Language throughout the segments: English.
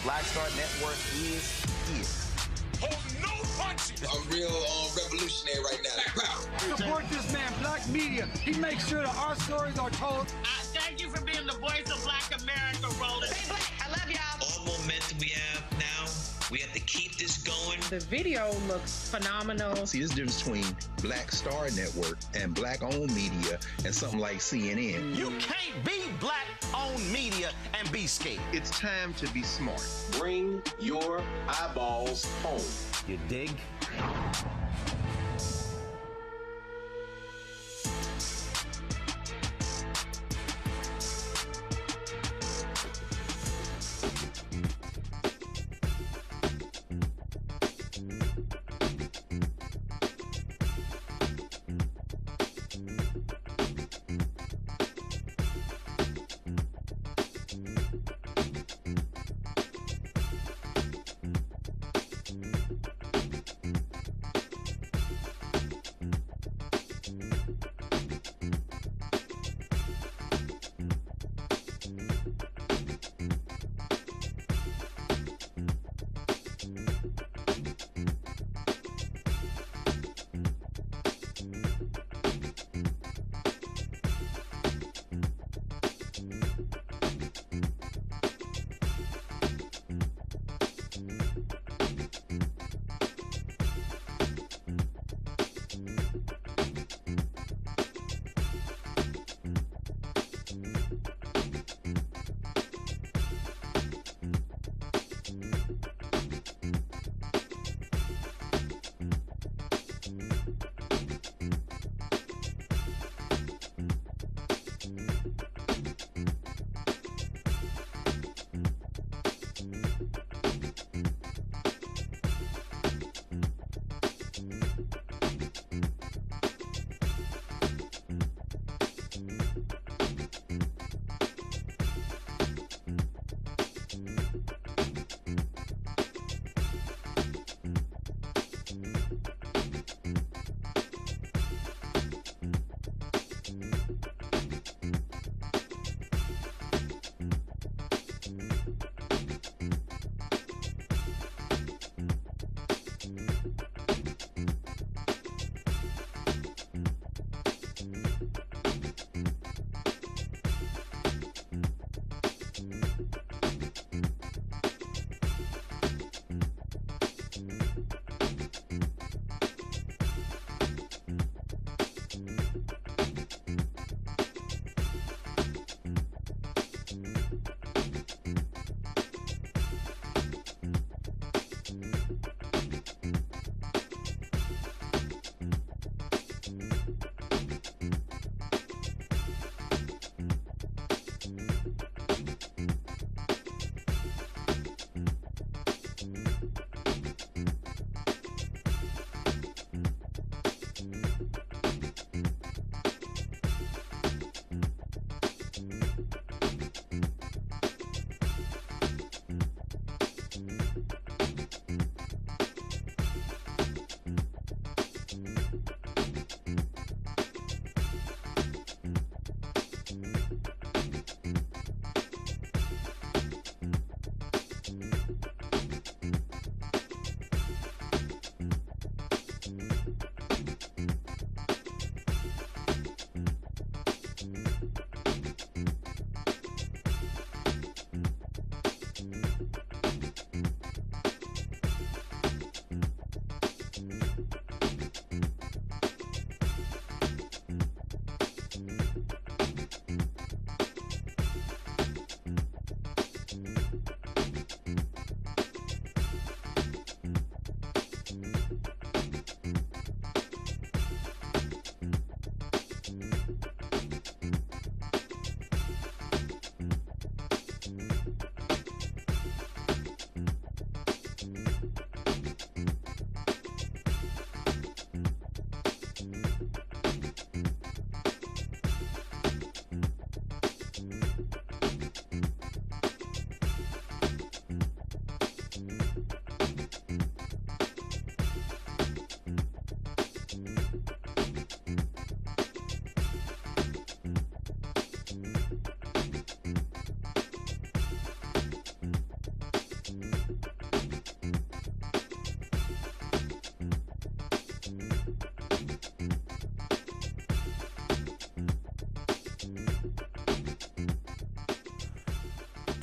Black Star Network is here. Hold no punches! I'm real revolutionary right now. Black power. Support this man, Black Media. He makes sure that our stories are told. Thank you for being the voice of Black America, Roland. Stay black. I love y'all. All momentum we have now, we have to keep this going. The video looks phenomenal. See, this difference between Black Star Network and Black-owned media and something like CNN. You can't be Black-owned media and be scared. It's time to be smart. Bring your eyeballs home. You dig?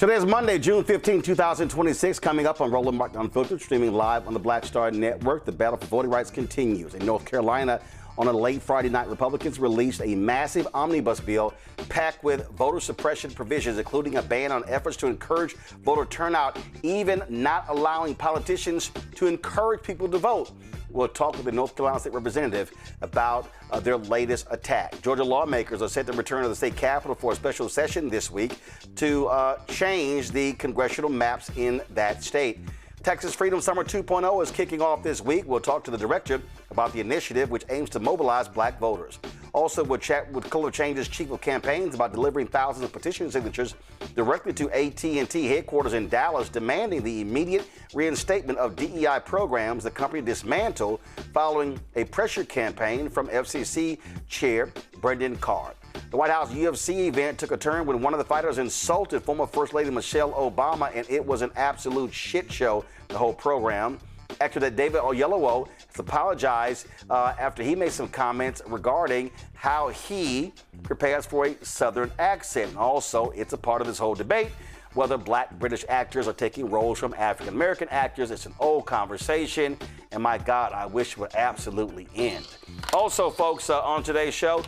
Today is Monday, June 15, 2026. Coming up on Roland Martin Unfiltered, streaming live on the Black Star Network. The battle for voting rights continues. In North Carolina, on a late Friday night, Republicans released a massive omnibus bill packed with voter suppression provisions, including a ban on efforts to encourage voter turnout, even not allowing politicians to encourage people to vote. We'll talk with the North Carolina State Representative about their latest attack. Georgia lawmakers are set to return to the state capitol for a special session this week to change the congressional maps in that state. Texas Freedom Summer 2.0 is kicking off this week. We'll talk to the director about the initiative, which aims to mobilize black voters. Also, we'll chat with Color Change's chief of campaigns about delivering thousands of petition signatures directly to AT&T headquarters in Dallas, demanding the immediate reinstatement of DEI programs the company dismantled following a pressure campaign from FCC Chair Brendan Carr. The White House UFC event took a turn when one of the fighters insulted former First Lady Michelle Obama, and it was an absolute shit show, the whole program. Actor that David Oyelowo has apologized after he made some comments regarding how he prepares for a Southern accent. Also, it's a part of this whole debate whether black British actors are taking roles from African-American actors. It's an old conversation, and my God, I wish it would absolutely end. Also, folks, on today's show,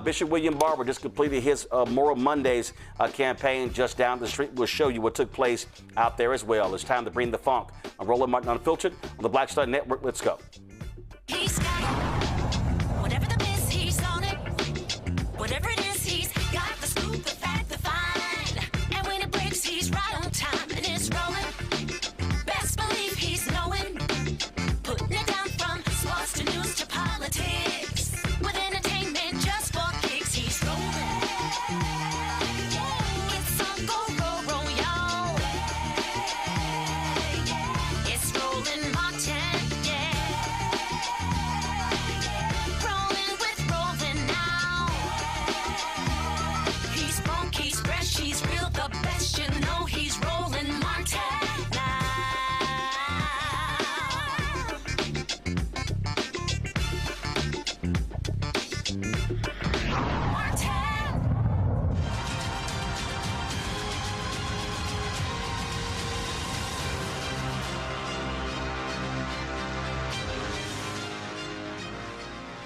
Bishop William Barber just completed his Moral Mondays campaign just down the street. We'll show you what took place out there as well. It's time to bring the funk. I'm Roland Martin Unfiltered on the Black Star Network. Let's go. He's got it. Whatever the miss, he's on it. Whatever it is, he's got the scoop, the fact, the find. And when it breaks, he's right on time and it's rolling. Best believe he's knowing. Putting it down from sports to news to politics. With entertainment just for kicks, he's rolling. It's on go, roll, y'all. It's Roland Martin, yeah. Rolling with Roland now. He's funk, he's fresh, he's real, the best, you know he's Roland Martin now.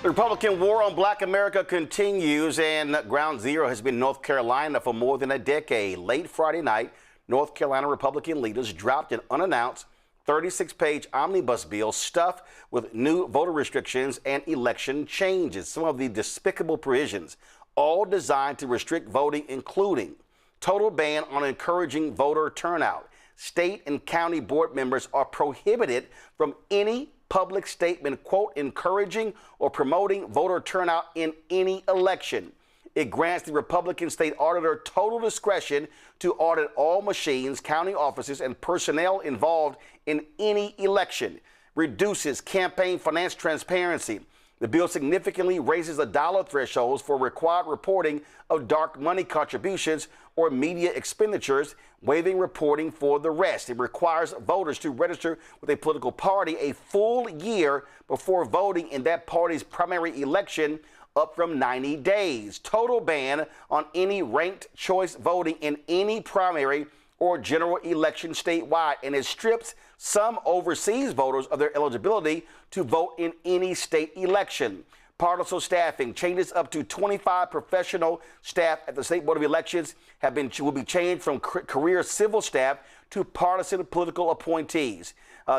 The Republican war on black America continues, and ground zero has been North Carolina for more than a decade. Late Friday night, North Carolina Republican leaders dropped an unannounced 36-page omnibus bill stuffed with new voter restrictions and election changes. Some of the despicable provisions, all designed to restrict voting, including total ban on encouraging voter turnout. State and county board members are prohibited from any public statement, quote, encouraging or promoting voter turnout in any election. It grants the Republican state auditor total discretion to audit all machines, county offices, and personnel involved in any election. Reduces campaign finance transparency. The bill significantly raises the dollar thresholds for required reporting of dark money contributions or media expenditures, waiving reporting for the rest. It requires voters to register with a political party a full year before voting in that party's primary election, up from 90 days. Total ban on any ranked choice voting in any primary or general election statewide, and it strips some overseas voters of their eligibility to vote in any state election. Partisan staffing changes. Up to 25 professional staff at the State Board of Elections will be changed from career civil staff to partisan political appointees.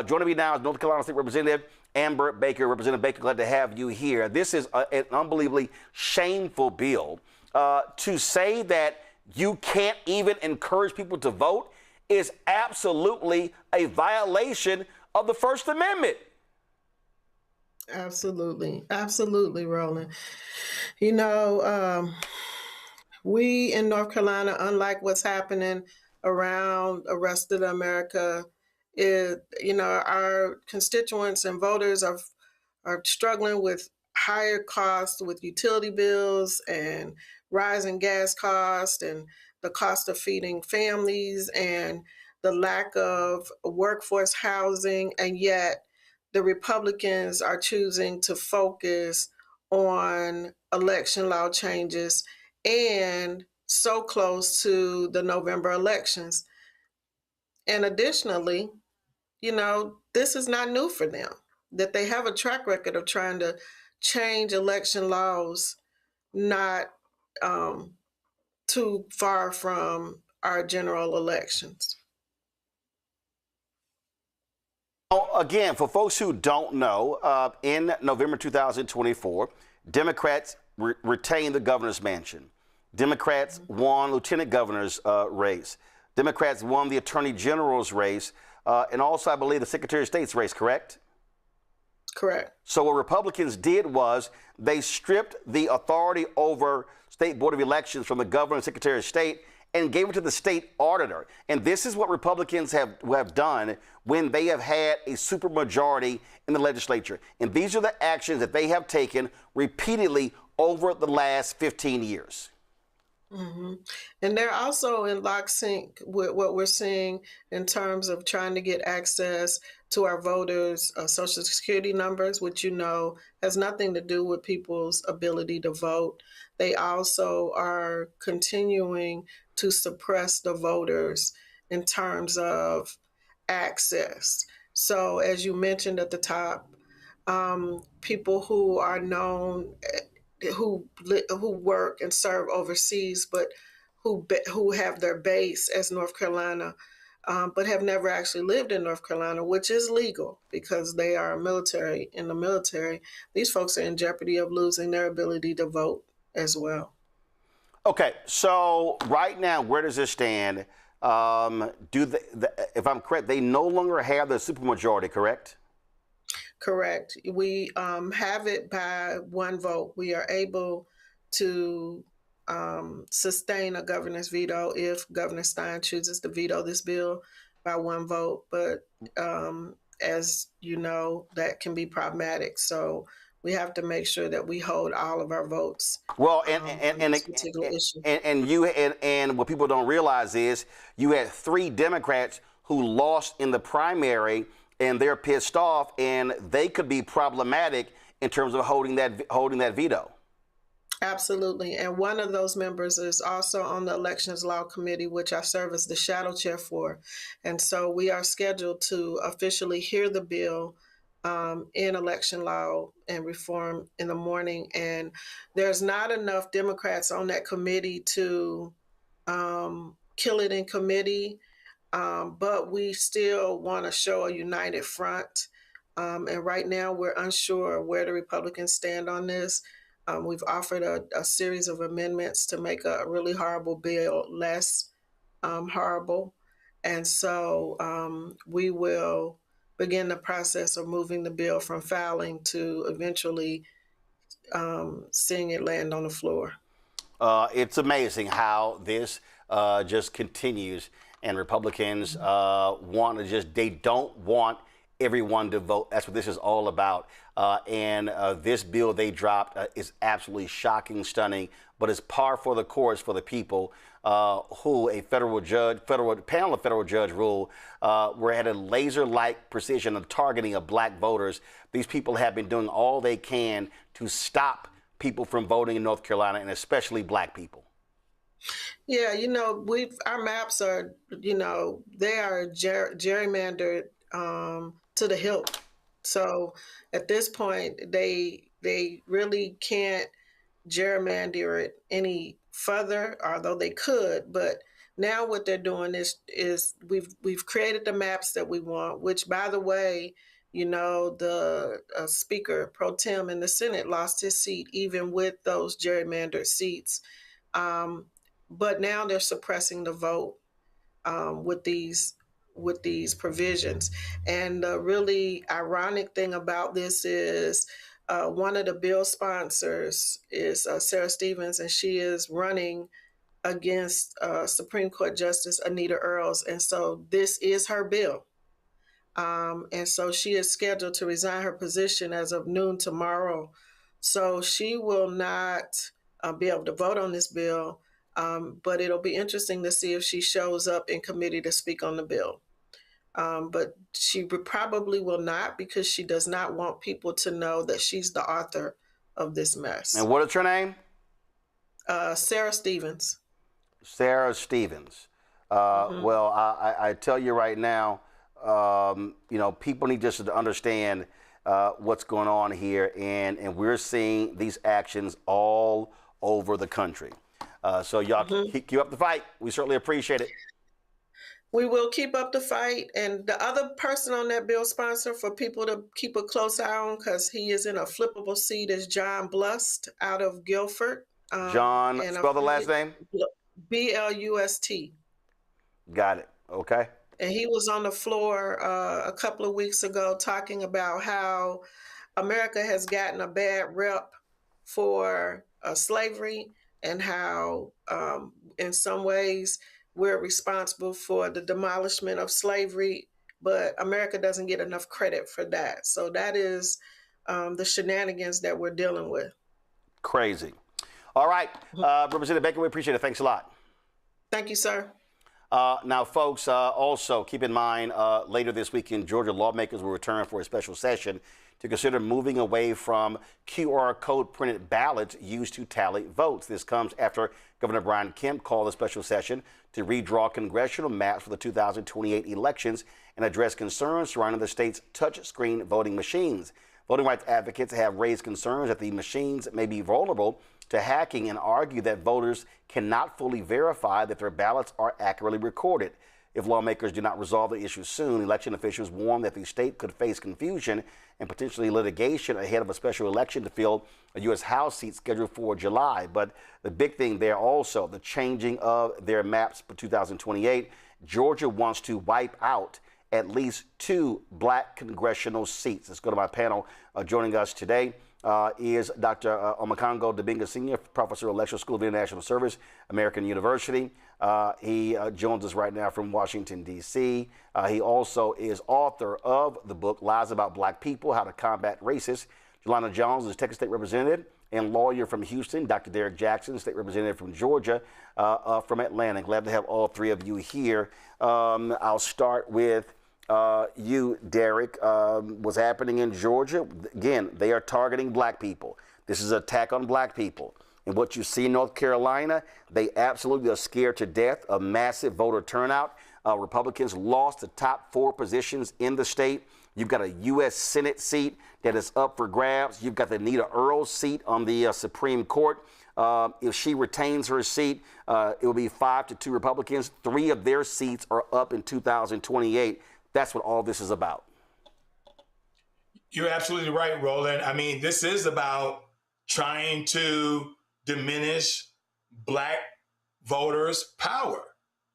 Joining me now is North Carolina State Representative Amber Baker. Representative Baker, glad to have you here. This is an unbelievably shameful bill. To say that you can't even encourage people to vote is absolutely a violation of the First Amendment. Absolutely. Absolutely, Roland. You know, we in North Carolina, unlike what's happening around the rest of America, our constituents and voters are struggling with higher costs with utility bills and rising gas costs and the cost of feeding families and the lack of workforce housing. And yet the Republicans are choosing to focus on election law changes and so close to the November elections. And additionally, this is not new for them, that they have a track record of trying to change election laws not too far from our general elections. Again, for folks who don't know, in November 2024, Democrats retained the governor's mansion. Democrats won lieutenant governor's race. Democrats won the attorney general's race, and also, I believe, the secretary of state's race, correct? Correct. So what Republicans did was they stripped the authority over state board of elections from the governor and secretary of state and gave it to the state auditor. And this is what Republicans have done when they have had a supermajority in the legislature. And these are the actions that they have taken repeatedly over the last 15 years. Mm-hmm. And they're also in lock-sync with what we're seeing in terms of trying to get access to our voters' Social Security numbers, which has nothing to do with people's ability to vote. They also are continuing to suppress the voters in terms of access. So as you mentioned at the top, people who are known, who work and serve overseas, but who have their base as North Carolina, but have never actually lived in North Carolina, which is legal because they are in the military. These folks are in jeopardy of losing their ability to vote as well. Okay, so right now, where does this stand? If I'm correct, they no longer have the supermajority, correct? Correct. We have it by one vote. We are able to sustain a governor's veto if Governor Stein chooses to veto this bill by one vote. But as you know, that can be problematic. So we have to make sure that we hold all of our votes. Well, on this particular issue. And what people don't realize is you had 3 Democrats who lost in the primary, and they're pissed off, and they could be problematic in terms of holding that veto. Absolutely. And one of those members is also on the Elections Law Committee, which I serve as the shadow chair for. And so we are scheduled to officially hear the bill in election law and reform in the morning. And there's not enough Democrats on that committee to kill it in committee. But we still want to show a united front. And right now we're unsure where the Republicans stand on this. We've offered a series of amendments to make a really horrible bill less horrible. And so we will begin the process of moving the bill from filing to eventually seeing it land on the floor. It's amazing how this just continues, and Republicans they don't want everyone to vote. That's what this is all about. And this bill they dropped is absolutely shocking, stunning, but it's par for the course for the people who a panel of federal judge ruled were at a laser-like precision of targeting of black voters. These people have been doing all they can to stop people from voting in North Carolina, and especially black people. Yeah, our maps are, they are gerrymandered to the hilt. So at this point, they really can't gerrymander it any further, although they could. But now what they're doing is we've created the maps that we want, which, by the way, the Speaker Pro Tem in the Senate lost his seat even with those gerrymandered seats. But now they're suppressing the vote with these provisions. And the really ironic thing about this is one of the bill sponsors is Sarah Stevens, and she is running against Supreme Court Justice Anita Earls. And so this is her bill. And so she is scheduled to resign her position as of noon tomorrow. So she will not be able to vote on this bill. But it'll be interesting to see if she shows up in committee to speak on the bill. But she probably will not, because she does not want people to know that she's the author of this mess. And what is her name? Sarah Stevens. Sarah Stevens. Well, I tell you right now, people need just to understand what's going on here, and we're seeing these actions all over the country. So y'all keep up the fight. We certainly appreciate it. We will keep up the fight. And the other person on that bill sponsor for people to keep a close eye on, because he is in a flippable seat, is John Blust out of Guilford. John, spell the last name? B-L-U-S-T. Got it. Okay. And he was on the floor a couple of weeks ago talking about how America has gotten a bad rep for slavery, and how in some ways we're responsible for the demolishment of slavery, but America doesn't get enough credit for that. So that is the shenanigans that we're dealing with. Crazy. All right. Representative Baker, we appreciate it. Thanks a lot. Thank you, sir. Now, folks, also keep in mind, later this week in Georgia, lawmakers will return for a special session to consider moving away from QR code printed ballots used to tally votes. This comes after Governor Brian Kemp called a special session to redraw congressional maps for the 2028 elections and address concerns surrounding the state's touchscreen voting machines. Voting rights advocates have raised concerns that the machines may be vulnerable to hacking and argue that voters cannot fully verify that their ballots are accurately recorded. If lawmakers do not resolve the issue soon, election officials warn that the state could face confusion and potentially litigation ahead of a special election to fill a U.S. House seat scheduled for July. But the big thing there also, the changing of their maps for 2028. Georgia wants to wipe out at least 2 black congressional seats. Let's go to my panel. Joining us today is Dr. Omekongo Dibinga Sr., Professor of Electoral School of International Service, American University. He joins us right now from Washington, D.C. He also is author of the book, Lies About Black People, How to Combat Racists. Jelana Jones is Texas State Representative and lawyer from Houston. Dr. Derek Jackson, State Representative from Georgia, from Atlanta. Glad to have all three of you here. I'll start with you, Derek. What's happening in Georgia? Again, they are targeting black people. This is an attack on black people. And what you see in North Carolina, they absolutely are scared to death of massive voter turnout. Republicans lost the top 4 positions in the state. You've got a U.S. Senate seat that is up for grabs. You've got the Nita Earl seat on the Supreme Court. If she retains her seat, it will be 5-2 Republicans. 3 of their seats are up in 2028. That's what all this is about. You're absolutely right, Roland. I mean, this is about trying to diminish black voters' power.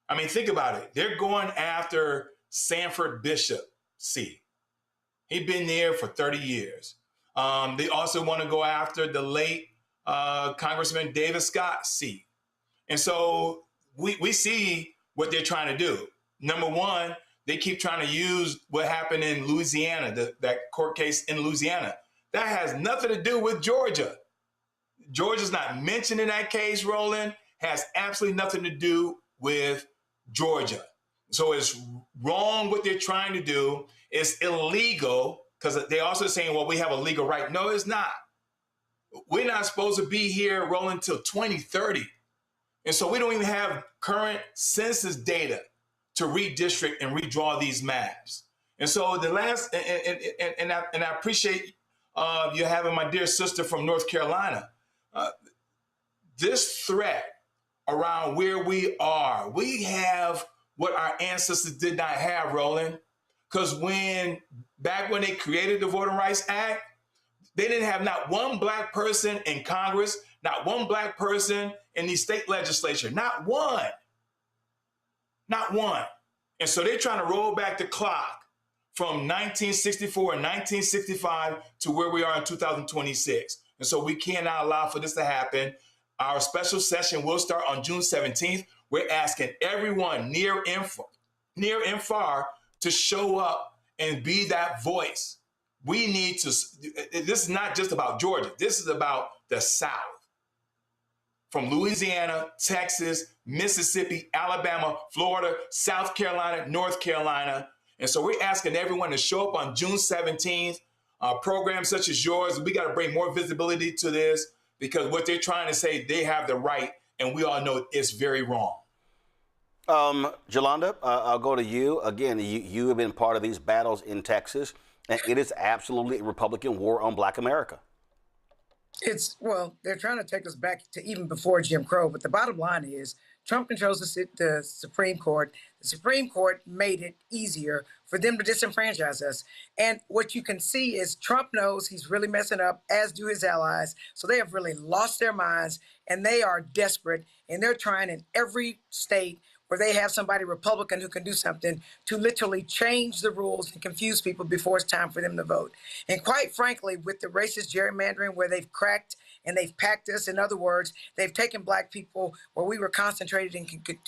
I mean, think about it. They're going after Sanford Bishop's seat. He'd been there for 30 years. They also want to go after the late Congressman David Scott's seat. And so we see what they're trying to do. Number one, they keep trying to use what happened in Louisiana, that court case in Louisiana. That has nothing to do with Georgia. Georgia's not mentioned in that case, Roland. Has absolutely nothing to do with Georgia. So it's wrong what they're trying to do. It's illegal because they're also saying, well, we have a legal right. No, it's not. We're not supposed to be here, Roland, until 2030. And so we don't even have current census data to redistrict and redraw these maps. And so the last, and I appreciate you having my dear sister from North Carolina. This threat around where we are, we have what our ancestors did not have, Roland. Because back when they created the Voting Rights Act, they didn't have not one black person in Congress, not one black person in the state legislature, not one. Not one. And so they're trying to roll back the clock from 1964 and 1965 to where we are in 2026. And so we cannot allow for this to happen. Our special session will start on June 17th. We're asking everyone near and far to show up and be that voice. We need to, this is not just about Georgia. This is about the South. From Louisiana, Texas, Mississippi, Alabama, Florida, South Carolina, North Carolina. And so we're asking everyone to show up on June 17th. Programs such as yours, we got to bring more visibility to this because what they're trying to say, they have the right, and we all know it's very wrong. Jolanda, I'll go to you. Again, you have been part of these battles in Texas, and it is absolutely a Republican war on Black America. Well, they're trying to take us back to even before Jim Crow, but the bottom line is Trump controls the Supreme Court. The Supreme Court made it easier for them to disenfranchise us. And what you can see is Trump knows he's really messing up, as do his allies. So they have really lost their minds, and they are desperate, and they're trying in every state where they have somebody Republican who can do something to literally change the rules and confuse people before it's time for them to vote. And quite frankly, with the racist gerrymandering where they've cracked and they've packed us, in other words, they've taken Black people where we were concentrated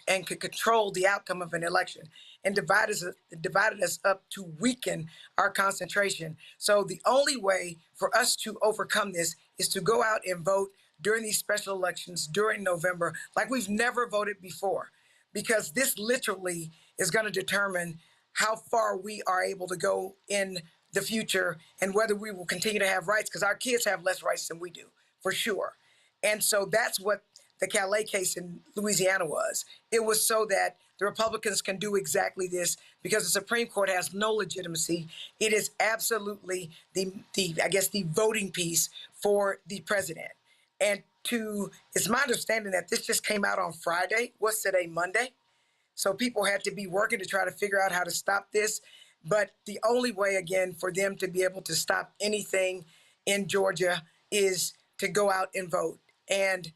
and could control the outcome of an election and divided us up to weaken our concentration. So the only way for us to overcome this is to go out and vote during these special elections during November like we've never voted before. Because this literally is going to determine how far we are able to go in the future and whether we will continue to have rights, because our kids have less rights than we do, for sure. And so that's what the Calais case in Louisiana was. It was so that the Republicans can do exactly this, because the Supreme Court has no legitimacy. It is absolutely the voting piece for the president. And it's my understanding that this just came out on Friday. What's today, Monday? So people had to be working to try to figure out how to stop this. But the only way, again, for them to be able to stop anything in Georgia is to go out and vote. And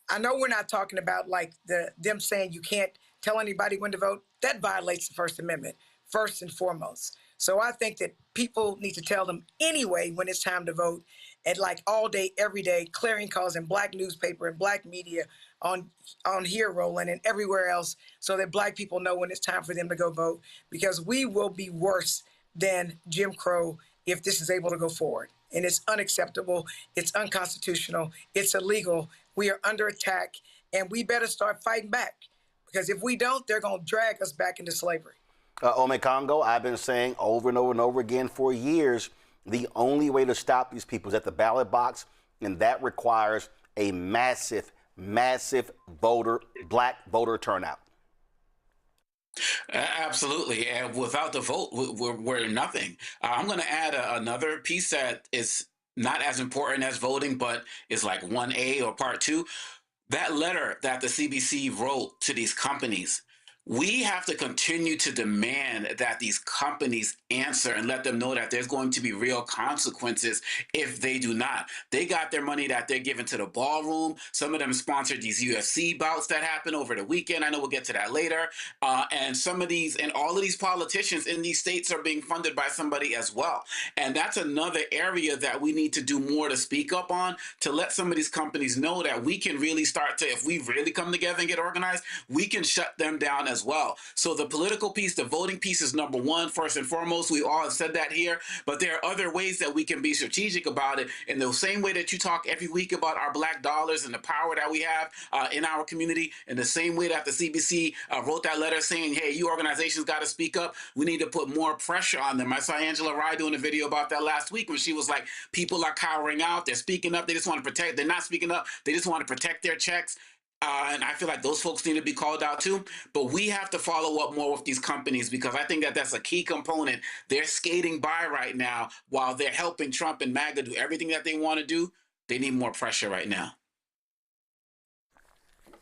I know we're not talking about like them saying you can't tell anybody when to vote. That violates the First Amendment, first and foremost. So I think that people need to tell them anyway when it's time to vote, and like all day, every day, clearing calls in Black newspaper and Black media on here, Roland, and everywhere else, so that Black people know when it's time for them to go vote, because we will be worse than Jim Crow if this is able to go forward. And it's unacceptable. It's unconstitutional. It's illegal. We are under attack, and we better start fighting back, because if we don't, they're going to drag us back into slavery. Ome Congo, I've been saying over and over and over again for years, the only way to stop these people is at the ballot box, and that requires a massive, massive Black voter turnout. Absolutely. And without the vote, we're nothing. I'm going to add another piece that is not as important as voting, but is like 1A or part 2. That letter that the CBC wrote to these companies, we have to continue to demand that these companies answer and let them know that there's going to be real consequences if they do not. They got their money that they're giving to the ballroom. Some of them sponsored these UFC bouts that happened over the weekend. I know we'll get to that later. And some of these and all of these politicians in these states are being funded by somebody as well. And that's another area that we need to do more to speak up on, to let some of these companies know that we can really start to, if we really come together and get organized, we can shut them down as well. So the political piece, the voting piece is number one, first and foremost. We all have said that here, but there are other ways that we can be strategic about it. In the same way that you talk every week about our Black dollars and the power that we have in our community, in the same way that the CBC wrote that letter saying, hey, you organizations got to speak up, we need to put more pressure on them. I saw Angela Rye doing a video about that last week when she was like, people are cowering out, they're speaking up, they just want to protect, they're not speaking up, they just want to protect their checks. And I feel like those folks need to be called out too. But we have to follow up more with these companies, because I think that that's a key component. They're skating by right now while they're helping Trump and MAGA do everything that they want to do. They need more pressure right now.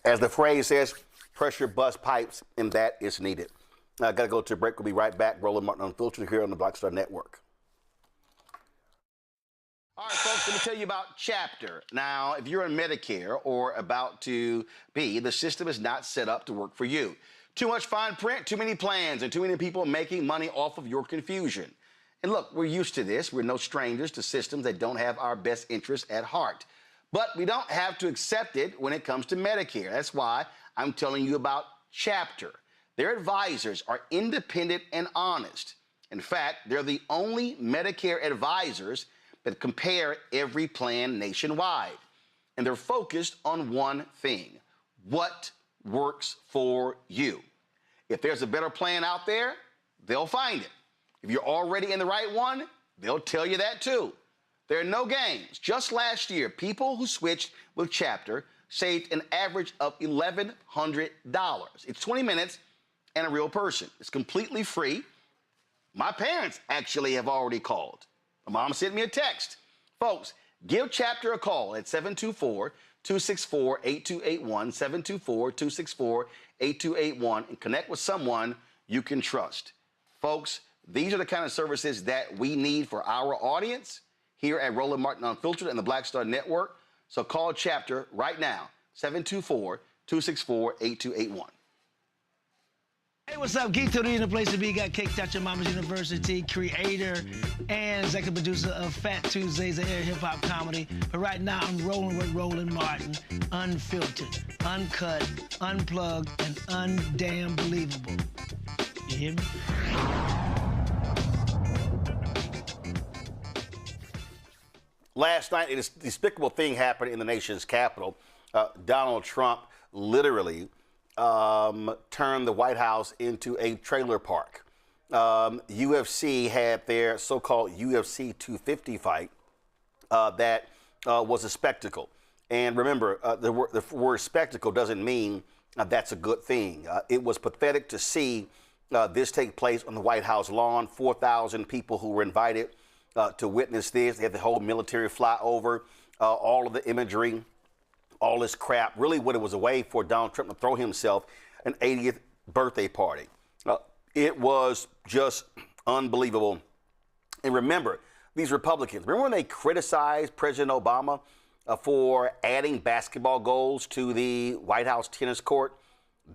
As the phrase says, pressure bust pipes, and that is needed. I got to go to a break. We'll be right back. Roland Martin Unfiltered here on the Black Star Network. All right, folks, let me tell you about Chapter. Now, if you're on Medicare or about to be, the system is not set up to work for you. Too much fine print, too many plans, and too many people making money off of your confusion. And look, we're used to this. We're no strangers to systems that don't have our best interests at heart. But we don't have to accept it when it comes to Medicare. That's why I'm telling you about Chapter. Their advisors are independent and honest. In fact, they're the only Medicare advisors that compare every plan nationwide. And they're focused on one thing: what works for you. If there's a better plan out there, they'll find it. If you're already in the right one, they'll tell you that too. There are no games. Just last year, people who switched with Chapter saved an average of $1,100. It's 20 minutes and a real person. It's completely free. My parents actually have already called. My mom sent me a text. Folks, give Chapter a call at 724-264-8281, 724-264-8281, and connect with someone you can trust. Folks, these are the kind of services that we need for our audience here at Roland Martin Unfiltered and the Black Star Network. So call Chapter right now, 724-264-8281. Hey, what's up? Geek Tony in the place to be. Got Kicked Out Your Mama's University, creator and executive producer of Fat Tuesdays, an air hip-hop comedy. But right now, I'm rolling with Roland Martin, unfiltered, uncut, unplugged, and undamn believable. You hear me? Last night, a despicable thing happened in the nation's capital. Donald Trump literally turned the White House into a trailer park. UFC had their so-called UFC 250 fight that was a spectacle. And remember, the word spectacle doesn't mean that's a good thing. It was pathetic to see this take place on the White House lawn. 4,000 people who were invited to witness this. They had the whole military flyover, all of the imagery, all this crap. Really what it was a way for Donald Trump to throw himself an 80th birthday party. It was just unbelievable. And remember, these Republicans, remember when they criticized President Obama for adding basketball goals to the White House tennis court?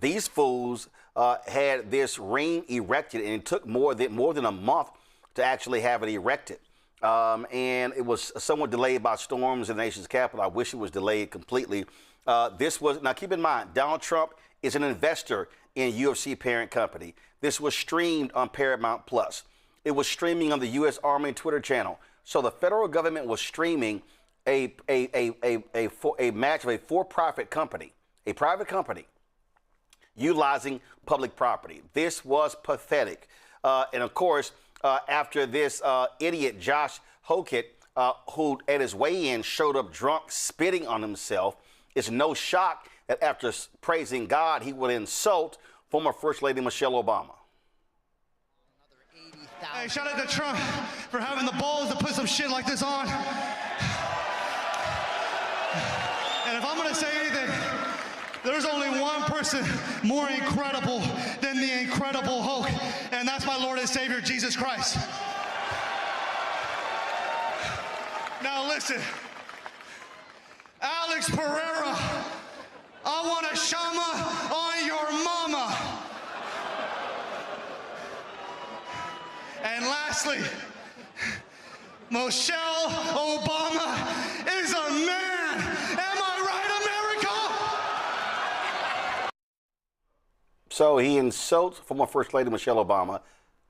These fools had this ring erected, and it took more than a month to actually have it erected. And it was somewhat delayed by storms in the nation's capital. I wish it was delayed completely. Now keep in mind, Donald Trump is an investor in UFC parent company. This was streamed on Paramount Plus. It was streaming on the U.S. Army Twitter channel. So the federal government was streaming a match of a for-profit company, a private company, utilizing public property. This was pathetic. And of course, after this idiot Josh Hokett, who at his weigh-in showed up drunk, spitting on himself, it's no shock that after praising God, he would insult former First Lady Michelle Obama. Hey, shout out to Trump for having the balls to put some shit like this on. And if I'm gonna say anything, there's only one person more incredible than the Incredible Hulk, and that's my Lord and Savior, Jesus Christ. Now listen, Alex Pereira, I want a shama on your mama. And lastly, Michelle Obama is a man. Am I right, America? So he insults former First Lady Michelle Obama.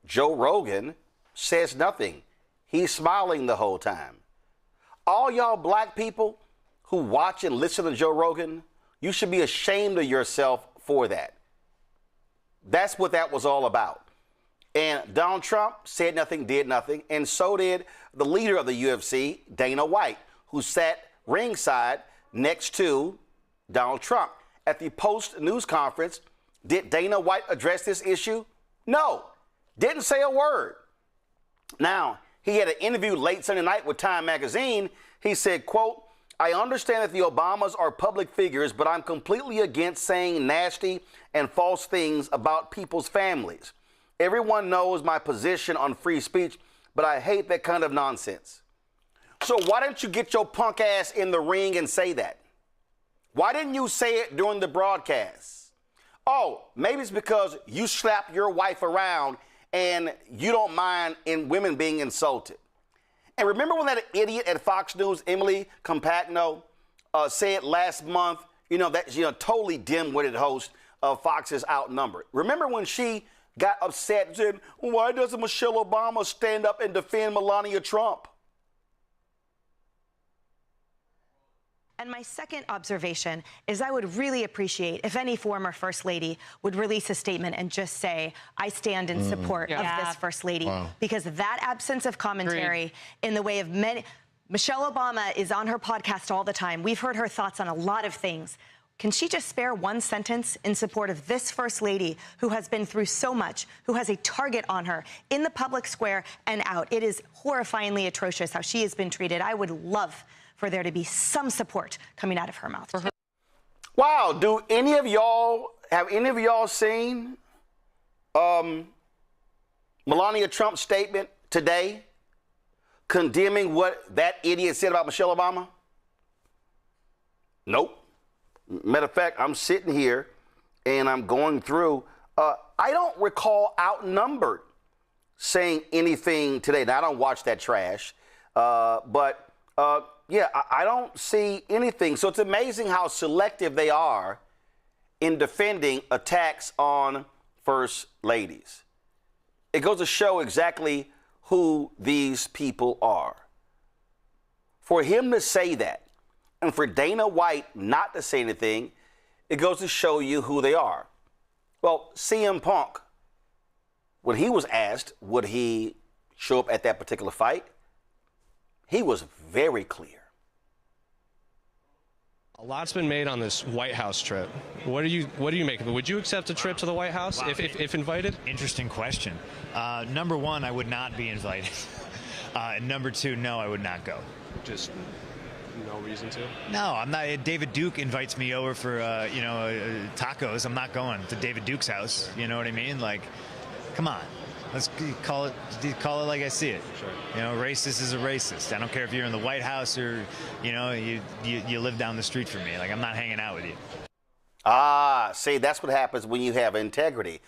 Joe Rogan says nothing. He's smiling the whole time. All y'all black people who watch and listen to Joe Rogan, you should be ashamed of yourself for that. That's what that was all about. And Donald Trump said nothing, did nothing, and so did the leader of the UFC, Dana White, who sat ringside next to Donald Trump. At the post-news conference, did Dana White address this issue? No, didn't say a word. Now, he had an interview late Sunday night with Time Magazine. He said, quote, I understand that the Obamas are public figures, but I'm completely against saying nasty and false things about people's families. Everyone knows my position on free speech, but I hate that kind of nonsense. So why didn't you get your punk ass in the ring and say that? Why didn't you say it during the broadcast? Oh, maybe it's because you slap your wife around and you don't mind women being insulted. And remember when that idiot at Fox News, Emily Compagno, said last month, that totally dim-witted host of Fox is outnumbered. Remember when she got upset and said, why doesn't Michelle Obama stand up and defend Melania Trump? And my second observation is I would really appreciate if any former First Lady would release a statement and just say, I stand in support of this First Lady. Wow. Because that absence of commentary in the way of many, Michelle Obama is on her podcast all the time. We've heard her thoughts on a lot of things. Can she just spare one sentence in support of this First Lady who has been through so much, who has a target on her in the public square and out? It is horrifyingly atrocious how she has been treated. I would love for there to be some support coming out of her mouth. Wow, have any of y'all seen Melania Trump's statement today condemning what that idiot said about Michelle Obama? Nope. Matter of fact, I'm sitting here and I'm going through. I don't recall Outnumbered saying anything today. Now, I don't watch that trash, but yeah, I don't see anything. So it's amazing how selective they are in defending attacks on first ladies. It goes to show exactly who these people are. For him to say that, and for Dana White not to say anything, it goes to show you who they are. Well, CM Punk, when he was asked would he show up at that particular fight, he was very clear. A lot's been made on this White House trip. What do you make of it? Would you accept a trip to the White House if invited? Interesting question. Number one, I would not be invited. Number two, no, I would not go. Just no reason to? No, I'm not. David Duke invites me over for tacos. I'm not going to David Duke's house. You know what I mean? Like, come on. Let's call it like I see it. Sure. You know, racist is a racist. I don't care if you're in the White House or, you live down the street from me. Like, I'm not hanging out with you. See, that's what happens when you have integrity.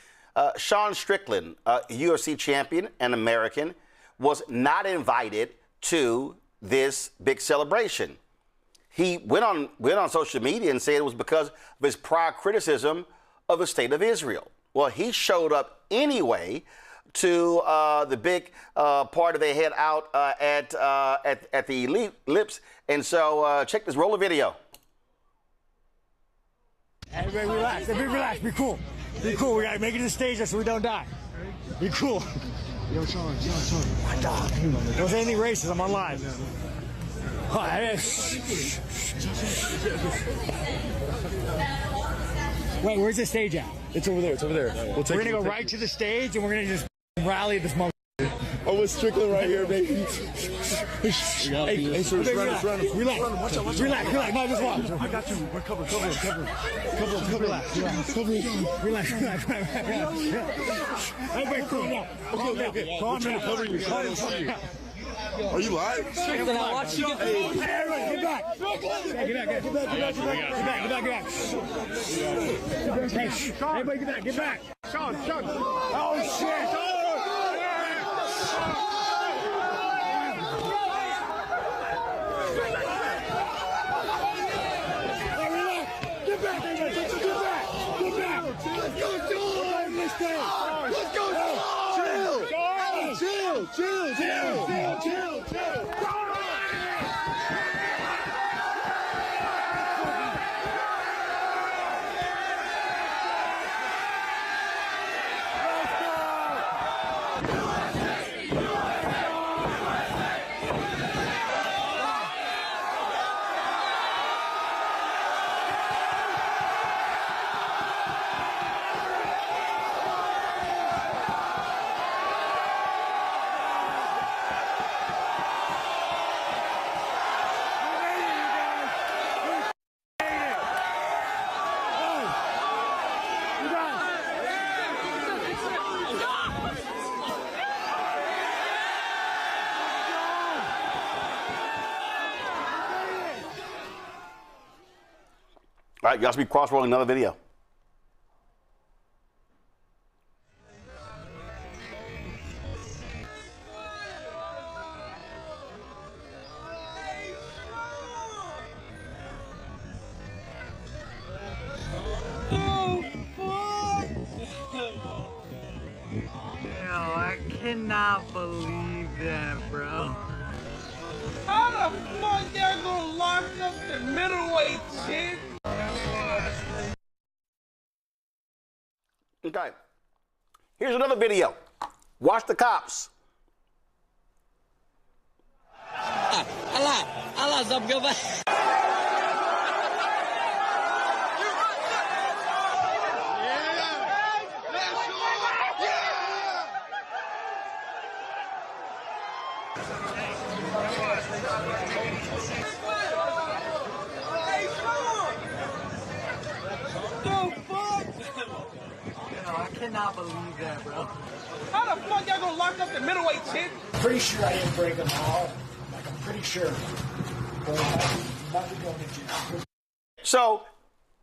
Sean Strickland, UFC champion and American, was not invited to this big celebration. He went on social media and said it was because of his prior criticism of the state of Israel. Well, he showed up anyway to the big party they had out at the Ellipse. And so check this roll of video. Everybody relax. Everybody relax. Be cool. Be cool. We got to make it to the stage so we don't die. Be cool. Yo, Sean. My dog. Don't say anything racist. I'm on live. Wait, where's the stage at? It's over there. It's over there. We're going to go right to the stage and we're going to just rally this mother. Oh, it's Strickland right here, baby. Hey, sir, relax. Relax. No, just watch. I got you. We're covered. Relax. Everybody calm down. Okay. Calm down. Cover you. Are you live? Strickland, I watch you. Hey, everybody, get back. Hey, everybody, get back. Sean. Oh, shit. Chill. All right, y'all should be cross-rolling another video. I cannot believe that, bro. How the fuck y'all gonna lock up the middleweight chick? Okay. Here's another video. Watch the cops. I dập cho vậy. I cannot believe that, bro. How the fuck y'all gonna lock up the middleweight chick? Pretty sure I didn't break them all. Like, I'm pretty sure. But I'm about to go to jail. So,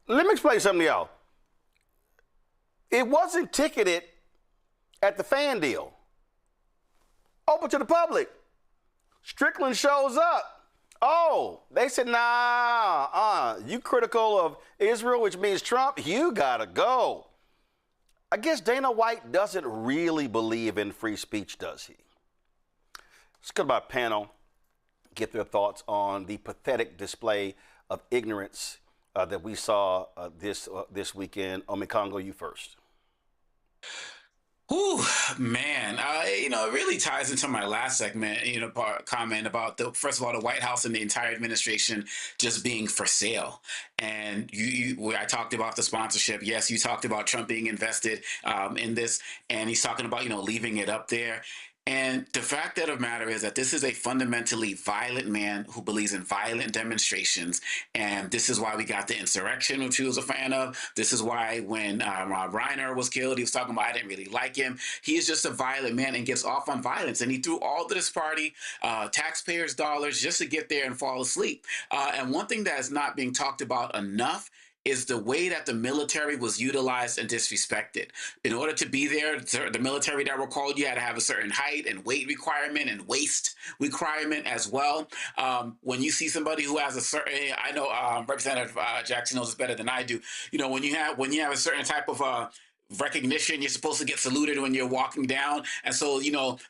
let me explain something to y'all. It wasn't ticketed at the fan deal. Open to the public. Strickland shows up. Oh, they said, nah, you critical of Israel, which means Trump, you gotta go. I guess Dana White doesn't really believe in free speech, does he? Let's go to my panel, get their thoughts on the pathetic display of ignorance that we saw this weekend. Omekongo, you first. Whew, man, it really ties into my last segment, comment about first of all, the White House and the entire administration just being for sale. And I talked about the sponsorship. Yes, you talked about Trump being invested in this, and he's talking about, leaving it up there. And the fact of the matter is that this is a fundamentally violent man who believes in violent demonstrations. And this is why we got the insurrection, which he was a fan of. This is why when Rob Reiner was killed, he was talking about, I didn't really like him. He is just a violent man and gets off on violence. And he threw all to this party, taxpayers' dollars, just to get there and fall asleep. And one thing that is not being talked about enough is the way that the military was utilized and disrespected. In order to be there, the military that were called, you had to have a certain height and weight requirement and waist requirement as well. When you see somebody who has a certain, I know Representative Jackson knows this better than I do. When you have a certain type of recognition, you're supposed to get saluted when you're walking down. And so,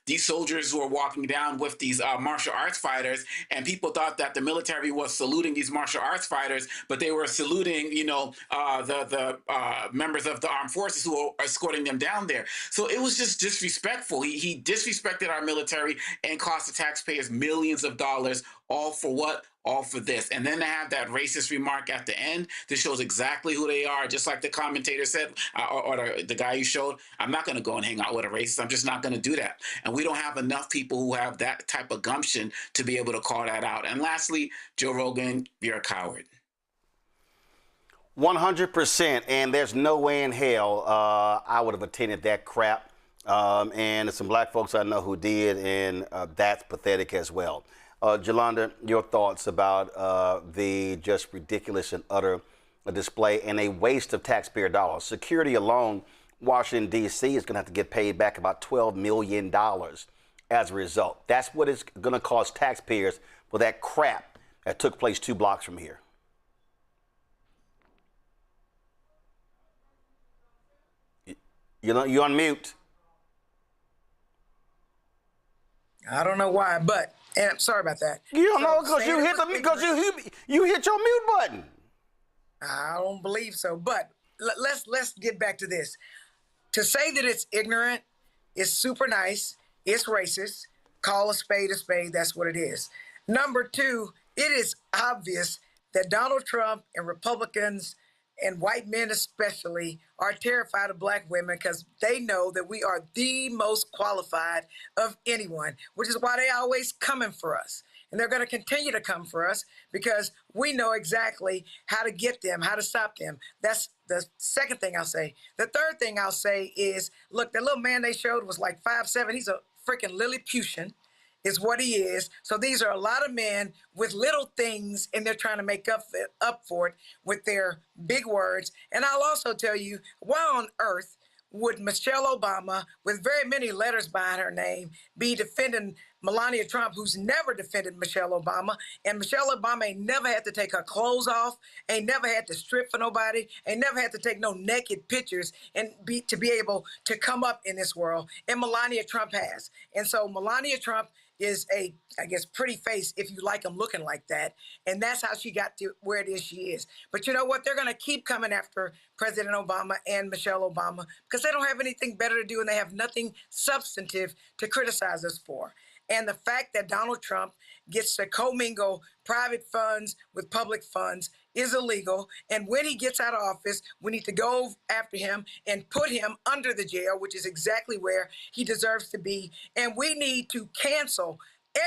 these soldiers who are walking down with these martial arts fighters, and people thought that the military was saluting these martial arts fighters, but they were saluting, the members of the armed forces who are escorting them down there. So it was just disrespectful. He disrespected our military and cost the taxpayers millions of dollars, all for what? All for this. And then to have that racist remark at the end, this shows exactly who they are. Just like the commentator said, or the guy you showed, I'm not going to go and hang out with a racist. I'm just not going to do that. And we don't have enough people who have that type of gumption to be able to call that out. And lastly, Joe Rogan, you're a coward. 100%. And there's no way in hell I would have attended that crap. And there's some black folks I know who did, and that's pathetic as well. Jolanda, your thoughts about the just ridiculous and utter display and a waste of taxpayer dollars. Security alone, Washington, D.C. is going to have to get paid back about $12 million as a result. That's what it's going to cost taxpayers for that crap that took place 2 blocks from here. You're on mute. I don't know why, but and I'm sorry about that. You don't know because you hit your mute button. I don't believe so. But let's get back to this. To say that it's ignorant is super nice. It's racist. Call a spade a spade. That's what it is. Number 2, it is obvious that Donald Trump and Republicans and white men especially are terrified of black women because they know that we are the most qualified of anyone, which is why they always coming for us. And they're going to continue to come for us because we know exactly how to get them, how to stop them. That's the second thing I'll say. The third thing I'll say is, look, that little man they showed was like 5'7". He's a freaking Lilliputian is what he is. So these are a lot of men with little things, and they're trying to make up for it with their big words. And I'll also tell you, why on earth would Michelle Obama, with very many letters behind her name, be defending Melania Trump, who's never defended Michelle Obama? And Michelle Obama ain't never had to take her clothes off, ain't never had to strip for nobody, ain't never had to take no naked pictures and be able to come up in this world. And Melania Trump has. And so Melania Trump is a, I guess, pretty face if you like them looking like that. And that's how she got to where it is she is. But you know what? They're going to keep coming after President Obama and Michelle Obama because they don't have anything better to do and they have nothing substantive to criticize us for. And the fact that Donald Trump gets to commingle private funds with public funds is illegal. And when he gets out of office, we need to go after him and put him under the jail, which is exactly where he deserves to be. And we need to cancel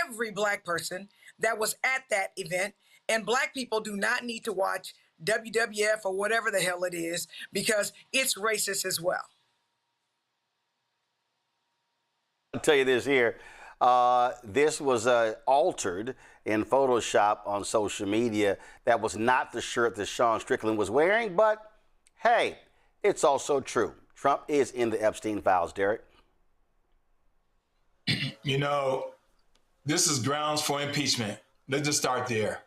every black person that was at that event. And black people do not need to watch WWF or whatever the hell it is, because it's racist as well. I'll tell you this here. This was altered in Photoshop on social media. That was not the shirt that Sean Strickland was wearing, but hey, it's also true. Trump is in the Epstein files, Derek. You know, this is grounds for impeachment. Let's just start there.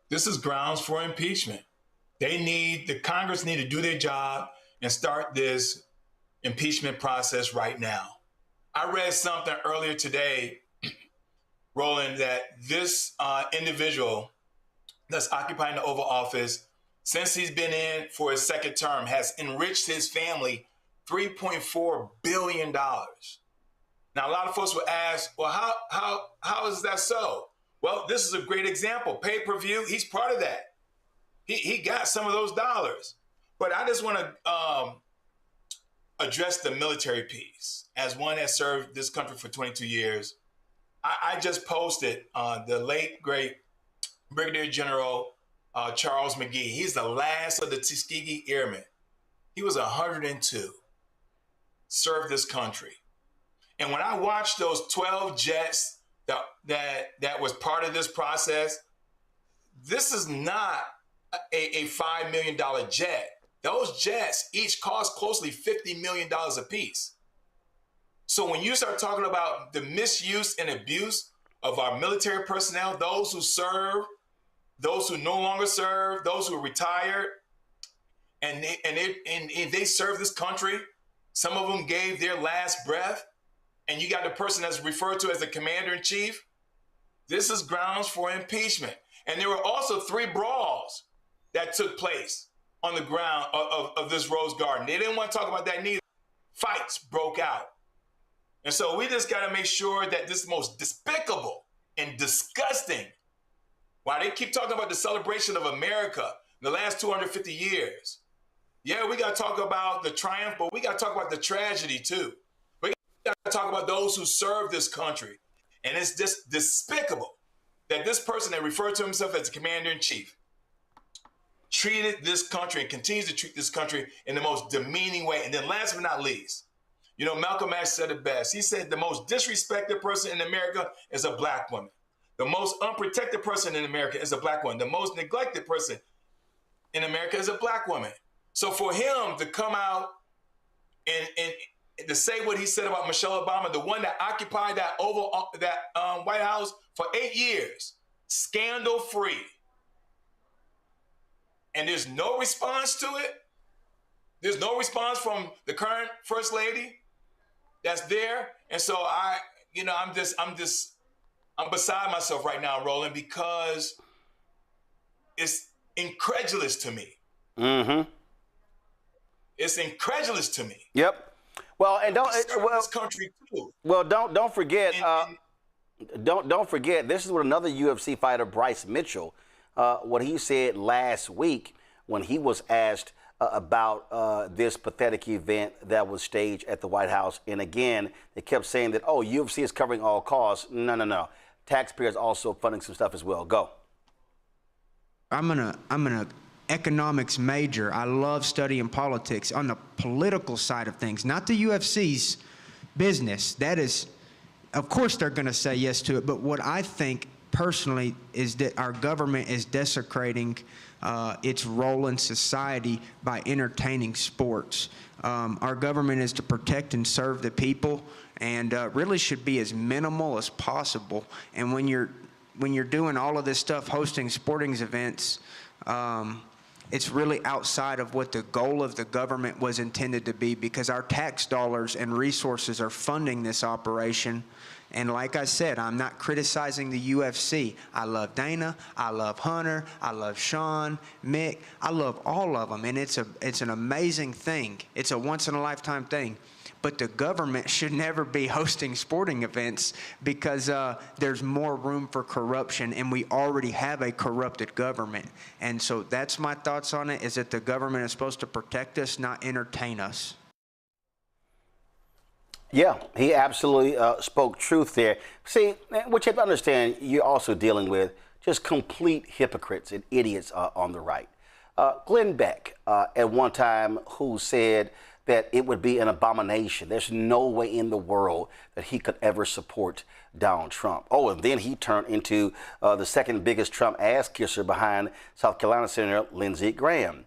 This is grounds for impeachment. The Congress need to do their job and start this impeachment process right now. I read something earlier today, Roland, that this individual that's occupying the Oval Office, since he's been in for his second term, has enriched his family $3.4 billion. Now, a lot of folks will ask, well, how is that so? Well, this is a great example. Pay-per-view, he's part of that. He got some of those dollars. But I just want to address the military piece. As one that served this country for 22 years, I just posted the late, great Brigadier General Charles McGee. He's the last of the Tuskegee Airmen. He was 102, served this country. And when I watched those 12 jets that was part of this process, this is not a $5 million jet. Those jets each cost closely $50 million apiece. So when you start talking about the misuse and abuse of our military personnel, those who serve, those who no longer serve, those who are retired, and they serve this country, some of them gave their last breath, and you got the person that's referred to as the commander-in-chief, this is grounds for impeachment. And there were also 3 brawls that took place on the ground of this Rose Garden. They didn't want to talk about that neither. Fights broke out. And so we just got to make sure that this most despicable and disgusting, while they keep talking about the celebration of America in the last 250 years, yeah, we got to talk about the triumph, but we got to talk about the tragedy too. We got to talk about those who serve this country. And it's just despicable that this person that referred to himself as the commander-in-chief treated this country and continues to treat this country in the most demeaning way. And then last but not least, you know, Malcolm X said it best. He said the most disrespected person in America is a black woman. The most unprotected person in America is a black woman. The most neglected person in America is a black woman. So for him to come out and to say what he said about Michelle Obama, the one that occupied that White House for 8 years, scandal-free, and there's no response to it. There's no response from the current First Lady that's there. And so I'm beside myself right now, Roland, because it's incredulous to me. Mm-hmm. It's incredulous to me. Yep. Well, and this country too. Well, don't forget. Don't forget. This is what another UFC fighter, Bryce Mitchell, what he said last week when he was asked about this pathetic event that was staged at the White House. And again, they kept saying that, oh, UFC is covering all costs. No. Taxpayers also funding some stuff as well. Go. I'm an economics major. I love studying politics. On the political side of things, not the UFC's business. That is, of course, they're going to say yes to it. But what I think personally is that our government is desecrating its role in society by entertaining sports. Our government is to protect and serve the people, and really should be as minimal as possible. And when you're doing all of this stuff, hosting sporting events, it's really outside of what the goal of the government was intended to be, because our tax dollars and resources are funding this operation. And like I said, I'm not criticizing the UFC. I love Dana. I love Hunter. I love Sean, Mick. I love all of them. And it's an amazing thing. It's a once-in-a-lifetime thing. But the government should never be hosting sporting events because there's more room for corruption, and we already have a corrupted government. And so that's my thoughts on it, is that the government is supposed to protect us, not entertain us. Yeah, he absolutely spoke truth there. See, what you have to understand, you're also dealing with just complete hypocrites and idiots on the right. Glenn Beck, at one time, who said that it would be an abomination. There's no way in the world that he could ever support Donald Trump. Oh, and then he turned into the second biggest Trump ass kisser behind South Carolina Senator Lindsey Graham.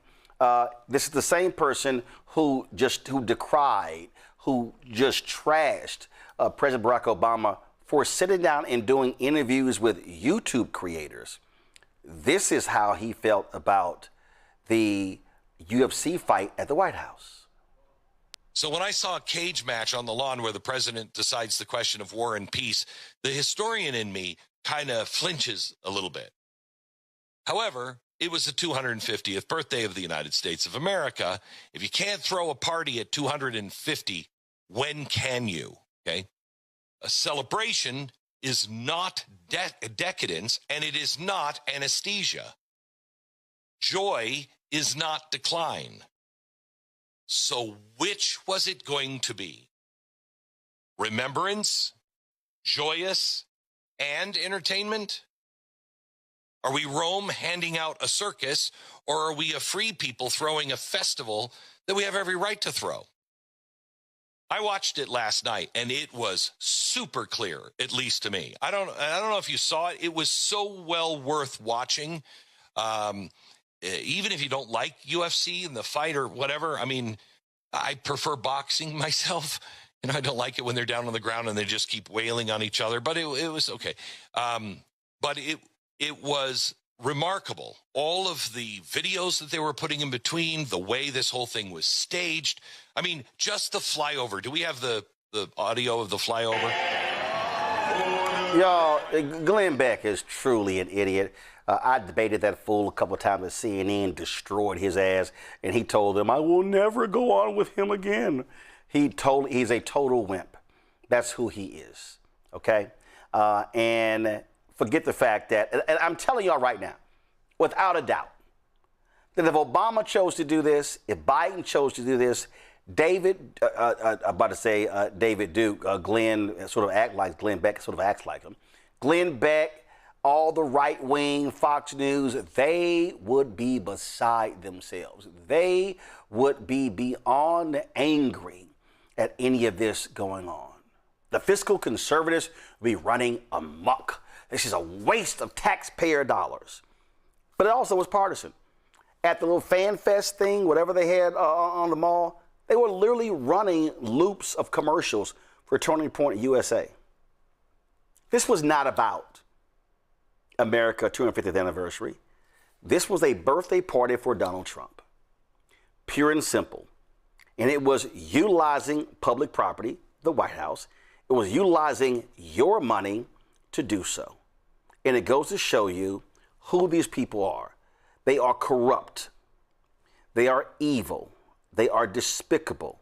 This is the same person who decried, who just trashed President Barack Obama for sitting down and doing interviews with YouTube creators. This is how he felt about the UFC fight at the White House. So when I saw a cage match on the lawn where the president decides the question of war and peace, the historian in me kind of flinches a little bit. However, it was the 250th birthday of the United States of America. If you can't throw a party at 250, when can you? Okay. A celebration is not decadence, and it is not anesthesia. Joy is not decline. So which was it going to be? Remembrance, joyous, and entertainment? Are we Rome handing out a circus, or are we a free people throwing a festival that we have every right to throw? I watched it last night, and it was super clear, at least to me. I don't know if you saw it. It was so well worth watching. Even if you don't like UFC and the fight or whatever, I mean, I prefer boxing myself. You know, I don't like it when they're down on the ground and they just keep wailing on each other, but it was okay. But it was remarkable. All of the videos that they were putting in between, the way this whole thing was staged. I mean, just the flyover. Do we have the audio of the flyover? Y'all, Glenn Beck is truly an idiot. I debated that fool a couple of times at CNN, destroyed his ass, and he told them, I will never go on with him again. He's a total wimp. That's who he is, okay? And forget the fact that, and I'm telling y'all right now, without a doubt, that if Obama chose to do this, if Biden chose to do this, David Duke, Glenn sort of act like Glenn Beck sort of acts like him. Glenn Beck, all the right-wing Fox News, they would be beside themselves. They would be beyond angry at any of this going on. The fiscal conservatives would be running amok. This is a waste of taxpayer dollars. But it also was partisan. At the little fan fest thing, whatever they had on the mall, they were literally running loops of commercials for Turning Point USA. This was not about America 250th anniversary. This was a birthday party for Donald Trump. Pure and simple. And it was utilizing public property, the White House. It was utilizing your money to do so. And it goes to show you who these people are. They are corrupt. They are evil. They are despicable.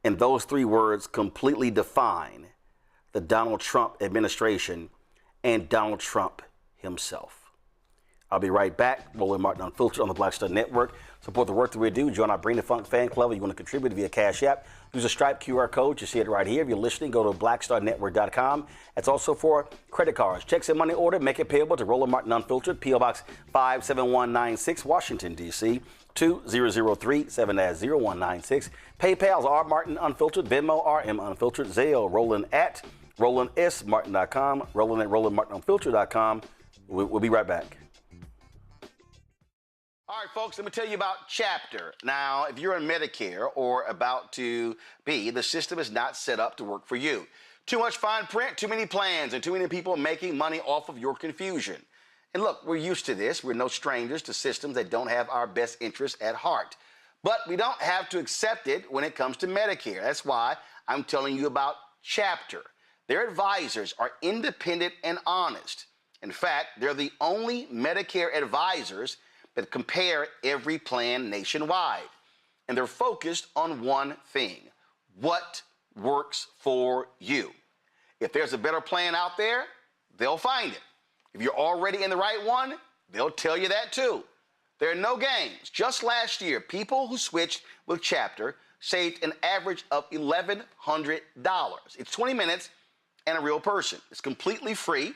And those three words completely define the Donald Trump administration and Donald Trump himself. I'll be right back. Roland Martin Unfiltered on the Black Star Network. Support the work that we do. Join our Bring the Funk fan club. If you want to contribute via Cash App, use a Stripe QR code. You see it right here. If you're listening, go to blackstarnetwork.com. It's also for credit cards. Checks and money order. Make it payable to Roland Martin Unfiltered, P.O. Box 57196, Washington, D.C. 2003 7-0196. PayPal's R Martin Unfiltered, Venmo RM Unfiltered, Zelle Roland at RolandSMartin.com, Roland at RolandMartinUnfiltered.com. We'll be right back. All right, folks, let me tell you about Chapter. Now, if you're on Medicare or about to be, the system is not set up to work for you. Too much fine print, too many plans, and too many people making money off of your confusion. And look, we're used to this. We're no strangers to systems that don't have our best interests at heart. But we don't have to accept it when it comes to Medicare. That's why I'm telling you about Chapter. Their advisors are independent and honest. In fact, they're the only Medicare advisors that compare every plan nationwide. And they're focused on one thing: what works for you. If there's a better plan out there, they'll find it. If you're already in the right one, they'll tell you that too. There are no games. Just last year, people who switched with Chapter saved an average of $1,100. It's 20 minutes and a real person. It's completely free.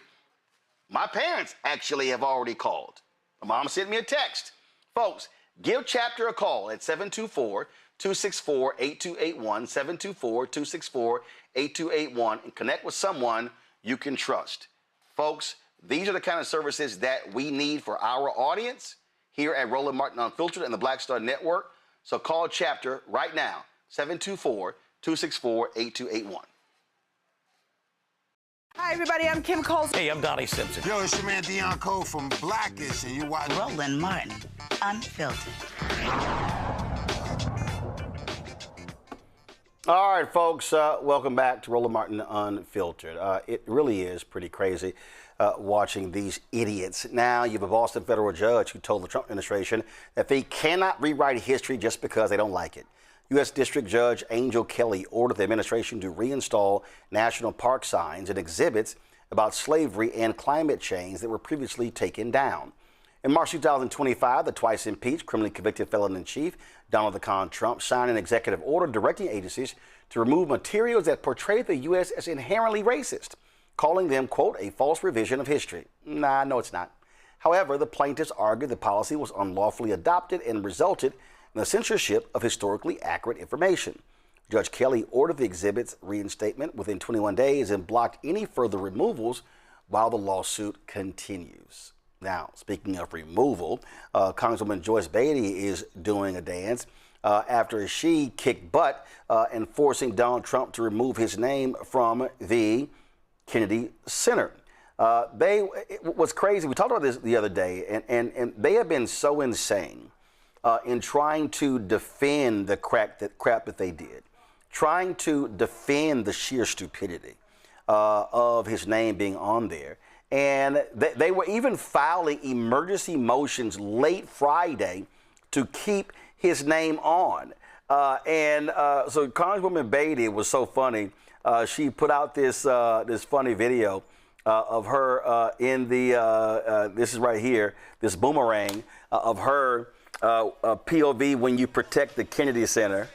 My parents actually have already called. My mom sent me a text. Folks, give Chapter a call at 724-264-8281, 724-264-8281, and connect with someone you can trust. Folks, these are the kind of services that we need for our audience here at Roland Martin Unfiltered and the Black Star Network. So call Chapter right now, 724-264-8281. Hi, everybody. I'm Kim Coles. Hey, I'm Donnie Simpson. Yo, it's your man Dion Cole from Blackish, and you watch Roland Martin Unfiltered. All right, folks, welcome back to Roland Martin Unfiltered. It really is pretty crazy watching these idiots. Now, you have a Boston federal judge who told the Trump administration that they cannot rewrite history just because they don't like it. U.S. District Judge Angel Kelly ordered the administration to reinstall national park signs and exhibits about slavery and climate change that were previously taken down. In March 2025, the twice impeached, criminally convicted felon-in-chief Donald the Con Trump signed an executive order directing agencies to remove materials that portray the U.S. as inherently racist, calling them, quote, a false revision of history. Nah, no, it's not. However, the plaintiffs argued the policy was unlawfully adopted and resulted in the censorship of historically accurate information. Judge Kelly ordered the exhibit's reinstatement within 21 days and blocked any further removals while the lawsuit continues. Now, speaking of removal, Congresswoman Joyce Beatty is doing a dance after she kicked butt in forcing Donald Trump to remove his name from the Kennedy Center. What's crazy, we talked about this the other day, and they have been so insane in trying to defend the crap that they did, trying to defend the sheer stupidity of his name being on there. And they were even filing emergency motions late Friday to keep his name on. So Congresswoman Beatty was so funny. She put out this funny video of her in the, this is right here, this boomerang of her POV when you protect the Kennedy Center.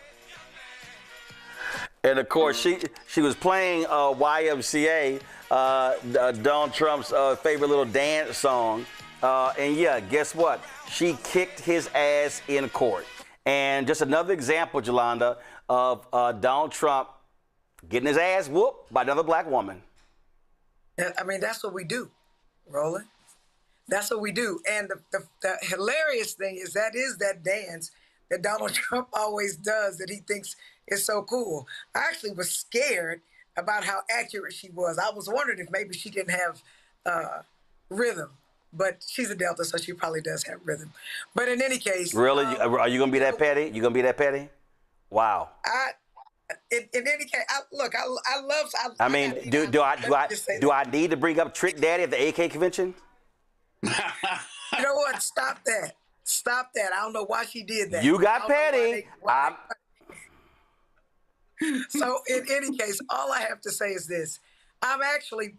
And of course, she was playing YMCA, Donald Trump's favorite little dance song. And yeah, guess what? She kicked his ass in court. And just another example, Jolanda, of Donald Trump getting his ass whooped by another black woman. I mean, that's what we do, Roland. That's what we do. And the hilarious thing is that dance that Donald Trump always does that he thinks is so cool. I actually was scared about how accurate she was. I was wondering if maybe she didn't have rhythm, but she's a Delta, so she probably does have rhythm. But in any case... Really? Are you going to be that petty? You going to be that petty? Wow. In any case, I love... I mean, do I need to bring up Trick Daddy at the AK convention? You know what? Stop that. Stop that. I don't know why she did that. You got petty. So in any case, all I have to say is this. I'm actually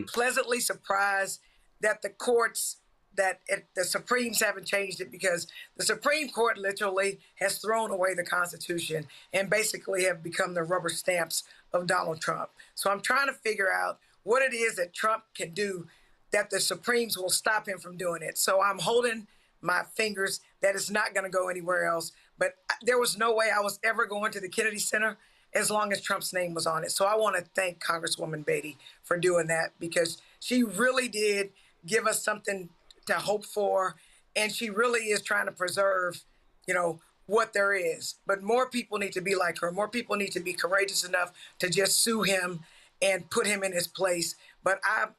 pleasantly surprised that the courts, the Supremes haven't changed it, because the Supreme Court literally has thrown away the Constitution and basically have become the rubber stamps of Donald Trump. So I'm trying to figure out what it is that Trump can do that the Supremes will stop him from doing it. So I'm holding my fingers that it's not going to go anywhere else. But there was no way I was ever going to the Kennedy Center as long as Trump's name was on it. So I want to thank Congresswoman Beatty for doing that, because she really did give us something to hope for. And she really is trying to preserve, what there is. But more people need to be like her. More people need to be courageous enough to just sue him and put him in his place. But I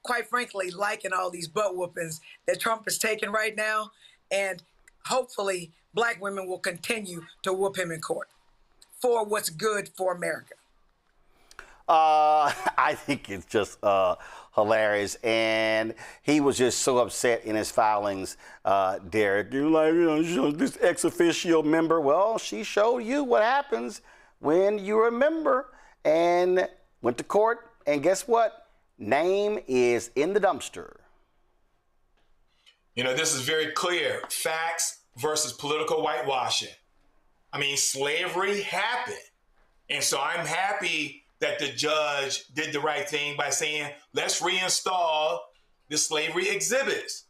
quite frankly liking all these butt whoopings that Trump is taking right now. And hopefully black women will continue to whoop him in court for what's good for America. I think it's just hilarious, and he was just so upset in his filings, Derek. You're like, this ex officio member. Well, she showed you what happens when you're a member, and went to court, and guess what? Name is in the dumpster. This is very clear. Facts versus political whitewashing. I mean, slavery happened. And so I'm happy that the judge did the right thing by saying, let's reinstall the slavery exhibits.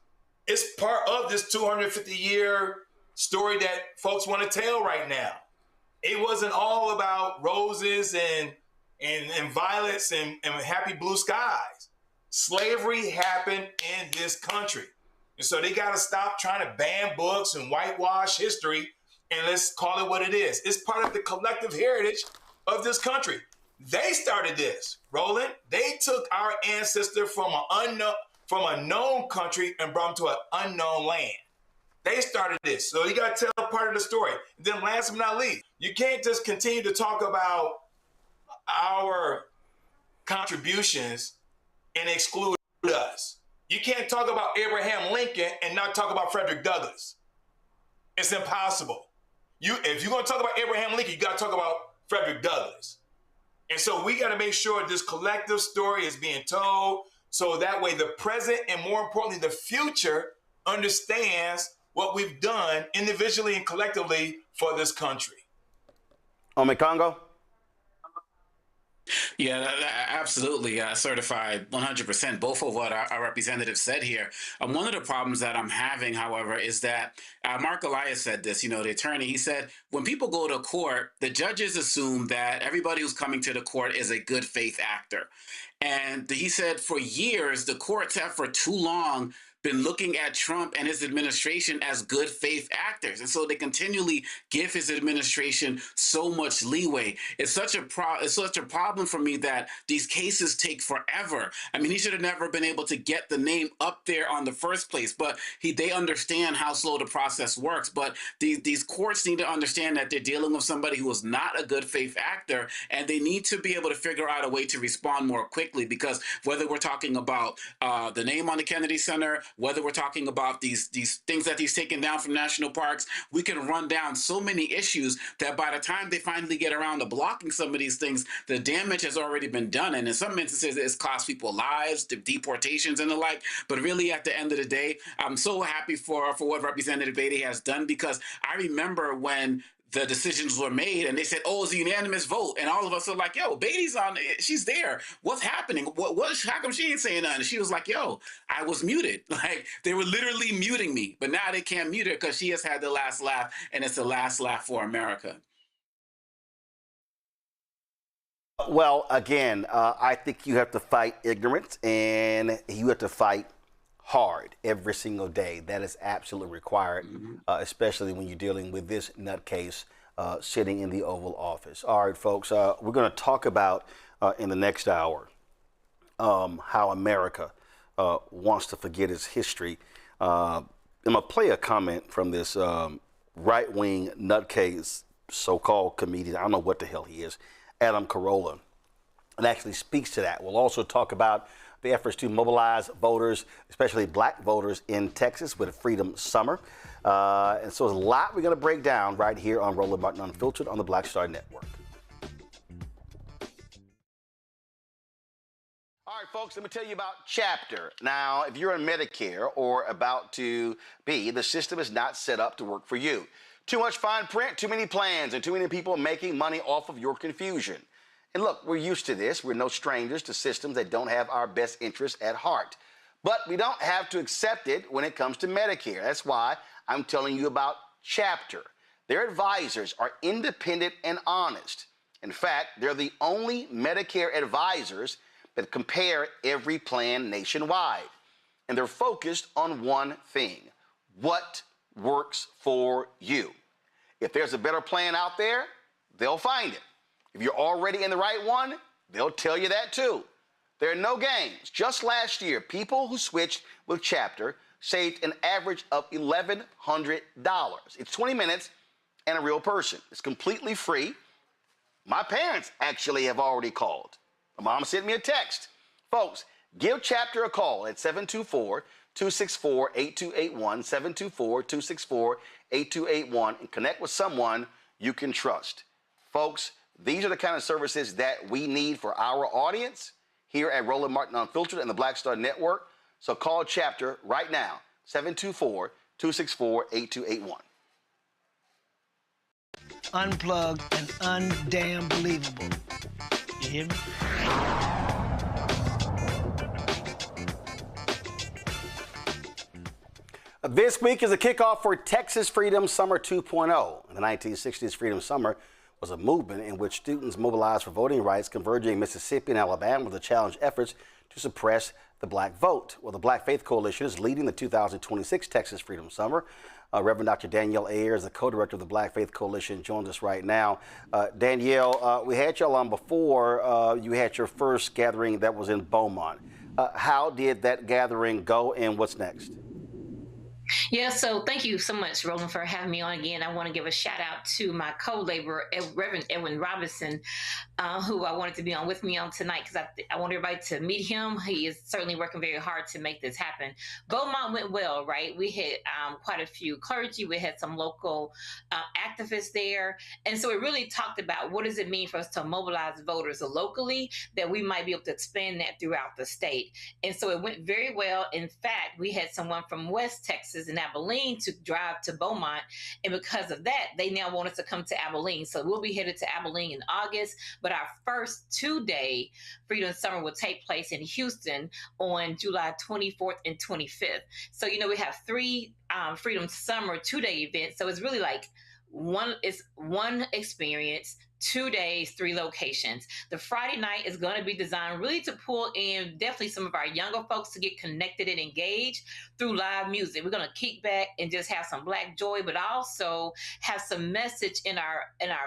It's part of this 250-year story that folks want to tell right now. It wasn't all about roses and violets and happy blue skies. Slavery happened in this country. And so they got to stop trying to ban books and whitewash history, and let's call it what it is. It's part of the collective heritage of this country. They started this, Roland. They took our ancestor from a known country and brought them to an unknown land. They started this. So you got to tell part of the story. And then last but not least, you can't just continue to talk about our contributions and exclude us. You can't talk about Abraham Lincoln and not talk about Frederick Douglass. It's impossible. If you're going to talk about Abraham Lincoln, you got to talk about Frederick Douglass. And so we got to make sure this collective story is being told so that way the present and more importantly, the future understands what we've done individually and collectively for this country. Congo? Yeah, absolutely. Certified 100%. Both of what our representative said here. One of the problems that I'm having, however, is that Mark Elias said this, the attorney, he said, when people go to court, the judges assume that everybody who's coming to the court is a good faith actor. And he said for years, the courts have for too long been looking at Trump and his administration as good faith actors. And so they continually give his administration so much leeway. It's such a problem for me that these cases take forever. I mean, he should have never been able to get the name up there on the first place, but they understand how slow the process works. But these courts need to understand that they're dealing with somebody who is not a good faith actor, and they need to be able to figure out a way to respond more quickly, because whether we're talking about the name on the Kennedy Center, whether we're talking about these things that he's taken down from national parks, we can run down so many issues that by the time they finally get around to blocking some of these things, the damage has already been done. And in some instances, it's cost people lives, deportations and the like. But really, at the end of the day, I'm so happy for what Representative Beatty has done, because I remember when the decisions were made and they said, oh, it's a unanimous vote. And all of us are like, yo, Beatty's on, she's there. What's happening? How come she ain't saying nothing? And she was like, yo, I was muted. Like, they were literally muting me, but now they can't mute her because she has had the last laugh, and it's the last laugh for America. Well, again, I think you have to fight ignorance, and you have to fight hard every single day. That is absolutely required, especially when you're dealing with this nutcase sitting in the Oval Office. All right, folks, we're going to talk about in the next hour how America wants to forget its history. I'm going to play a comment from this right-wing nutcase so-called comedian. I don't know what the hell he is, Adam Carolla. It actually speaks to that. We'll also talk about the efforts to mobilize voters, especially black voters in Texas with a Freedom Summer. And so there's a lot we're going to break down right here on Roland Martin Unfiltered on the Black Star Network. All right, folks, let me tell you about Chapter. Now, if you're on Medicare or about to be, the system is not set up to work for you. Too much fine print, too many plans, and too many people making money off of your confusion. And look, we're used to this. We're no strangers to systems that don't have our best interests at heart. But we don't have to accept it when it comes to Medicare. That's why I'm telling you about Chapter. Their advisors are independent and honest. In fact, they're the only Medicare advisors that compare every plan nationwide. And they're focused on one thing: what works for you. If there's a better plan out there, they'll find it. If you're already in the right one, they'll tell you that too. There are no games. Just last year, people who switched with Chapter saved an average of $1,100. It's 20 minutes and a real person. It's completely free. My parents actually have already called. My mom sent me a text. Folks, give Chapter a call at 724-264-8281, 724-264-8281, and connect with someone you can trust. Folks, these are the kind of services that we need for our audience here at Roland Martin Unfiltered and the Black Star Network. So call Chapter right now, 724-264-8281. Unplugged and undamn believable. You hear me? This week is a kickoff for Texas Freedom Summer 2.0. In the 1960s, Freedom Summer was a movement in which students mobilized for voting rights, converging in Mississippi and Alabama to challenge efforts to suppress the black vote. Well, the Black Faith Coalition is leading the 2026 Texas Freedom Summer. Reverend Dr. Danielle Ayers, the co-director of the Black Faith Coalition, joins us right now. Danielle, we had y'all on before. You had your first gathering that was in Beaumont. How did that gathering go, and what's next? Yeah, so thank you so much, Roland, for having me on again. I want to give a shout out to my co-laborer, Reverend Edwin Robinson, who I wanted to be on with me on tonight because I want everybody to meet him. He is certainly working very hard to make this happen. Beaumont went well, right? We had quite a few clergy. We had some local activists there. And so it really talked about what does it mean for us to mobilize voters locally, that we might be able to expand that throughout the state. And so it went very well. In fact, we had someone from West Texas in Abilene to drive to Beaumont. And because of that, they now want us to come to Abilene. So we'll be headed to Abilene in August. But our first 2-day Freedom Summer will take place in Houston on July 24th and 25th. So, you know, we have 3 Freedom Summer 2-day events. So it's really like one experience, 2 days, 3 locations. The Friday night is going to be designed really to pull in definitely some of our younger folks to get connected and engaged through live music. We're going to kick back and just have some Black joy, but also have some message in our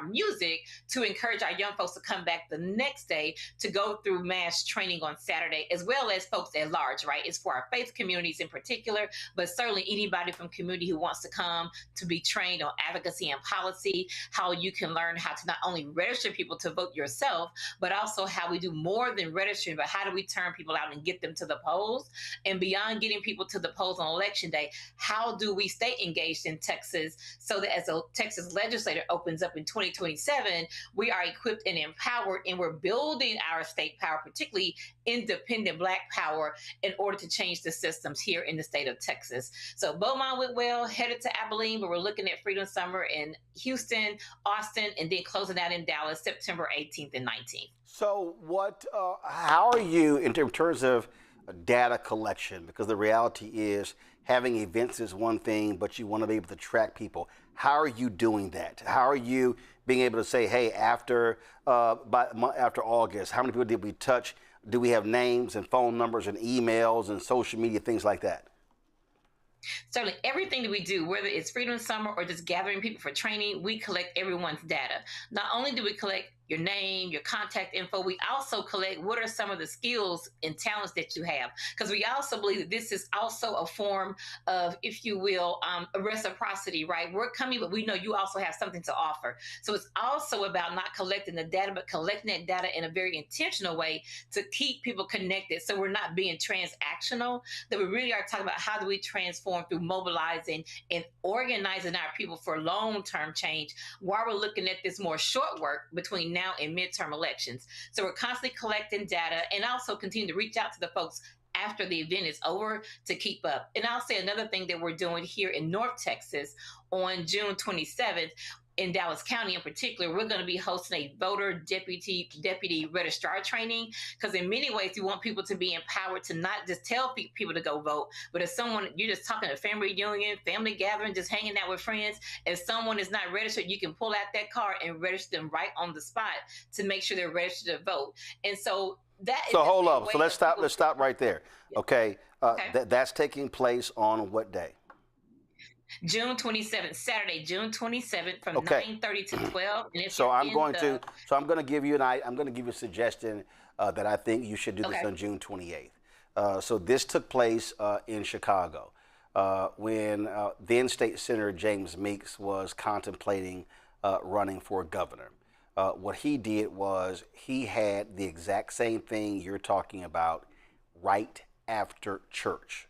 music to encourage our young folks to come back the next day to go through mass training on Saturday, as well as folks at large, right? It's for our faith communities in particular, but certainly anybody from community who wants to come to be trained on advocacy and policy, how you can learn how to not only register people to vote yourself, but also how we do more than registering, but how do we turn people out and get them to the polls? And beyond getting people to the polls on election day, how do we stay engaged in Texas so that as a Texas legislature opens up in 2027, we are equipped and empowered, and we're building our state power, particularly independent Black power, in order to change the systems here in the state of Texas. So Beaumont went well, headed to Abilene, but we're looking at Freedom Summer in Houston, Austin, and then closing out in Dallas, September 18th and 19th. So how are you in terms of data collection? Because the reality is having events is one thing, but you want to be able to track people. How are you doing that? How are you being able to say, hey, after August, how many people did we touch? Do we have names and phone numbers and emails and social media, things like that? Certainly, everything that we do, whether it's Freedom Summer or just gathering people for training, we collect everyone's data. Not only do we collect your name, your contact info, we also collect what are some of the skills and talents that you have. Because we also believe that this is also a form of, if you will, a reciprocity, right? We're coming, but we know you also have something to offer. So it's also about not collecting the data, but collecting that data in a very intentional way to keep people connected. So we're not being transactional, that we really are talking about how do we transform through mobilizing and organizing our people for long-term change while we're looking at this more short work between now and midterm elections. So we're constantly collecting data and also continue to reach out to the folks after the event is over to keep up. And I'll say another thing that we're doing here in North Texas on June 27th, in Dallas County in particular, we're going to be hosting a voter deputy registrar training, because in many ways we want people to be empowered to not just tell people to go vote, but if someone, you're just talking to family reunion, family gathering, just hanging out with friends, if someone is not registered, you can pull out that card and register them right on the spot to make sure they're registered to vote. And so that is— So hold up. So let's stop right there. Okay. That's taking place on what day? June 27th, Saturday, June 27th, from 9:30 to 12. And so I'm going to give you a suggestion that I think you should do this on June 28th. So this took place in Chicago when then State Senator James Meeks was contemplating running for governor. what he did was he had the exact same thing you're talking about right after church.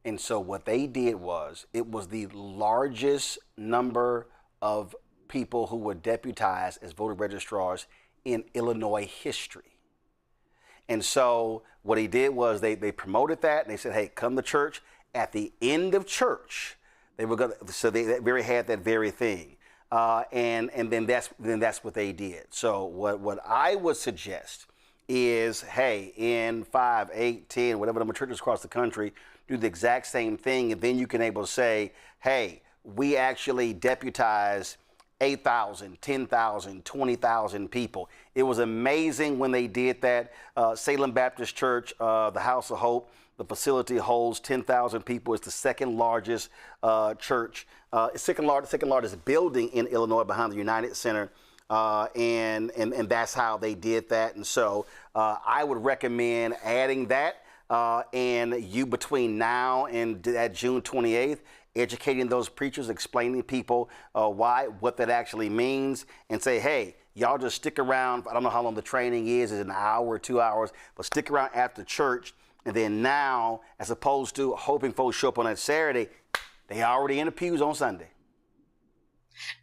And so what they did was, it was the largest number of people who were deputized as voter registrars in Illinois history. And so what he did was they promoted that, and they said, hey, come to church. At the end of church, they were going to, so they had that very thing. And then that's what they did. So what I would suggest is, hey, in 5, 8, 10, whatever number of churches across the country, do the exact same thing, and then you can able to say, hey, we actually deputize 8,000, 10,000, 20,000 people. It was amazing when they did that. Salem Baptist Church, the House of Hope, the facility holds 10,000 people. It's the second largest church, second largest building in Illinois behind the United Center. And that's how they did that. And so I would recommend adding that. And you, between now and that June 28th, educating those preachers, explaining to people what that actually means, and say, hey, y'all just stick around. I don't know how long the training is an hour or 2 hours, but stick around after church. And then now, as opposed to hoping folks show up on that Saturday, they already in the pews on Sunday.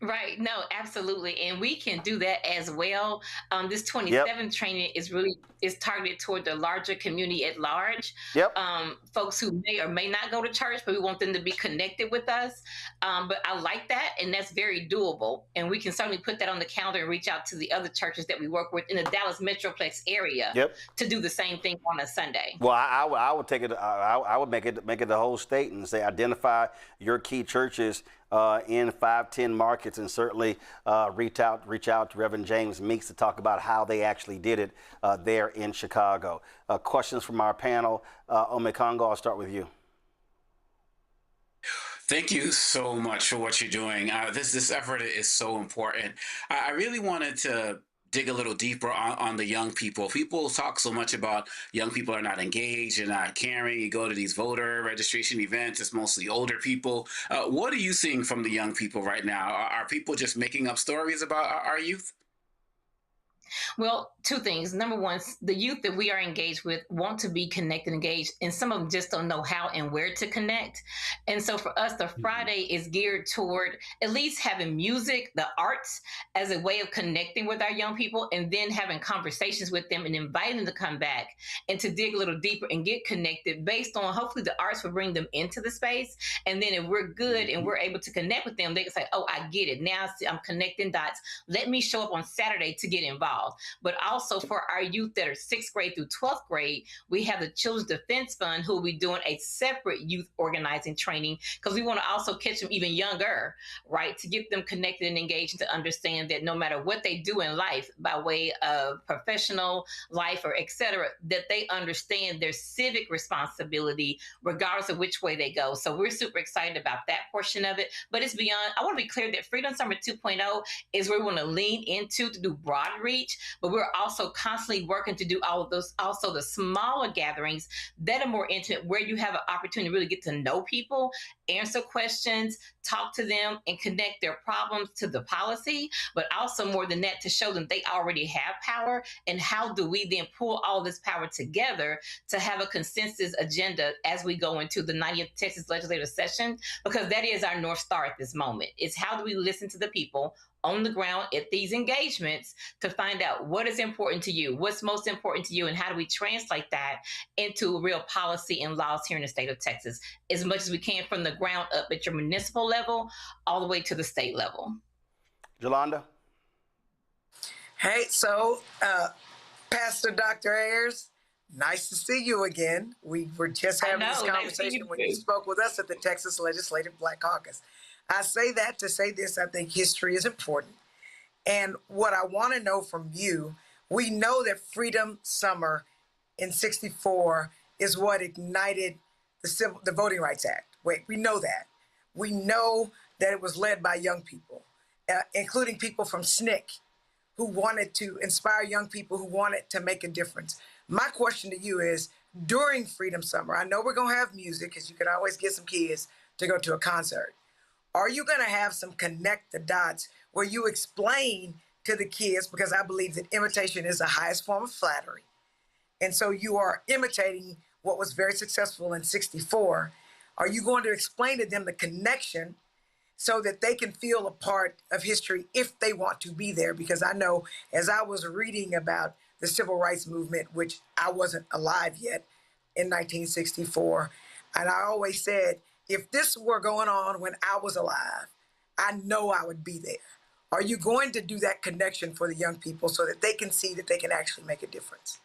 Right. No, absolutely. And we can do that as well. This 27 training is targeted toward the larger community at large. Folks who may or may not go to church, but we want them to be connected with us. But I like that, and that's very doable. And we can certainly put that on the calendar and reach out to the other churches that we work with in the Dallas Metroplex area to do the same thing on a Sunday. Well, I would take it. I would make it the whole state and say, identify your key churches in 5, 10 markets, and certainly reach out to Reverend James Meeks to talk about how they actually did it there in Chicago. Questions from our panel. Omekongo, I'll start with you. Thank you so much for what you're doing. This effort is so important. I really wanted to dig a little deeper on the young people. People talk so much about young people are not engaged and not caring. You go to these voter registration events, it's mostly older people. What are you seeing from the young people right now? Are people just making up stories about our youth? Well, two things. Number one, the youth that we are engaged with want to be connected, engaged, and some of them just don't know how and where to connect. And so for us, the Friday is geared toward at least having music, the arts, as a way of connecting with our young people, and then having conversations with them and inviting them to come back and to dig a little deeper and get connected based on, hopefully the arts will bring them into the space. And then if we're good and we're able to connect with them, they can say, oh, I get it. Now I'm connecting dots. Let me show up on Saturday to get involved. But also for our youth that are 6th grade through 12th grade, we have the Children's Defense Fund who will be doing a separate youth organizing training, because we want to also catch them even younger, right? To get them connected and engaged, and to understand that no matter what they do in life, by way of professional life or et cetera, that they understand their civic responsibility regardless of which way they go. So we're super excited about that portion of it. But it's beyond. I want to be clear that Freedom Summer 2.0 is where we want to lean into to do broad reach. But we're also constantly working to do all of those, also the smaller gatherings that are more intimate, where you have an opportunity to really get to know people, answer questions, talk to them, and connect their problems to the policy, but also more than that, to show them they already have power, and how do we then pull all this power together to have a consensus agenda as we go into the 90th Texas legislative session, because that is our North Star at this moment. It's how do we listen to the people on the ground at these engagements to find out what is important to you, what's most important to you, and how do we translate that into real policy and laws here in the state of Texas, as much as we can from the ground up at your municipal level all the way to the state level. Jolanda? Hey, so Pastor Dr. Ayers, nice to see you again. We were just having this conversation when you spoke with us at the Texas Legislative Black Caucus. I say that to say this: I think history is important. And what I want to know from you, we know that Freedom Summer in '64 is what ignited the Voting Rights Act. We know that. We know that it was led by young people, including people from SNCC, who wanted to inspire young people, who wanted to make a difference. My question to you is, during Freedom Summer, I know we're going to have music, because you can always get some kids to go to a concert. Are you going to have some connect the dots where you explain to the kids because I believe that imitation is the highest form of flattery. And so you are imitating what was very successful in '64. Are you going to explain to them the connection so that they can feel a part of history if they want to be there? Because I know as I was reading about the civil rights movement, which I wasn't alive yet in 1964, and I always said, if this were going on when I was alive, I know I would be there. Are you going to do that connection for the young people so that they can see that they can actually make a difference?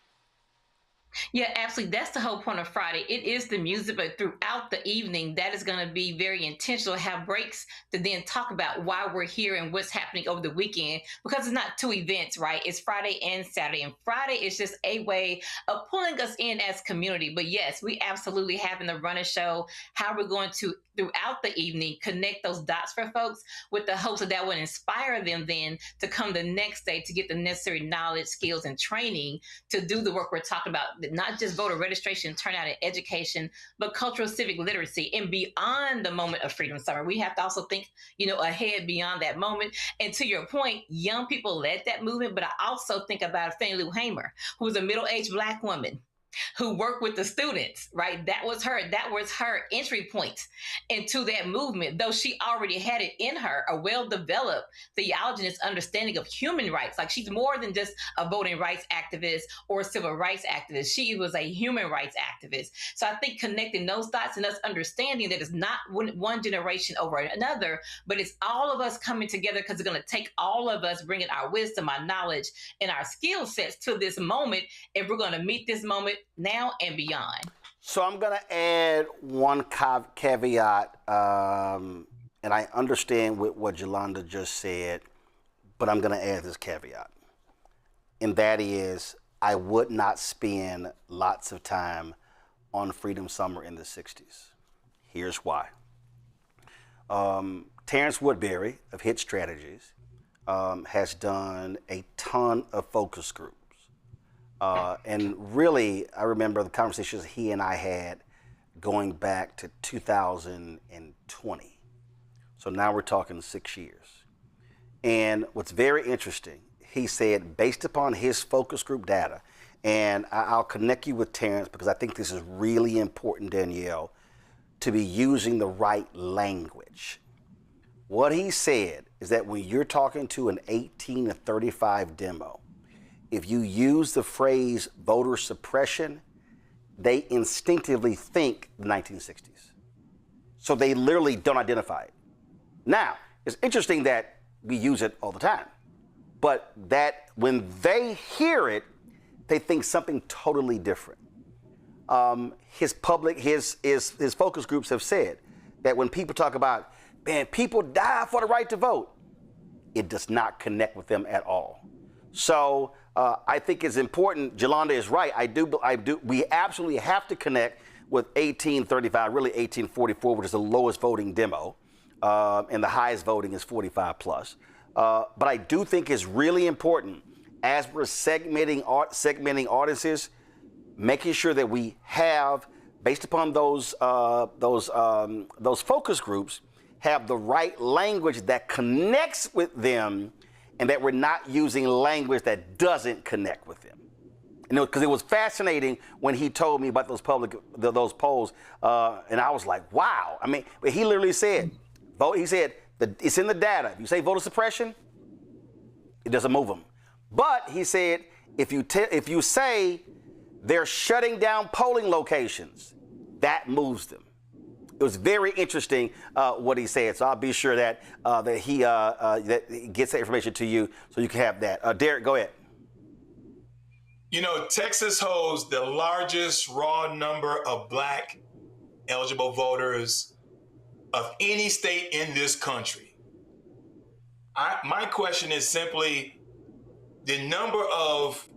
Yeah, absolutely. That's the whole point of Friday. It is the music, but throughout the evening, that is going to be very intentional, have breaks to then talk about why we're here and what's happening over the weekend, because it's not two events, right? It's Friday and Saturday. And Friday is just a way of pulling us in as community. But yes, we absolutely have in the Runner Show how we're going to, throughout the evening, connect those dots for folks with the hopes that that would inspire them then to come the next day to get the necessary knowledge, skills, and training to do the work we're talking about. Not just voter registration, turnout, and education, but cultural civic literacy and beyond the moment of Freedom Summer. We have to also think, ahead beyond that moment. And to your point, young people led that movement, but I also think about Fannie Lou Hamer, who was a middle-aged Black woman who worked with the students, right? That was her entry point into that movement, though she already had it in her, a well-developed theologianist understanding of human rights. Like, she's more than just a voting rights activist or a civil rights activist. She was a human rights activist. So I think connecting those dots and us understanding that it's not one generation over another, but it's all of us coming together, because it's going to take all of us bringing our wisdom, our knowledge, and our skill sets to this moment if we're going to meet this moment now and beyond. So I'm going to add one caveat, and I understand what Yolanda just said, but I'm going to add this caveat, and that is I would not spend lots of time on Freedom Summer in the 60s. Here's why. Terrence Woodbury of Hit Strategies has done a ton of focus groups. And really, I remember the conversations he and I had going back to 2020. So now we're talking 6 years. And what's very interesting, he said, based upon his focus group data, and I'll connect you with Terrence because I think this is really important, Danielle, to be using the right language. What he said is that when you're talking to an 18 to 35 demo, if you use the phrase voter suppression, they instinctively think the 1960s. So they literally don't identify it. Now, it's interesting that we use it all the time, but that when they hear it, they think something totally different. His focus groups have said that when people talk about, man, people die for the right to vote, it does not connect with them at all. So I think it's important. Yolanda is right. I do. We absolutely have to connect with 1835, really 1844, which is the lowest voting demo, and the highest voting is 45 plus. But I do think it's really important as we're segmenting audiences, making sure that we have, based upon those focus groups, have the right language that connects with them, and that we're not using language that doesn't connect with them. Because it was fascinating when he told me about those polls, and I was like, wow. I mean, but he literally said, it's in the data. If you say voter suppression, it doesn't move them. But he said, if you say they're shutting down polling locations, that moves them. It was very interesting what he said, so I'll be sure that he gets that information to you so you can have that. Derek, go ahead. Texas holds the largest raw number of Black eligible voters of any state in this country. My question is simply the number of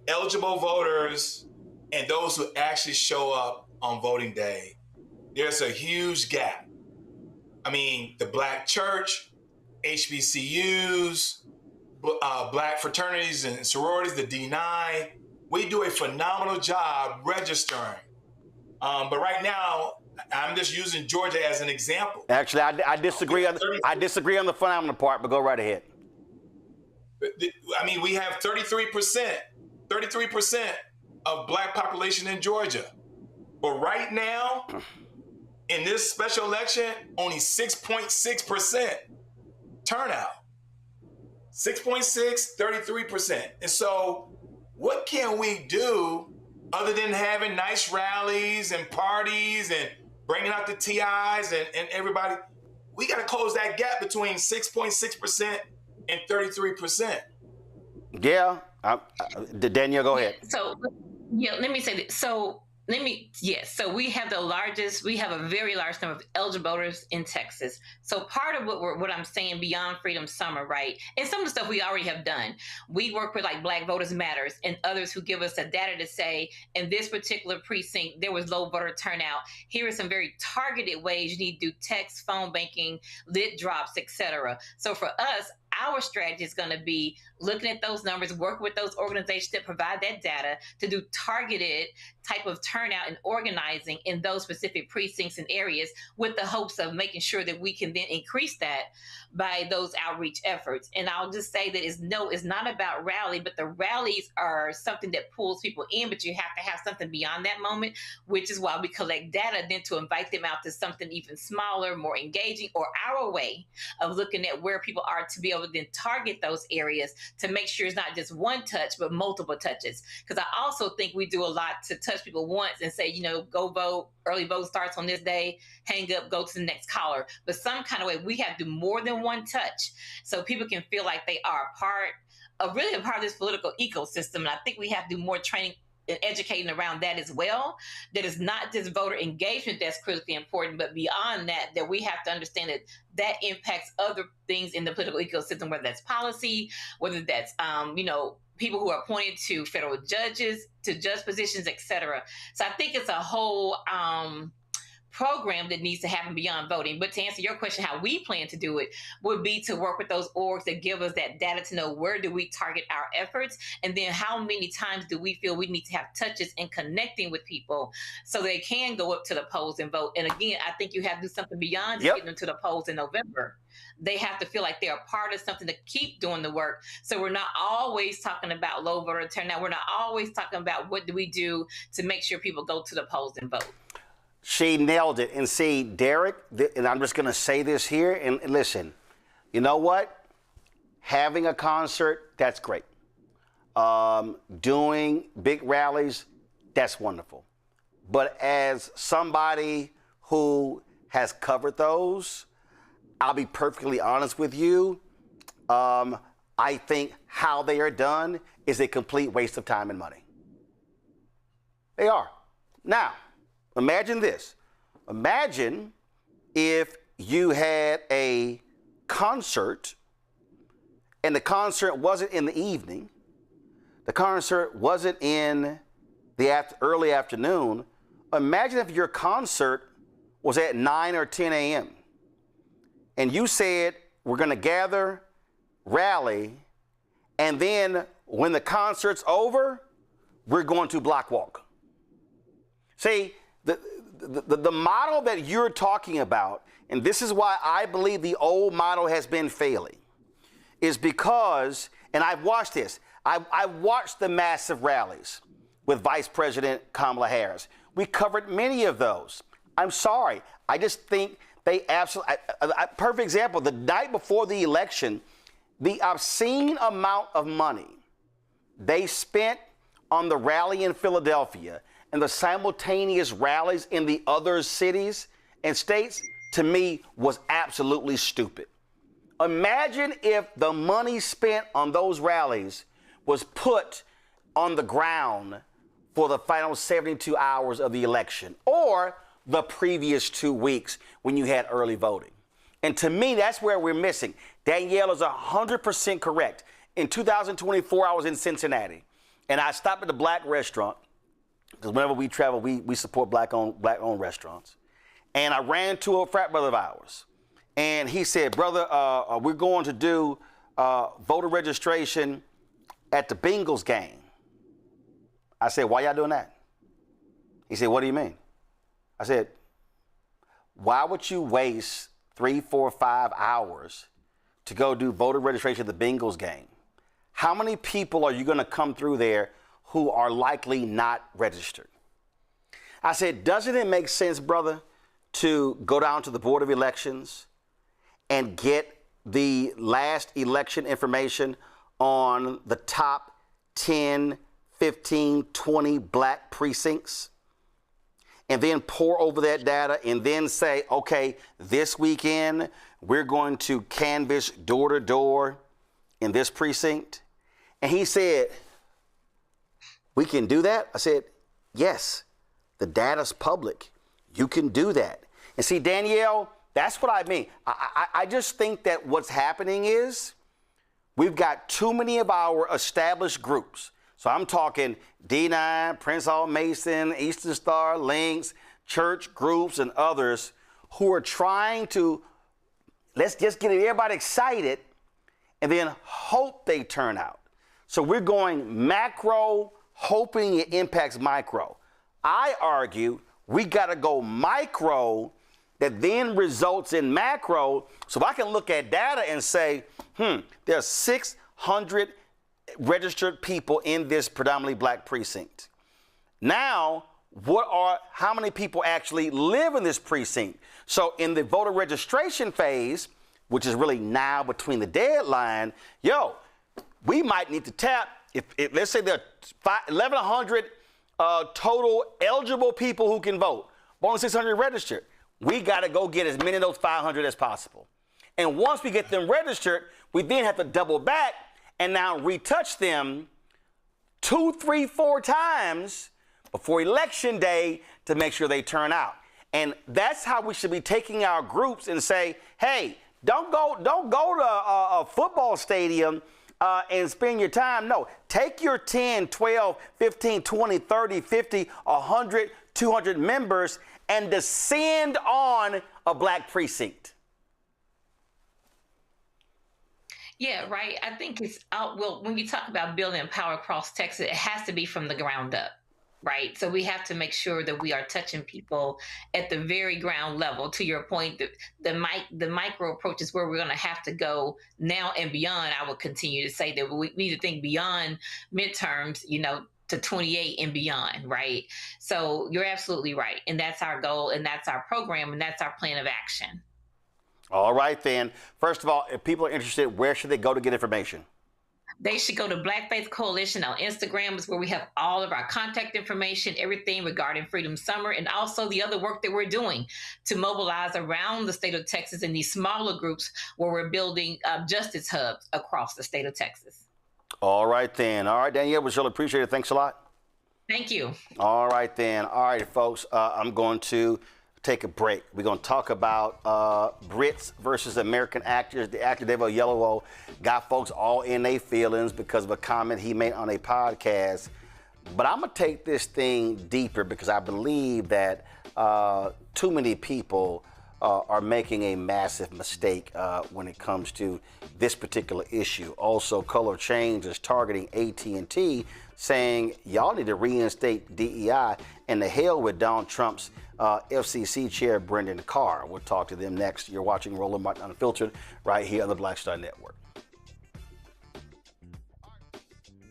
eligible voters and those who actually show up on voting day. There's a huge gap. I mean, the Black church, HBCUs, Black fraternities and sororities, the D9, we do a phenomenal job registering. But right now, I'm just using Georgia as an example. Actually, I disagree. I disagree on the phenomenal part, but go right ahead. I mean, we have 33% of black population in Georgia. But right now, in this special election, only 6.6% turnout. 6.6, 33%. And so what can we do other than having nice rallies and parties and bringing out the TIs and everybody? We got to close that gap between 6.6% and 33%. Yeah. Danielle, go ahead. So, yeah, let me say this. So we have we have a very large number of eligible voters in Texas. So part of what I'm saying beyond Freedom Summer, right? And some of the stuff we already have done. We work with like Black Voters Matters and others who give us the data to say, in this particular precinct, there was low voter turnout. Here are some very targeted ways you need to do text, phone banking, lit drops, etc. So for us, our strategy is going to be looking at those numbers, working with those organizations that provide that data to do targeted type of turnout and organizing in those specific precincts and areas with the hopes of making sure that we can then increase that by those outreach efforts. And I'll just say that it's not about rally, but the rallies are something that pulls people in, but you have to have something beyond that moment, which is why we collect data then to invite them out to something even smaller, more engaging, or our way of looking at where people are to be able to then target those areas to make sure it's not just one touch, but multiple touches. Because I also think we do a lot to touch people once and say, go vote, early vote starts on this day, hang up, go to the next caller. But some kind of way, we have to do more than one touch so people can feel like they are a part of this political ecosystem. And I think we have to do more training and educating around that as well. That is not just voter engagement that's critically important, but beyond that we have to understand that impacts other things in the political ecosystem, whether that's policy, whether that's, people who are appointed to federal judges, to judge positions, et cetera. So I think it's a whole program that needs to happen beyond voting. But to answer your question, how we plan to do it would be to work with those orgs that give us that data to know where do we target our efforts, and then how many times do we feel we need to have touches in connecting with people so they can go up to the polls and vote. And again, I think you have to do something beyond just getting them to the polls in November. They have to feel like they're a part of something to keep doing the work. So we're not always talking about low voter turnout. We're not always talking about what do we do to make sure people go to the polls and vote. She nailed it. And see, Derek, and I'm just going to say this here, and listen, you know what? Having a concert, that's great. Doing big rallies, that's wonderful. But as somebody who has covered those, I'll be perfectly honest with you. I think how they are done is a complete waste of time and money. They are. Now, imagine this. Imagine if you had a concert and the concert wasn't in the evening, the concert wasn't in the early afternoon. Imagine if your concert was at 9 or 10 a.m. and you said, we're going to gather, rally, and then when the concert's over, we're going to block walk. See, the model that you're talking about, and this is why I believe the old model has been failing, is because, and I've watched this, I've watched the massive rallies with Vice President Kamala Harris. We covered many of those. I'm sorry, I just think they absolutely, perfect example, the night before the election, the obscene amount of money they spent on the rally in Philadelphia and the simultaneous rallies in the other cities and states, to me, was absolutely stupid. Imagine if the money spent on those rallies was put on the ground for the final 72 hours of the election or the previous 2 weeks when you had early voting. And to me, that's where we're missing. Danielle is 100% correct. In 2024, I was in Cincinnati, and I stopped at a black restaurant, because whenever we travel, we support black-owned restaurants. And I ran to a frat brother of ours, and he said, brother, we're going to do voter registration at the Bengals game. I said, why y'all doing that? He said, what do you mean? I said, why would you waste 3, 4, 5 hours to go do voter registration at the Bengals game? how many people are you going to come through there who are likely not registered? I said, doesn't it make sense, brother, to go down to the Board of Elections and get the last election information on the top 10, 15, 20 black precincts, and then pour over that data and then say, okay, this weekend we're going to canvass door to door in this precinct? And he said, we can do that? I said, yes, the data's public. You can do that. And see, Danielle, that's what I mean. I just think that what's happening is we've got too many of our established groups. So I'm talking D9, Prince Hall Mason, Eastern Star, Links, church groups, and others who are trying to, let's just get everybody excited and then hope they turn out. So we're going macro, hoping it impacts micro. I argue we got to go micro that then results in macro. So if I can look at data and say, there's 600 registered people in this predominantly black precinct. Now, how many people actually live in this precinct? So in the voter registration phase, which is really now between the deadline, we might need to tap, if let's say there are 1,100 total eligible people who can vote, but only 600 registered. We got to go get as many of those 500 as possible. And once we get them registered, we then have to double back and now retouch them 2, 3, 4 times before election day to make sure they turn out. And that's how we should be taking our groups and say, hey, don't go to a football stadium and spend your time. No, take your 10, 12, 15, 20, 30, 50, 100, 200 members and descend on a black precinct. Yeah, right. I think it's well, when you talk about building power across Texas, it has to be from the ground up, right? So we have to make sure that we are touching people at the very ground level. To your point, the micro approach is where we're going to have to go now and beyond. I would continue to say that we need to think beyond midterms, to 28 and beyond, right? So you're absolutely right. And that's our goal, and that's our program, and that's our plan of action. All right, then. First of all, if people are interested, where should they go to get information? They should go to Black Faith Coalition on Instagram, is where we have all of our contact information, everything regarding Freedom Summer, and also the other work that we're doing to mobilize around the state of Texas in these smaller groups where we're building justice hubs across the state of Texas. All right, then. All right, Danielle, we really appreciate it. Thanks a lot. Thank you. All right, then. All right, folks, I'm going to take a break. We're going to talk about Brits versus American actors. The actor David Oyelowo got folks all in their feelings because of a comment he made on a podcast. But I'm going to take this thing deeper because I believe that too many people are making a massive mistake when it comes to this particular issue. Also, Color Change is targeting AT&T, saying y'all need to reinstate DEI, and the hell with Donald Trump's FCC chair, Brendan Carr. We'll talk to them next. You're watching Roland Martin Unfiltered right here on the Black Star Network.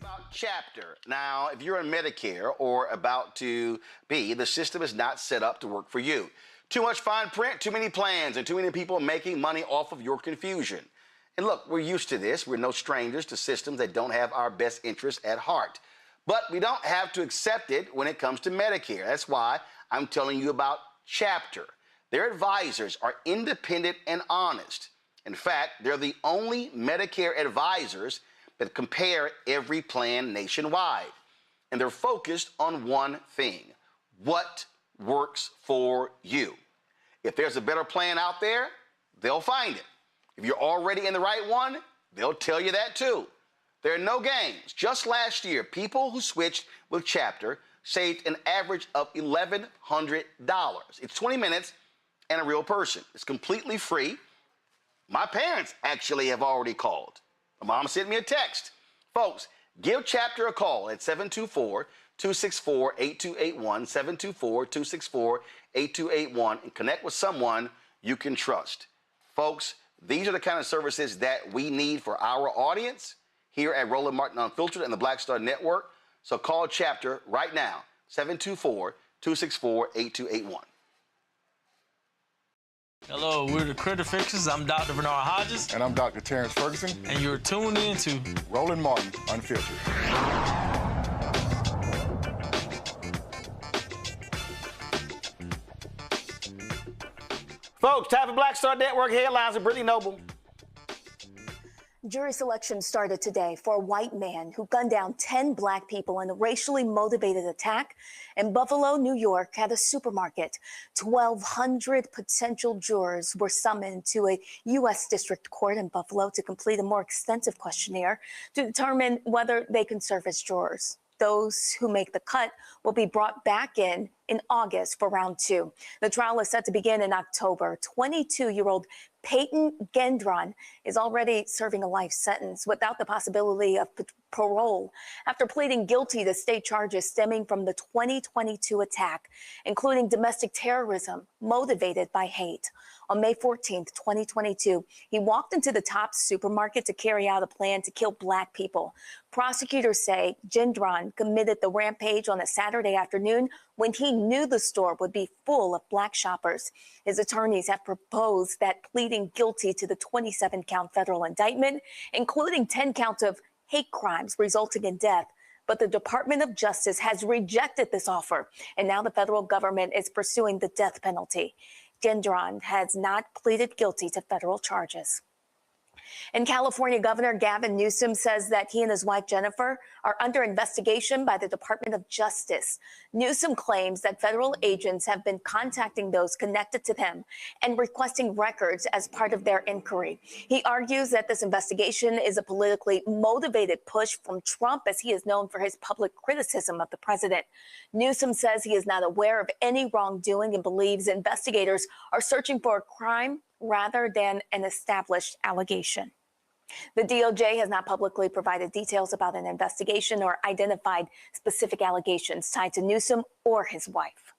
About chapter. Now, if you're in Medicare or about to be, the system is not set up to work for you. Too much fine print, too many plans, and too many people making money off of your confusion. And look, we're used to this. We're no strangers to systems that don't have our best interests at heart. But we don't have to accept it when it comes to Medicare. That's why I'm telling you about Chapter. Their advisors are independent and honest. In fact, they're the only Medicare advisors that compare every plan nationwide. And they're focused on one thing: what works for you. If there's a better plan out there, they'll find it. If you're already in the right one, they'll tell you that too. There are no games. Just last year, people who switched with Chapter saved an average of $1,100. It's 20 minutes and a real person. It's completely free. My parents actually have already called. My mom sent me a text. Folks, give Chapter a call at 724-264-8281, 724-264-8281, and connect with someone you can trust. Folks, these are the kind of services that we need for our audience. here at Roland Martin Unfiltered and the Black Star Network. So call Chapter right now, 724-264-8281. Hello, we're the Critter Fixers. I'm Dr. Bernard Hodges. And I'm Dr. Terrence Ferguson. And you're tuned in to Roland Martin Unfiltered. Folks, time for Black Star Network headlines with Brittany Noble. Jury selection started today for a white man who gunned down 10 black people in a racially motivated attack in Buffalo, New York at a supermarket. 1,200 potential jurors were summoned to a U.S. District Court in Buffalo to complete a more extensive questionnaire to determine whether they can serve as jurors. Those who make the cut will be brought back in August for round 2. The trial is set to begin in October. 22-year-old Peyton Gendron is already serving a life sentence without the possibility of parole after pleading guilty to state charges stemming from the 2022 attack, including domestic terrorism motivated by hate. On May 14th, 2022, he walked into the Tops supermarket to carry out a plan to kill black people. Prosecutors say Gendron committed the rampage on a Saturday afternoon when he knew the store would be full of black shoppers. His attorneys have proposed that pleading guilty to the 27-count federal indictment, including 10 counts of hate crimes resulting in death. But the Department of Justice has rejected this offer, and now the federal government is pursuing the death penalty. Gendron has not pleaded guilty to federal charges. And California Governor Gavin Newsom says that he and his wife Jennifer are under investigation by the Department of Justice. Newsom claims that federal agents have been contacting those connected to them and requesting records as part of their inquiry. He argues that this investigation is a politically motivated push from Trump, as he is known for his public criticism of the president. Newsom says he is not aware of any wrongdoing and believes investigators are searching for a crime rather than an established allegation. The DOJ has not publicly provided details about an investigation or identified specific allegations tied to Newsom or his wife.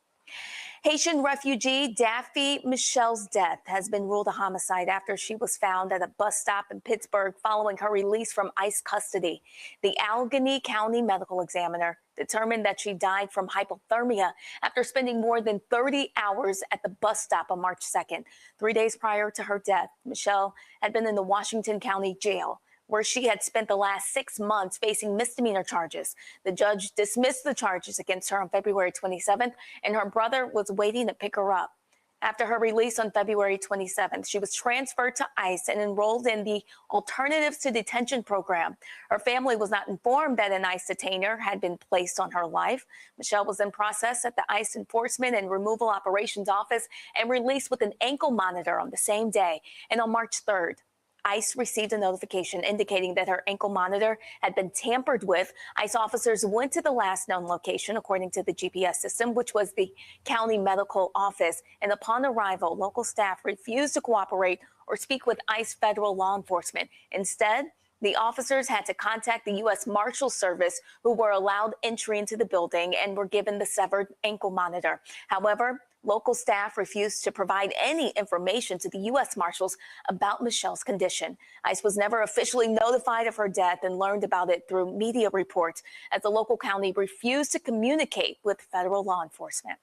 Haitian refugee Daffy Michelle's death has been ruled a homicide after she was found at a bus stop in Pittsburgh following her release from ICE custody. The Allegheny County medical examiner determined that she died from hypothermia after spending more than 30 hours at the bus stop on March 2nd. 3 days prior to her death, Michelle had been in the Washington County jail, where she had spent the last 6 months facing misdemeanor charges. The judge dismissed the charges against her on February 27th, and her brother was waiting to pick her up. After her release on February 27th, she was transferred to ICE and enrolled in the Alternatives to Detention program. Her family was not informed that an ICE detainer had been placed on her life. Michelle was in process at the ICE Enforcement and Removal Operations Office and released with an ankle monitor on the same day. And on March 3rd, ICE received a notification indicating that her ankle monitor had been tampered with. ICE officers went to the last known location, according to the GPS system, which was the county medical office. And upon arrival, local staff refused to cooperate or speak with ICE federal law enforcement. Instead, the officers had to contact the U.S. Marshal Service, who were allowed entry into the building and were given the severed ankle monitor. However, local staff refused to provide any information to the U.S. Marshals about Michelle's condition. ICE was never officially notified of her death and learned about it through media reports, as the local county refused to communicate with federal law enforcement.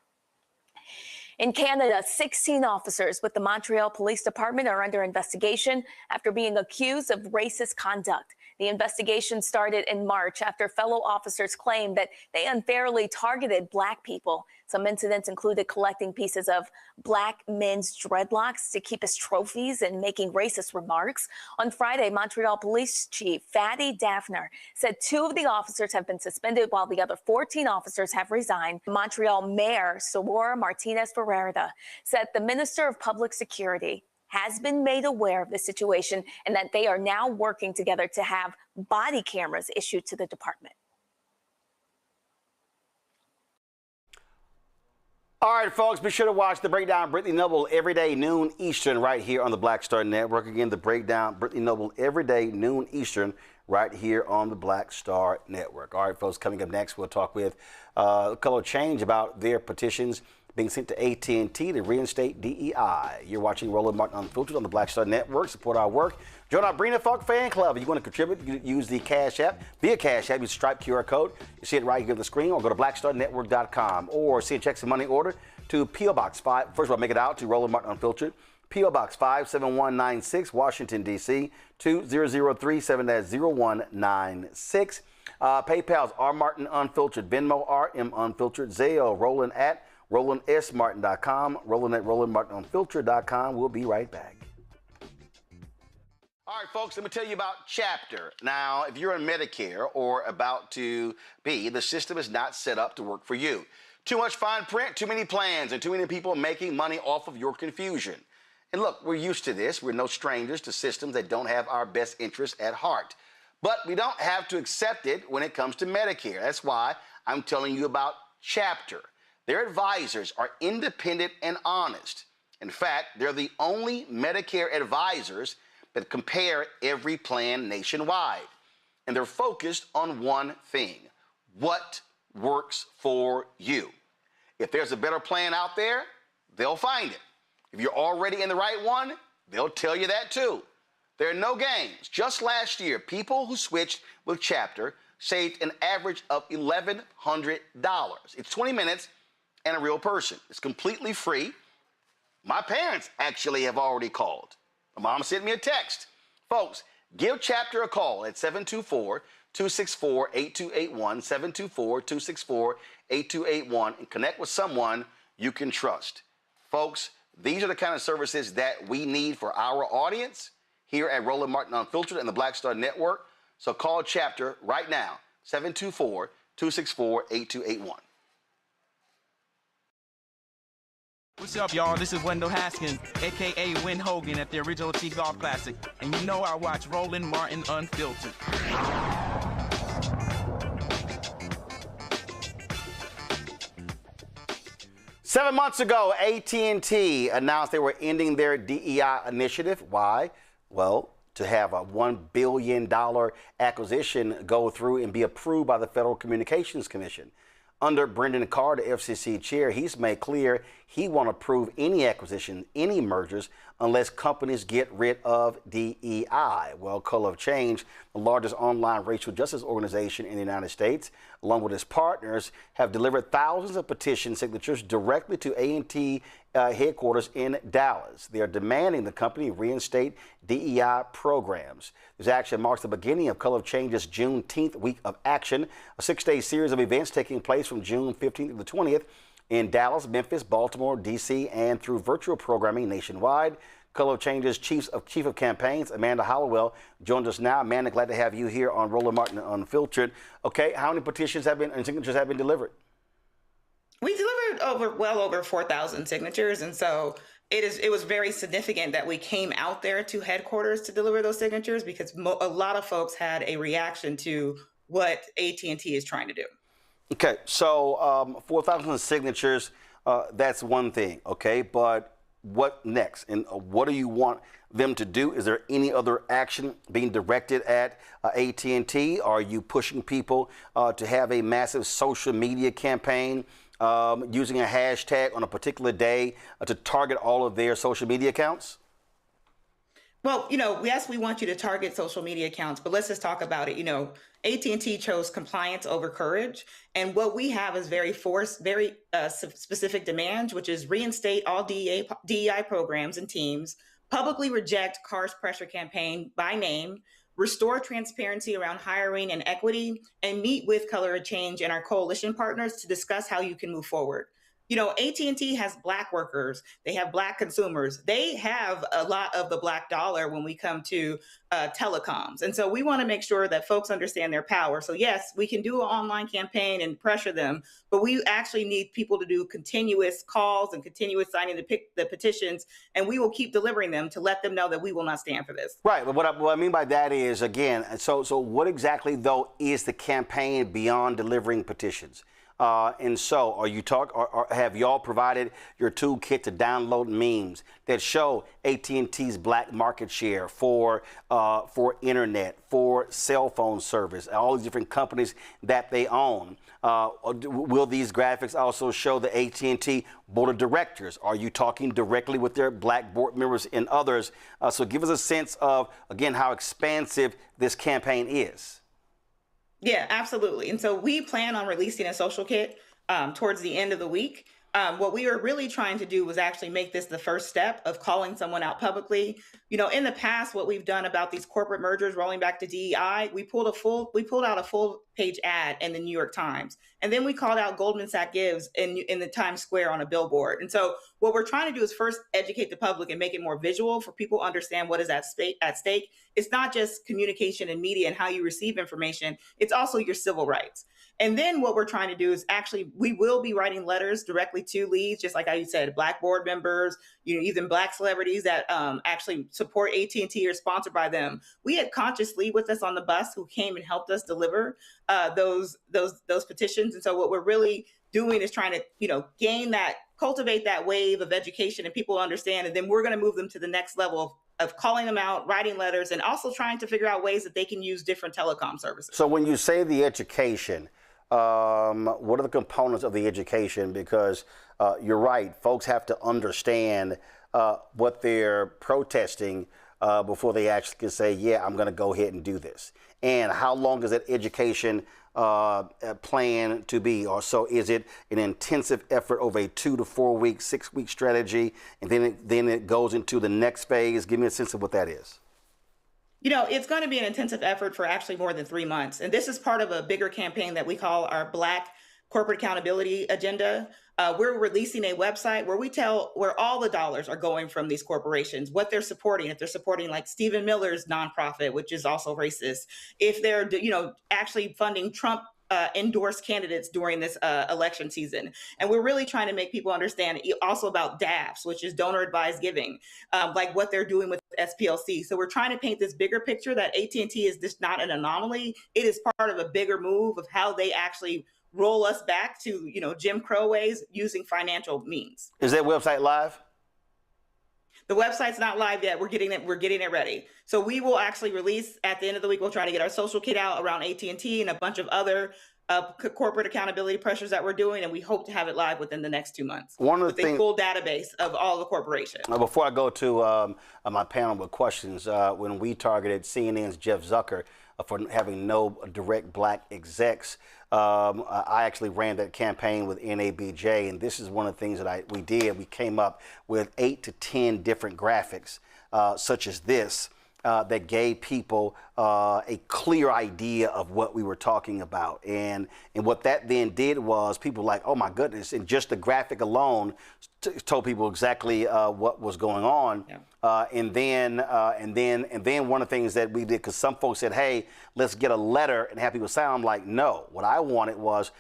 In Canada, 16 officers with the Montreal Police Department are under investigation after being accused of racist conduct. The investigation started in March after fellow officers claimed that they unfairly targeted black people. Some incidents included collecting pieces of black men's dreadlocks to keep as trophies and making racist remarks. On Friday, Montreal Police Chief Fatty Daffner said 2 of the officers have been suspended while the other 14 officers have resigned. Montreal Mayor Saura Martinez-Ferreira said the Minister of Public Security has been made aware of the situation and that they are now working together to have body cameras issued to the department. All right, folks, be sure to watch The Breakdown, Brittany Noble, every day, noon Eastern, right here on the Black Star Network. Again, The Breakdown, Brittany Noble, every day, noon Eastern, right here on the Black Star Network. All right, folks, coming up next, we'll talk with Color Change about their petitions being sent to AT&T to reinstate DEI. You're watching Roland Martin Unfiltered on the Black Star Network. Support our work. Join our Brina Falk fan club. If you want to contribute, you use the Cash App. Via Cash App, use Stripe QR code. You see it right here on the screen, or go to blackstarnetwork.com, or send checks and money order to P.O. Box 5. First of all, make it out to Roland Martin Unfiltered. P.O. Box 57196, Washington, D.C., 20037-0196. PayPal's R Martin Unfiltered, Venmo RM Unfiltered, Zelle, Roland at RolandSMartin.com, Roland at RolandMartinUnfiltered.com. We'll be right back. All right, folks, let me tell you about Chapter. Now, if you're on Medicare or about to be, the system is not set up to work for you. Too much fine print, too many plans, and too many people making money off of your confusion. And look, we're used to this. We're no strangers to systems that don't have our best interests at heart. But we don't have to accept it when it comes to Medicare. That's why I'm telling you about Chapter. Their advisors are independent and honest. In fact, they're the only Medicare advisors that compare every plan nationwide. And they're focused on one thing: what works for you. If there's a better plan out there, they'll find it. If you're already in the right one, they'll tell you that too. There are no games. Just last year, people who switched with Chapter saved an average of $1,100. It's 20 minutes and a real person. It's completely free. My parents actually have already called. My mom sent me a text. Folks, give Chapter a call at 724-264-8281, 724-264-8281, and connect with someone you can trust. Folks, these are the kind of services that we need for our audience here at Roland Martin Unfiltered and the Black Star Network. So call Chapter right now, 724-264-8281. What's up, y'all? This is Wendell Haskins, a.k.a. Win Hogan at the Original T Golf Classic. And you know I watch Roland Martin Unfiltered. 7 months ago, AT&T announced they were ending their DEI initiative. Why? Well, to have a $1 billion acquisition go through and be approved by the Federal Communications Commission. Under Brendan Carr, the FCC chair, he's made clear he won't approve any acquisition, any mergers, unless companies get rid of DEI. Well, Color of Change, the largest online racial justice organization in the United States, along with its partners, have delivered thousands of petition signatures directly to A&T headquarters in Dallas. They are demanding the company reinstate DEI programs. This action marks the beginning of Color of Change's Juneteenth week of action, a 6-day series of events taking place from June 15th to the 20th in Dallas, Memphis, Baltimore, D.C., and through virtual programming nationwide. Color of Change's Chief of Campaigns, Amanda Hollowell, joins us now. Amanda, glad to have you here on Roland Martin Unfiltered. Okay, how many petitions and signatures have been delivered? We delivered well over 4,000 signatures, and so it was very significant that we came out there to headquarters to deliver those signatures, because a lot of folks had a reaction to what AT&T is trying to do. Okay, so 4,000 signatures, that's one thing, okay, but what next? And what do you want them to do? Is there any other action being directed at AT&T? Are you pushing people to have a massive social media campaign using a hashtag on a particular day to target all of their social media accounts? Well, yes, we want you to target social media accounts, but let's just talk about it. AT&T chose compliance over courage. And what we have is very specific demands, which is reinstate all DEI programs and teams, publicly reject Carr's pressure campaign by name, restore transparency around hiring and equity, and meet with Color of Change and our coalition partners to discuss how you can move forward. AT&T has Black workers. They have Black consumers. They have a lot of the Black dollar when we come to telecoms. And so we want to make sure that folks understand their power. So yes, we can do an online campaign and pressure them, but we actually need people to do continuous calls and continuous signing the petitions, and we will keep delivering them to let them know that we will not stand for this. Right, but what I mean by that is, again, so what exactly, though, is the campaign beyond delivering petitions? And so, or have y'all provided your toolkit to download memes that show AT&T's black market share for internet, for cell phone service, all these different companies that they own? Will these graphics also show the AT&T board of directors? Are you talking directly with their black board members and others? So give us a sense of, again, how expansive this campaign is. Yeah, absolutely. And so we plan on releasing a social kit towards the end of the week. What we were really trying to do was actually make this the first step of calling someone out publicly. You know, in the past, what we've done about these corporate mergers rolling back to DEI, we pulled out a full page ad in the New York Times. And then we called out Goldman Sachs Gives in the Times Square on a billboard. And so what we're trying to do is first educate the public and make it more visual for people to understand what is at stake. It's not just communication and media and how you receive information. It's also your civil rights. And then what we're trying to do is actually, we will be writing letters directly to leads, just like I said, black board members, you know, even black celebrities that actually support AT&T or sponsored by them. We had Conscious Lead with us on the bus who came and helped us deliver those petitions. And so what we're really doing is trying to, you know, cultivate that wave of education and people understand. And then we're going to move them to the next level of calling them out, writing letters, and also trying to figure out ways that they can use different telecom services. So when you say the education, what are the components of the education? Because you're right, folks have to understand what they're protesting before they actually can say, yeah, I'm going to go ahead and do this. And how long is that education plan to be? Or so is it an intensive effort over a 2 to 4 week, 6 week strategy, and then it goes into the next phase? Give me a sense of what that is. You know, it's going to be an intensive effort for actually more than 3 months. And this is part of a bigger campaign that we call our Black Corporate Accountability Agenda. We're releasing a website where we tell where all the dollars are going from these corporations, what they're supporting. If they're supporting like Stephen Miller's nonprofit, which is also racist, if they're, you know, actually funding Trump endorsed candidates during this election season. And we're really trying to make people understand also about DAFs, which is donor advised giving, like what they're doing with SPLC. So we're trying to paint this bigger picture that AT&T is just not an anomaly. It is part of a bigger move of how they actually roll us back to, you know, Jim Crow ways using financial means. Is that website live? The website's not live yet. We're getting it ready. So we will actually release at the end of the week. We'll try to get our social kit out around AT&T and a bunch of other corporate accountability pressures that we're doing, and we hope to have it live within the next 2 months. One of the things, a full database of all the corporations. Before I go to my panel with questions, when we targeted CNN's Jeff Zucker for having no direct black execs, I actually ran that campaign with NABJ, and this is one of the things that we did. We came up with 8 to 10 different graphics, such as this, that gave people a clear idea of what we were talking about. And what that then did was people were like, oh my goodness, and just the graphic alone told people exactly what was going on. Yeah. And then one of the things that we did, because some folks said, hey, let's get a letter and have people sign. I'm like, no. What I wanted was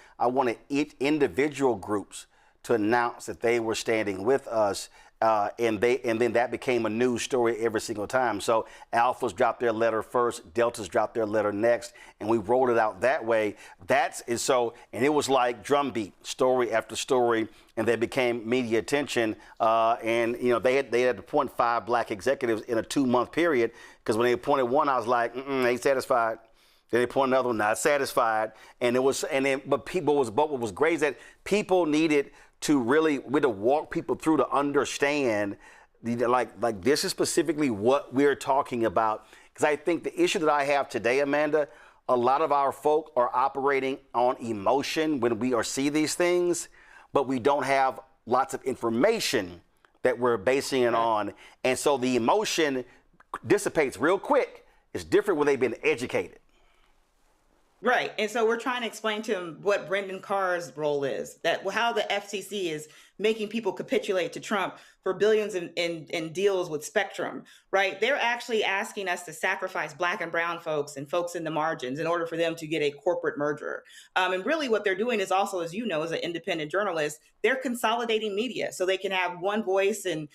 each individual groups to announce that they were standing with us. And then that became a news story every single time. So Alphas dropped their letter first, Deltas dropped their letter next, and we rolled it out that way. And it was like drumbeat, story after story, and they became media attention. And you know, they had to appoint 5 black executives in a 2-month period, because when they appointed one, I was like, they ain't satisfied. Then they appointed another one, not satisfied. But what was great is that people needed to really, we had to walk people through to understand, like this is specifically what we're talking about. Because I think the issue that I have today, Amanda, a lot of our folk are operating on emotion when we see these things, but we don't have lots of information that we're basing it on. And so the emotion dissipates real quick. It's different when they've been educated. Right. And so we're trying to explain to him what Brendan Carr's role is, how the FCC is making people capitulate to Trump for billions in deals with Spectrum, right? They're actually asking us to sacrifice Black and brown folks and folks in the margins in order for them to get a corporate merger. And really what they're doing is also, as you know, as an independent journalist, they're consolidating media so they can have one voice and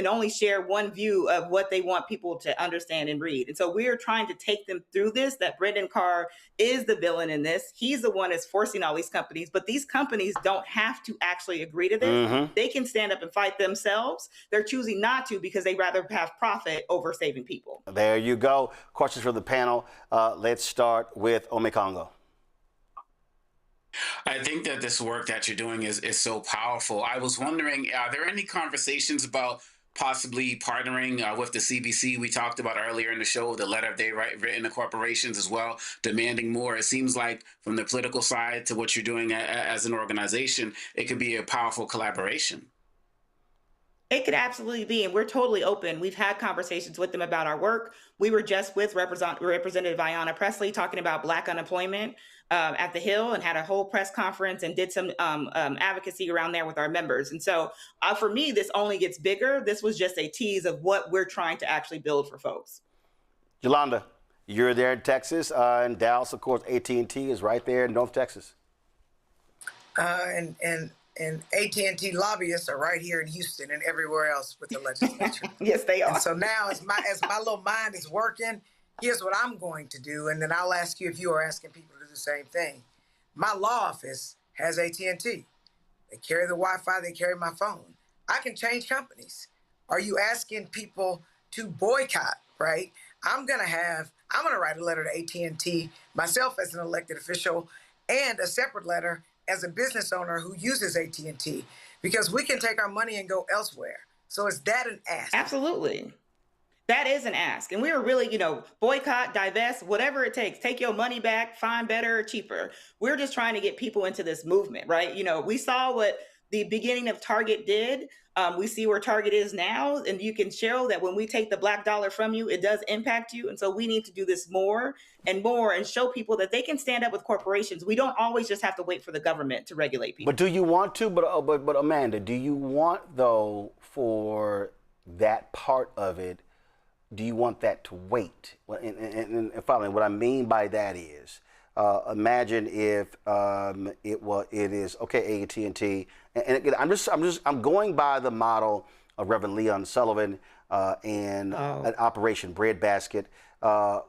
only share one view of what they want people to understand and read. And so we're trying to take them through this, that Brendan Carr is the villain in this. He's the one that's forcing all these companies, but these companies don't have to actually agree to this. They can stand up and fight themselves. They're choosing not to because they rather have profit over saving people. There you go. Questions from the panel. Let's start with Omekongo. I think that this work that you're doing is so powerful. I was wondering, are there any conversations about possibly partnering with the CBC? We talked about earlier in the show, the letter they written to corporations as well, demanding more. It seems like from the political side to what you're doing as an organization, it could be a powerful collaboration. It could absolutely be, and we're totally open. We've had conversations with them about our work. We were just with Representative Ayanna Pressley talking about Black unemployment at the Hill and had a whole press conference and did some advocacy around there with our members. And so for me, this only gets bigger. This was just a tease of what we're trying to actually build for folks. Yolanda, you're there in Texas. In Dallas, of course, AT&T is right there in North Texas. And AT&T lobbyists are right here in Houston and everywhere else with the legislature. Yes, they are. And so now, as my little mind is working, here's what I'm going to do, and then I'll ask you if you are asking people to do the same thing. My law office has AT&T. They carry the Wi-Fi. They carry my phone. I can change companies. Are you asking people to boycott? Right? I'm gonna write a letter to AT&T myself as an elected official, and a separate letter as a business owner who uses AT&T, because we can take our money and go elsewhere. So is that an ask? Absolutely. That is an ask. And we're really, boycott, divest, whatever it takes. Take your money back, find better, cheaper. We're just trying to get people into this movement, right? We saw what the beginning of Target did. We see where Target is now, and you can show that when we take the black dollar from you, it does impact you. And so we need to do this more and show people that they can stand up with corporations. We don't always just have to wait for the government to regulate people. But do you want to? But Amanda, do you want, though, for that part of it, do you want that to wait? And finally, what I mean by that is, imagine if it is okay, AT&T, and again, I'm going by the model of Reverend Leon Sullivan and an Operation Breadbasket,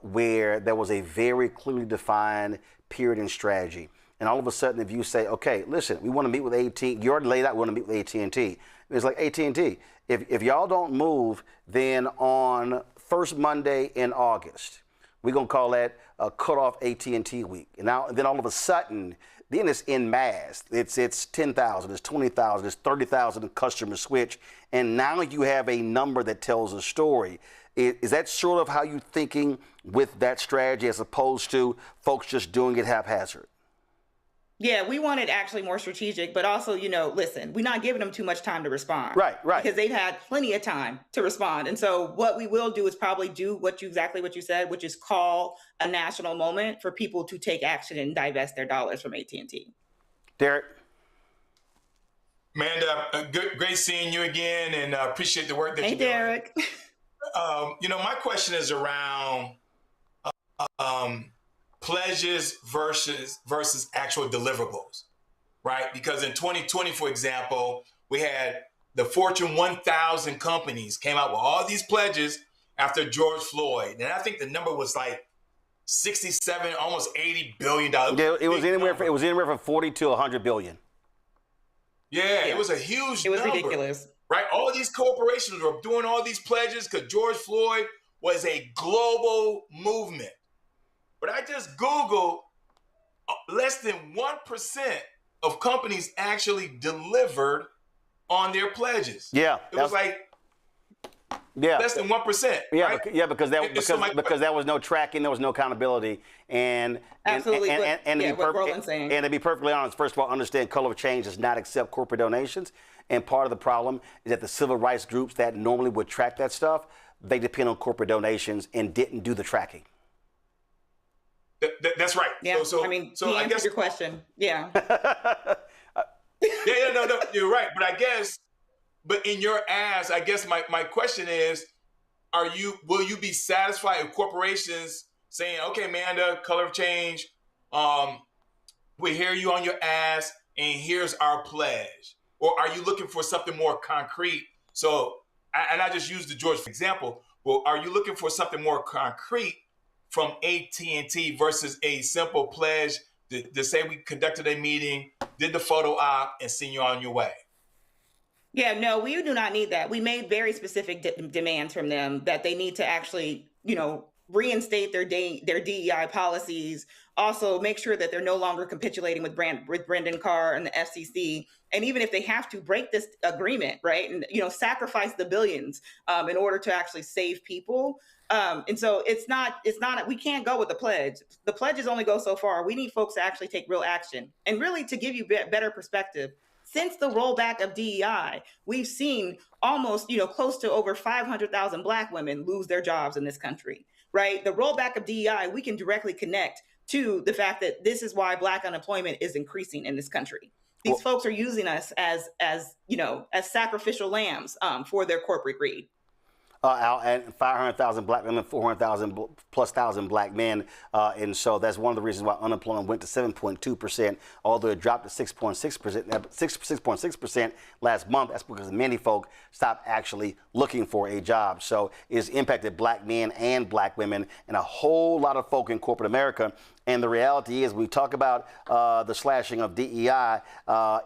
where there was a very clearly defined period and strategy. And all of a sudden, if you say, okay, listen, we want to meet with AT&T, you already laid out, we want to meet with AT&T. It's like, AT&T, if y'all don't move, then on first Monday in August, we're going to call that cut off AT&T week. And then all of a sudden, then it's en masse. It's 10,000, it's 20,000, it's 30,000 customers switch. And now you have a number that tells a story. Is that sort of how you're thinking with that strategy, as opposed to folks just doing it haphazard? Yeah, we want it actually more strategic, but also, listen, we're not giving them too much time to respond. Right. Because they've had plenty of time to respond. And so what we will do is probably do exactly what you said, which is call a national moment for people to take action and divest their dollars from AT&T. Derek? Amanda, great seeing you again, and appreciate the work that you're doing. Hey, Derek. My question is around pledges versus actual deliverables, right? Because in 2020, for example, we had the Fortune 1000 companies came out with all these pledges after George Floyd. And I think the number was like 67, almost $80 billion. Yeah, it was anywhere from 40 to 100 billion. Yeah, it was a huge number. It was ridiculous. Right? All these corporations were doing all these pledges because George Floyd was a global movement. But I just Googled, less than 1% of companies actually delivered on their pledges. Yeah. It was like less than 1%. Yeah, right? because there was no tracking, there was no accountability. And absolutely. And to be perfectly honest, first of all, understand Color of Change does not accept corporate donations. And part of the problem is that the civil rights groups that normally would track that stuff, they depend on corporate donations and didn't do the tracking. That's right. Yeah. So he I answered guess your question. Yeah. No, you're right. But but in your ask, I guess my question is, will you be satisfied if corporations saying, okay, Amanda, color of change, we hear you on your ass, and here's our pledge? Or are you looking for something more concrete? So, and I just used the George example. Well, are you looking for something more concrete from AT&T versus a simple pledge to say we conducted a meeting, did the photo op, and send you on your way? Yeah, no, we do not need that. We made very specific demands from them that they need to actually, reinstate their DEI policies. Also, make sure that they're no longer capitulating with Brendan Carr and the FCC. And even if they have to break this agreement, right, and sacrifice the billions in order to actually save people. And so it's not. We can't go with the pledge. The pledges only go so far. We need folks to actually take real action. And really, to give you better perspective, since the rollback of DEI, we've seen almost, close to over 500,000 Black women lose their jobs in this country, right? The rollback of DEI, we can directly connect to the fact that this is why Black unemployment is increasing in this country. These folks are using us as sacrificial lambs for their corporate greed. And 500,000 Black women, 400,000 plus Black men. And so that's one of the reasons why unemployment went to 7.2%, although it dropped to 6.6% last month. That's because many folk stopped actually looking for a job. So it's impacted Black men and Black women and a whole lot of folk in corporate America. And the reality is, we talk about the slashing of DEI,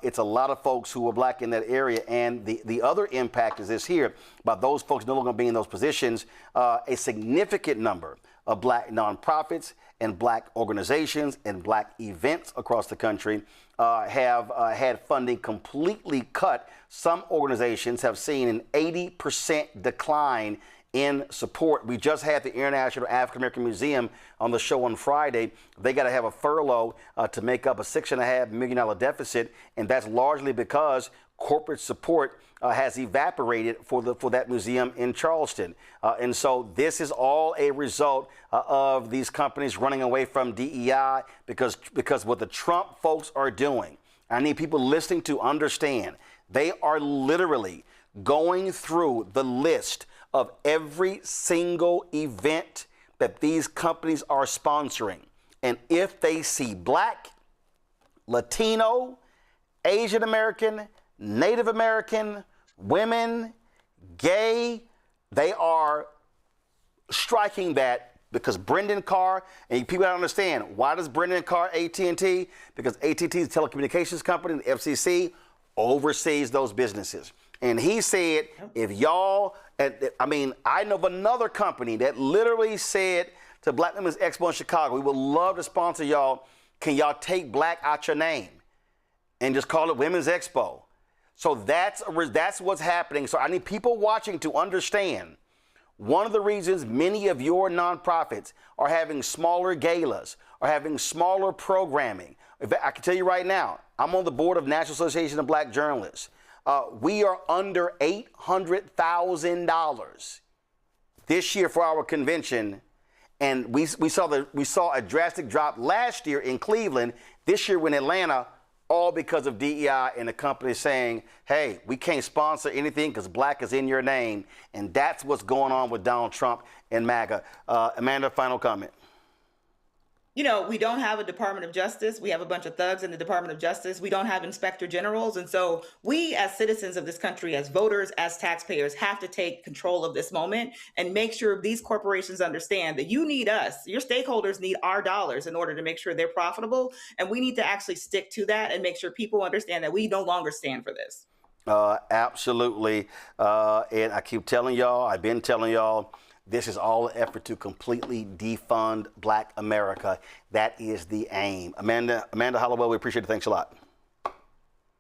it's a lot of folks who are Black in that area. And the other impact is this here, about those folks no longer being in those positions. A significant number of Black nonprofits and Black organizations and Black events across the country have had funding completely cut. Some organizations have seen an 80% decline in support. We just had the International African American Museum on the show on Friday. They got to have a furlough to make up a $6.5 million deficit, and that's largely because corporate support has evaporated for that museum in Charleston. And so this is all a result of these companies running away from DEI because what the Trump folks are doing, I need people listening to understand, they are literally going through the list of every single event that these companies are sponsoring. And if they see Black, Latino, Asian American, Native American, women, gay, they are striking that, because Brendan Carr, and people don't understand, why does Brendan Carr AT&T? Because AT&T is a telecommunications company, the FCC oversees those businesses. And he said, if y'all, I know of another company that literally said to Black Women's Expo in Chicago, we would love to sponsor y'all. Can y'all take Black out your name and just call it Women's Expo? So that's what's happening. So I need people watching to understand, one of the reasons many of your nonprofits are having smaller galas, are having smaller programming. I can tell you right now, I'm on the board of National Association of Black Journalists. We are under $800,000 this year for our convention, and we saw a drastic drop last year in Cleveland. This year in Atlanta, all because of DEI and the company saying, "Hey, we can't sponsor anything because Black is in your name," and that's what's going on with Donald Trump and MAGA. Amanda, final comment. We don't have a Department of Justice. We have a bunch of thugs in the Department of Justice. We don't have inspector generals. And so we, as citizens of this country, as voters, as taxpayers, have to take control of this moment and make sure these corporations understand that you need us. Your stakeholders need our dollars in order to make sure they're profitable. And we need to actually stick to that and make sure people understand that we no longer stand for this. Absolutely. And I keep telling y'all, I've been telling y'all, this is all an effort to completely defund Black America. That is the aim. Amanda Hollowell, we appreciate it. Thanks a lot.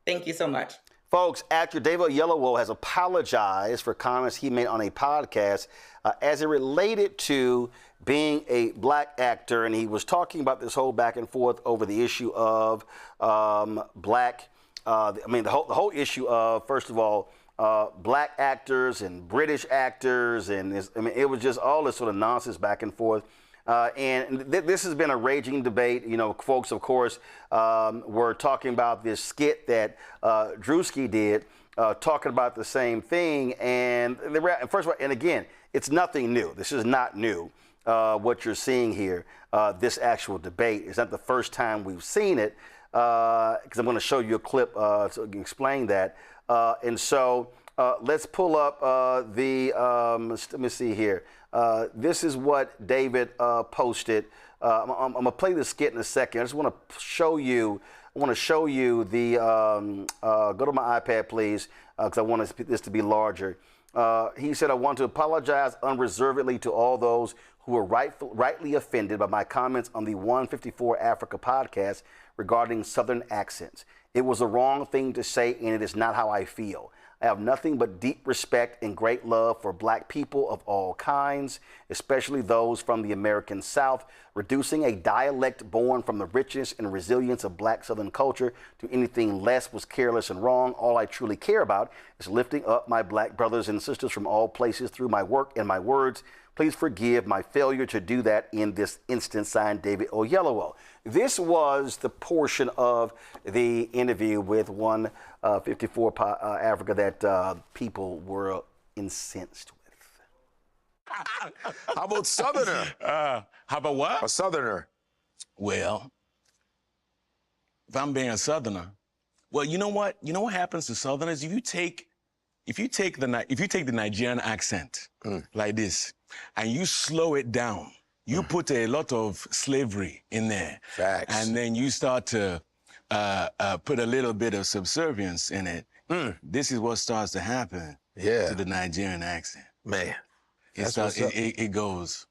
Thank you so much. Folks, actor David Oyelowo has apologized for comments he made on a podcast as it related to being a Black actor. And he was talking about this whole back and forth over the issue of the whole issue of, first of all, Black actors and British actors, and it was just all this sort of nonsense back and forth. This has been a raging debate. You know, folks, of course, were talking about this skit that Drewski did, talking about the same thing. And first of all, and again, it's nothing new. This is not new. What you're seeing here, this actual debate, is not the first time we've seen it. Because I'm going to show you a clip so I can explain that. Let's pull up let me see here. This is what David posted. I'm going to play the skit in a second. I just want to show you. I want to show you the. Go to my iPad, please, because I want this to be larger. He said, "I want to apologize unreservedly to all those who were rightly offended by my comments on the 154 Africa podcast regarding Southern accents. It was the wrong thing to say, and it is not how I feel. I have nothing but deep respect and great love for black people of all kinds, especially those from the American South. Reducing a dialect born from the richness and resilience of black Southern culture to anything less was careless and wrong. All I truly care about is lifting up my black brothers and sisters from all places through my work and my words. Please forgive my failure to do that in this instance, signed David Oyelowo." This was the portion of the interview with 154 Africa that people were incensed with. How about Southerner? How about what? A Southerner. Well, if I'm being a Southerner, well, you know what? You know what happens to Southerners? If you take the Nigerian accent like this, and you slow it down, you put a lot of slavery in there. Facts. And then you start to put a little bit of subservience in it. This is what starts to happen to the Nigerian accent. Man. It goes.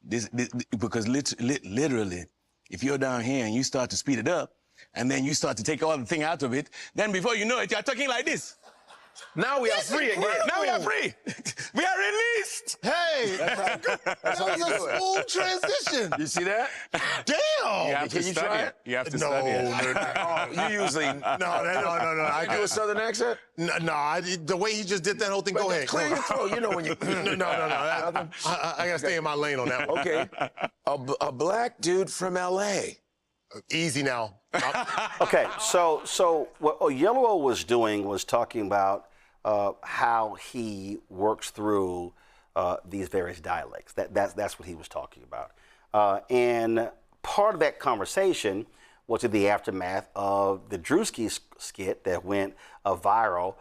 Because literally, if you're down here and you start to speed it up, and then you start to take all the thing out of it, then before you know it, you're talking like this. Now we are free again. Now we are free. We are released. Hey, that was a smooth transition. You see that? Damn. You have to study it. You have to study it. No. You usually no. I do a Southern accent. No, the way he just did that whole thing. Go ahead. Clear your throat. You know when you. No. I gotta stay in my lane on that one. Okay. A black dude from L.A. Easy now. Okay, so what Oyelowo was doing was talking about how he works through these various dialects. That's what he was talking about. And part of that conversation was in the aftermath of the Drewski skit that went viral,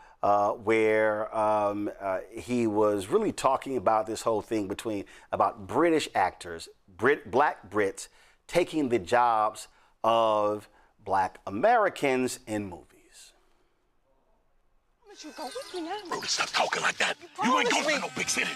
where he was really talking about this whole thing about British actors, black Brits, taking the jobs of black Americans in movies. You go with me now. Rudy, stop talking like that. You ain't going to no big city.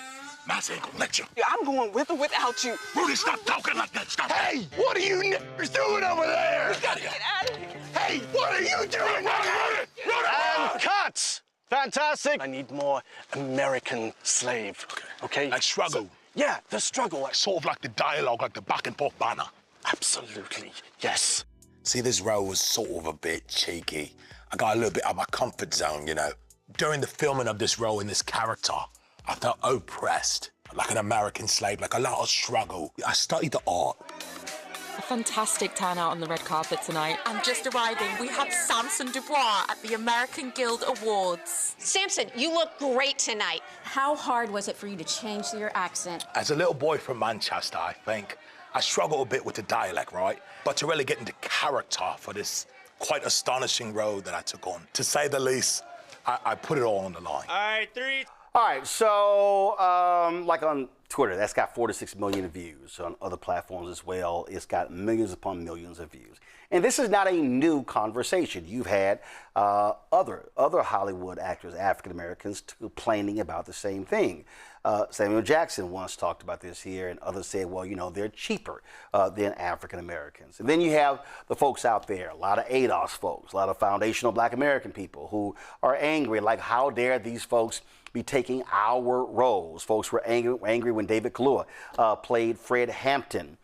Massa ain't gonna let you. Yeah, I'm going with or without you. Rudy, stop talking like that. Stop. Hey, what are you niggers doing over there? Get out of here. Hey, what are you doing? Rudy! And cuts! Fantastic. I need more American slave. Okay? Like struggle. Yeah, the struggle. Sort of like the dialogue, like the back and forth banner. Absolutely, yes. See, this role was sort of a bit cheeky. I got a little bit out of my comfort zone, you know. During the filming of this role in this character, I felt oppressed, like an American slave, like a lot of struggle. I studied the art. A fantastic turnout on the red carpet tonight. And just arriving, we have Samson Dubois at the American Guild Awards. Samson, you look great tonight. How hard was it for you to change your accent? As a little boy from Manchester, I think, I struggle a bit with the dialect, right? But to really get into character for this quite astonishing role that I took on, to say the least, I put it all on the line. All right, 3. All right, so like on Twitter, that's got 4 to 6 million views. On other platforms as well, it's got millions upon millions of views. And this is not a new conversation. You've had other Hollywood actors, African Americans, complaining about the same thing. Samuel Jackson once talked about this here, and others said, well, you know, they're cheaper than African Americans. And then you have the folks out there, a lot of ADOS folks, a lot of foundational Black American people who are angry, like, how dare these folks be taking our roles? Folks were angry when David Kaluuya played Fred Hampton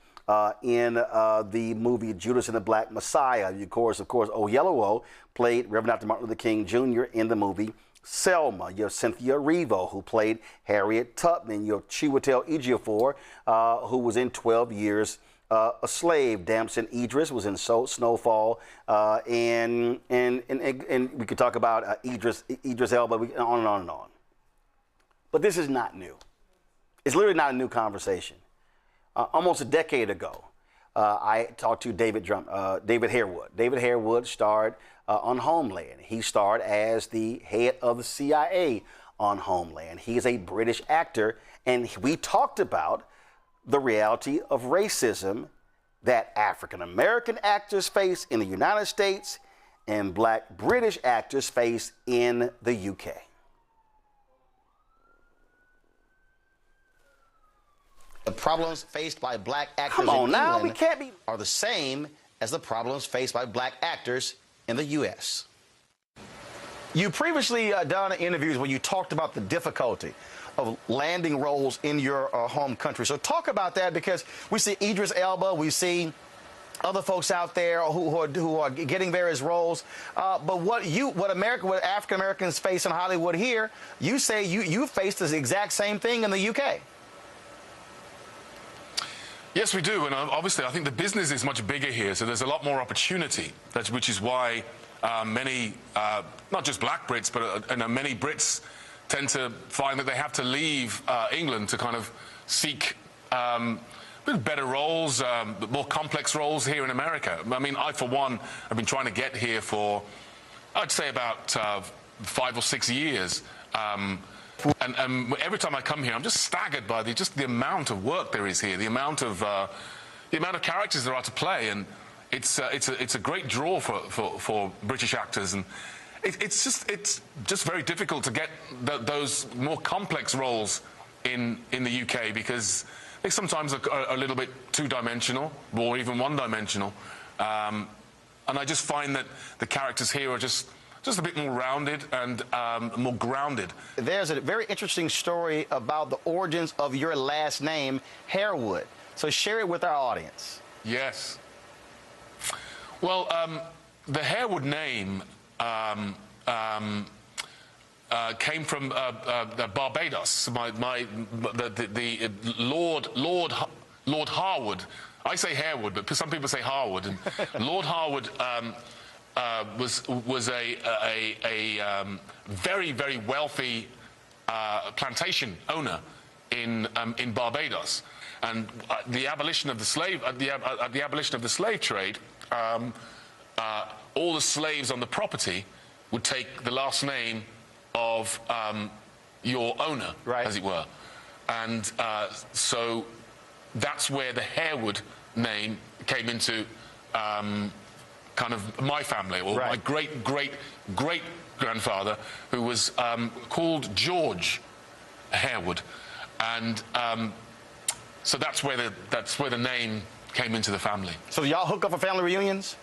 in the movie Judas and the Black Messiah. Of course, Oyelowo played Reverend Dr. Martin Luther King Jr. in the movie Selma. You have Cynthia Erivo, who played Harriet Tubman. You have Chiwetel Ejiofor, who was in 12 Years a Slave. Damson Idris was in Snowfall. And we could talk about Idris Elba, on and on and on. But this is not new. It's literally not a new conversation. Almost a decade ago, I talked to David Harewood. David Harewood starred on Homeland. He starred as the head of the CIA on Homeland. He is a British actor, and we talked about the reality of racism that African American actors face in the United States and Black British actors face in the UK. The problems faced by black actors in England are the same as the problems faced by black actors in the U.S. You previously done interviews where you talked about the difficulty of landing roles in your home country. So talk about that, because we see Idris Elba, we see other folks out there who are getting various roles. But what African Americans face in Hollywood here, you say you faced the exact same thing in the UK. Yes, we do, and obviously I think the business is much bigger here, so there's a lot more opportunity, which is why many, not just black Brits, but many Brits tend to find that they have to leave England to kind of seek better roles, more complex roles here in America. I mean, I, for one, have been trying to get here for, I'd say, about 5 or 6 years. And every time I come here, I'm just staggered by the amount of work there is here, the amount of characters there are to play, and it's a great draw for British actors, and it's just very difficult to get those more complex roles in the UK, because they sometimes are a little bit two-dimensional or even one-dimensional, and I just find that the characters here are just a bit more rounded and more grounded. There's a very interesting story about the origins of your last name, Harewood. So share it with our audience. Yes. Well, the Harewood name came from Barbados. The Lord Harwood. I say Harewood, but some people say Harwood. And Lord Harwood was a very, very wealthy plantation owner in Barbados, and the abolition of the slave the abolition of the slave trade, all the slaves on the property would take the last name of your owner, as it were, and so that's where the Harewood name came into kind of my family, or my great grandfather, who was called George Harewood, and so that's where the name came into the family. So y'all hook up for family reunions?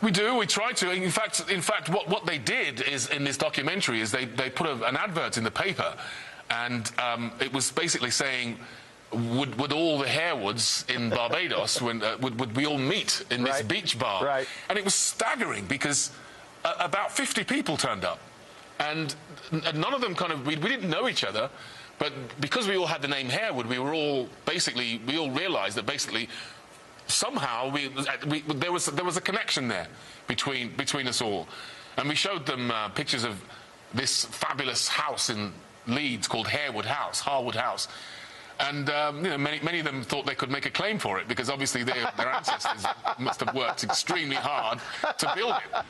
We do. We try to. In fact, what they did is, in this documentary, is they put an advert in the paper, and it was basically saying, would all the Harewoods in Barbados, would we all meet in this beach bar? Right. And it was staggering, because about 50 people turned up, and none of them we didn't know each other, but because we all had the name Harewood, we all realized that basically somehow there was a connection there between us all, and we showed them pictures of this fabulous house in Leeds called Harwood House. And many of them thought they could make a claim for it, because obviously their ancestors must have worked extremely hard to build it.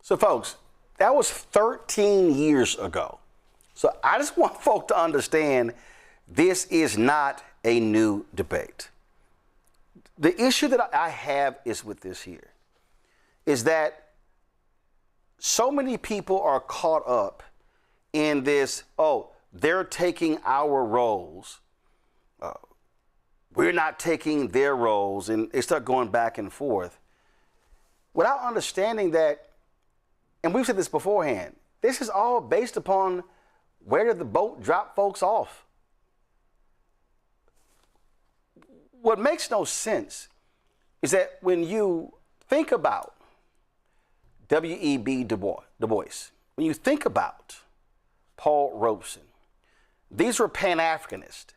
So, folks, that was 13 years ago. So I just want folk to understand this is not a new debate. The issue that I have is with this here, is that so many people are caught up in this, they're taking our roles, we're not taking their roles, and they start going back and forth without understanding that, and we've said this beforehand, this is all based upon where did the boat drop folks off. What makes no sense is that when you think about W.E.B. Du Bois. When you think about Paul Robeson, these were Pan-Africanists.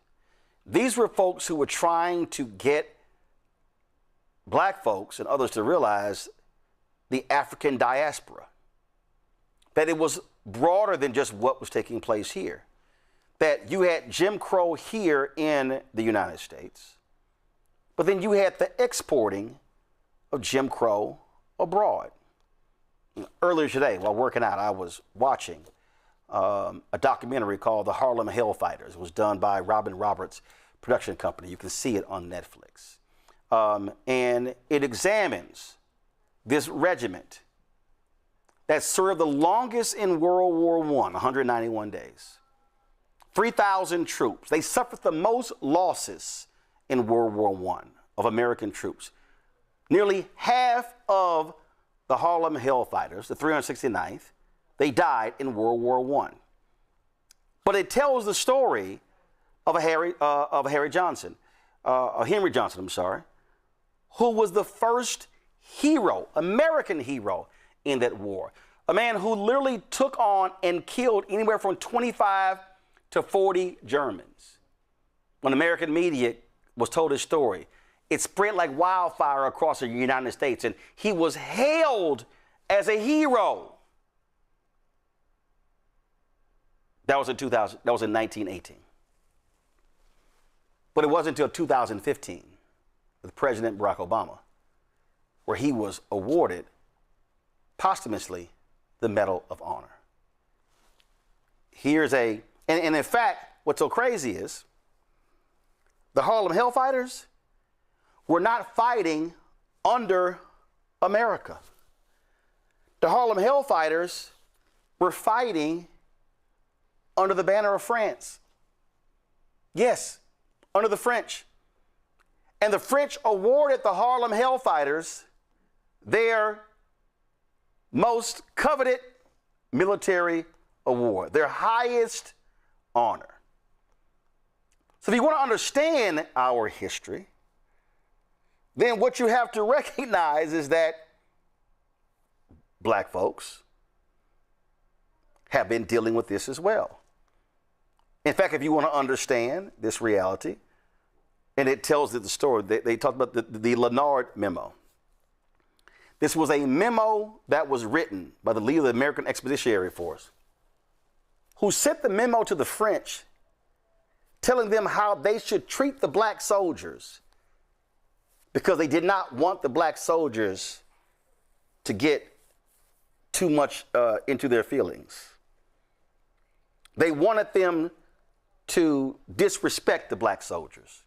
These were folks who were trying to get black folks and others to realize the African diaspora, that it was broader than just what was taking place here, that you had Jim Crow here in the United States, but then you had the exporting of Jim Crow abroad. Earlier today, while working out, I was watching a documentary called The Harlem Hellfighters. It was done by Robin Roberts' production company. You can see it on Netflix. And it examines this regiment that served the longest in World War I, 191 days. 3,000 troops. They suffered the most losses in World War I of American troops. Nearly half of the Harlem Hellfighters, the 369th, they died in World War I. But it tells the story of Henry Johnson, who was the first hero, American hero in that war. A man who literally took on and killed anywhere from 25 to 40 Germans. When American media was told his story, it spread like wildfire across the United States, and he was hailed as a hero. That was in 1918. But it wasn't until 2015 with President Barack Obama where he was awarded posthumously the Medal of Honor. And in fact, what's so crazy is the Harlem Hellfighters were not fighting under America. The Harlem Hellfighters were fighting under the banner of France. Yes, under the French. And the French awarded the Harlem Hellfighters their most coveted military award, their highest honor. So if you want to understand our history, then what you have to recognize is that black folks have been dealing with this as well. In fact, if you want to understand this reality, and it tells the story, they talked about the Leonard Memo. This was a memo that was written by the leader of the American Expeditionary Force, who sent the memo to the French, telling them how they should treat the black soldiers because they did not want the black soldiers to get too much into their feelings. They wanted them to disrespect the black soldiers.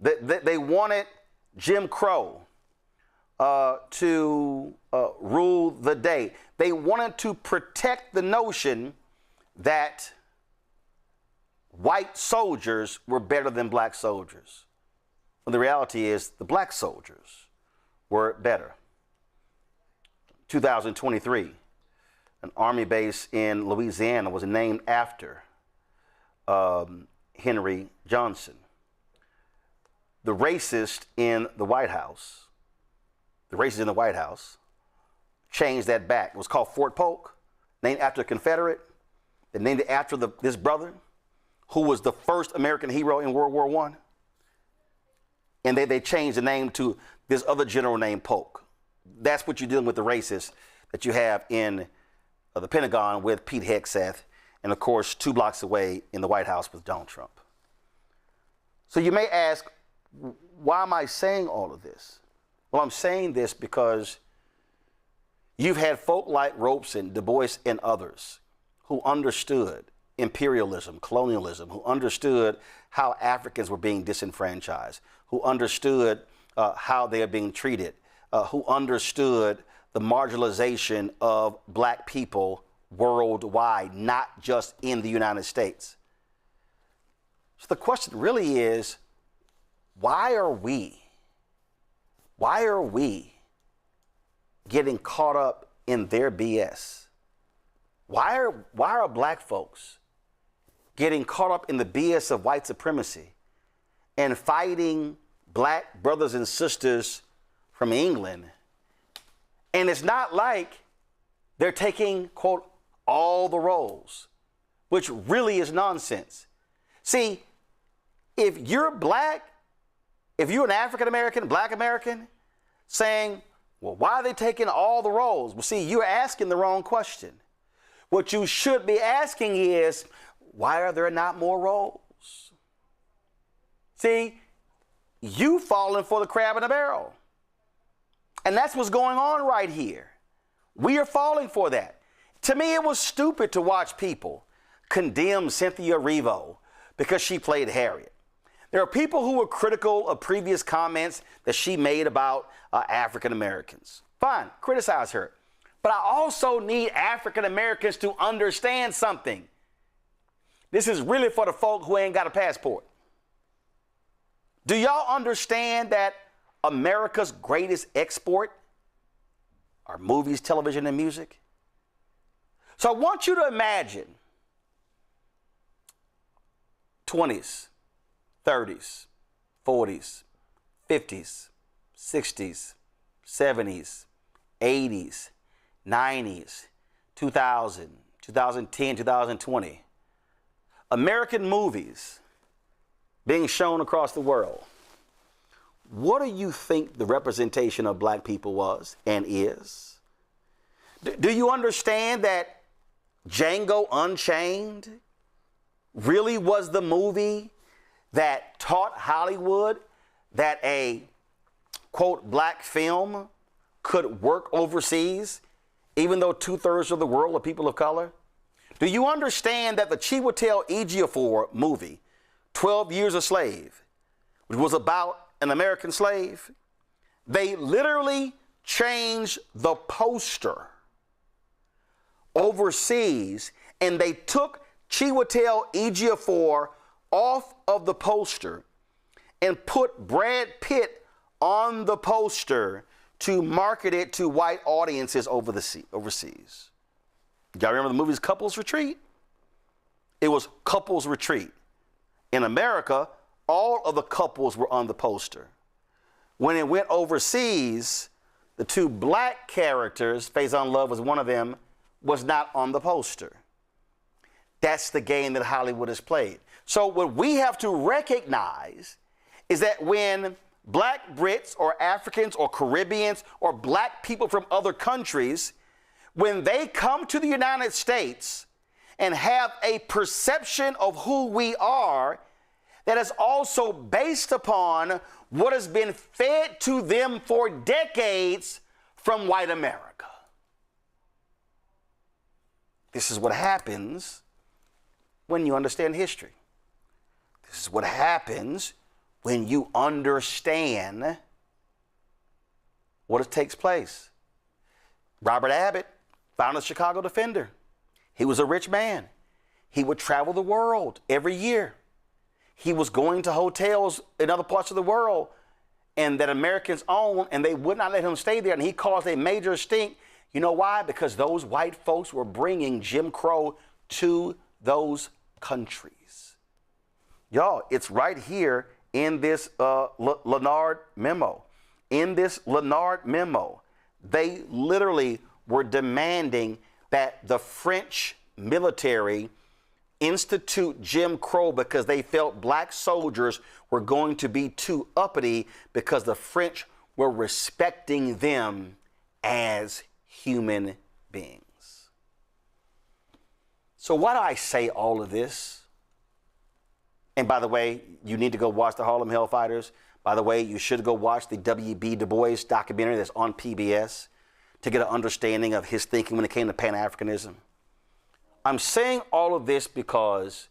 They wanted Jim Crow to rule the day. They wanted to protect the notion that white soldiers were better than black soldiers. When the reality is the black soldiers were better. 2023, an army base in Louisiana was named after Henry Johnson. The racist in the White House, changed that back. It was called Fort Polk, named after a Confederate. They named it after this brother, who was the first American hero in World War I. And they changed the name to this other general named Polk. That's what you're dealing with, the racists that you have in the Pentagon with Pete Hegseth, and of course, 2 blocks away in the White House with Donald Trump. So you may ask, why am I saying all of this? Well, I'm saying this because you've had folk like Robeson, Du Bois, and others who understood imperialism, colonialism, who understood how Africans were being disenfranchised, who understood how they are being treated, who understood the marginalization of black people worldwide, not just in the United States. So the question really is, why are we getting caught up in their BS? Why are black folks getting caught up in the BS of white supremacy and fighting black brothers and sisters from England? And it's not like They're taking, quote, all the roles, which really is nonsense. See, if you're black, if you're an African American, black American, saying, well, why are they taking all the roles? Well, see, you're asking the wrong question. What you should be asking is, why are there not more roles? See, you falling for the crab in a barrel. And that's what's going on right here. We are falling for that. To me, it was stupid to watch people condemn Cynthia Erivo because she played Harriet. There are people who were critical of previous comments that she made about African Americans. Fine, criticize her. But I also need African Americans to understand something. This is really for the folk who ain't got a passport. Do y'all understand that America's greatest export are movies, television, and music? So I want you to imagine 20s, 30s, 40s, 50s, 60s, 70s, 80s, 90s, 2000, 2010, 2020. American movies being shown across the world. What do you think the representation of black people was and is? Do you understand that Django Unchained really was the movie that taught Hollywood that a, quote, black film could work overseas, even though 2/3 of the world are people of color? Do you understand that the Chiwetel Ejiofor movie, 12 Years a Slave, which was about an American slave, they literally changed the poster overseas, and they took Chiwetel Ejiofor off of the poster and put Brad Pitt on the poster to market it to white audiences overseas. Y'all remember the movie's Couples Retreat? It was Couples Retreat. In America, all of the couples were on the poster. When it went overseas, the two black characters, Faison Love was one of them, was not on the poster. That's the game that Hollywood has played. So what we have to recognize is that when black Brits or Africans or Caribbeans or black people from other countries, when they come to the United States and have a perception of who we are, that is also based upon what has been fed to them for decades from white America. This is what happens when you understand history. This is what happens when you understand what takes place. Robert Abbott founded the Chicago Defender. He was a rich man. He would travel the world every year. He was going to hotels in other parts of the world and that Americans owned, and they would not let him stay there, and he caused a major stink. You know why? Because those white folks were bringing Jim Crow to those countries. Y'all, it's right here in this Leonard memo. In this Leonard memo, they literally were demanding that the French military institute Jim Crow because they felt black soldiers were going to be too uppity because the French were respecting them as human beings. So why do I say all of this? And by the way, you need to go watch the Harlem Hellfighters. By the way, you should go watch the W.B. Du Bois documentary that's on PBS to get an understanding of his thinking when it came to Pan-Africanism. I'm saying all of this because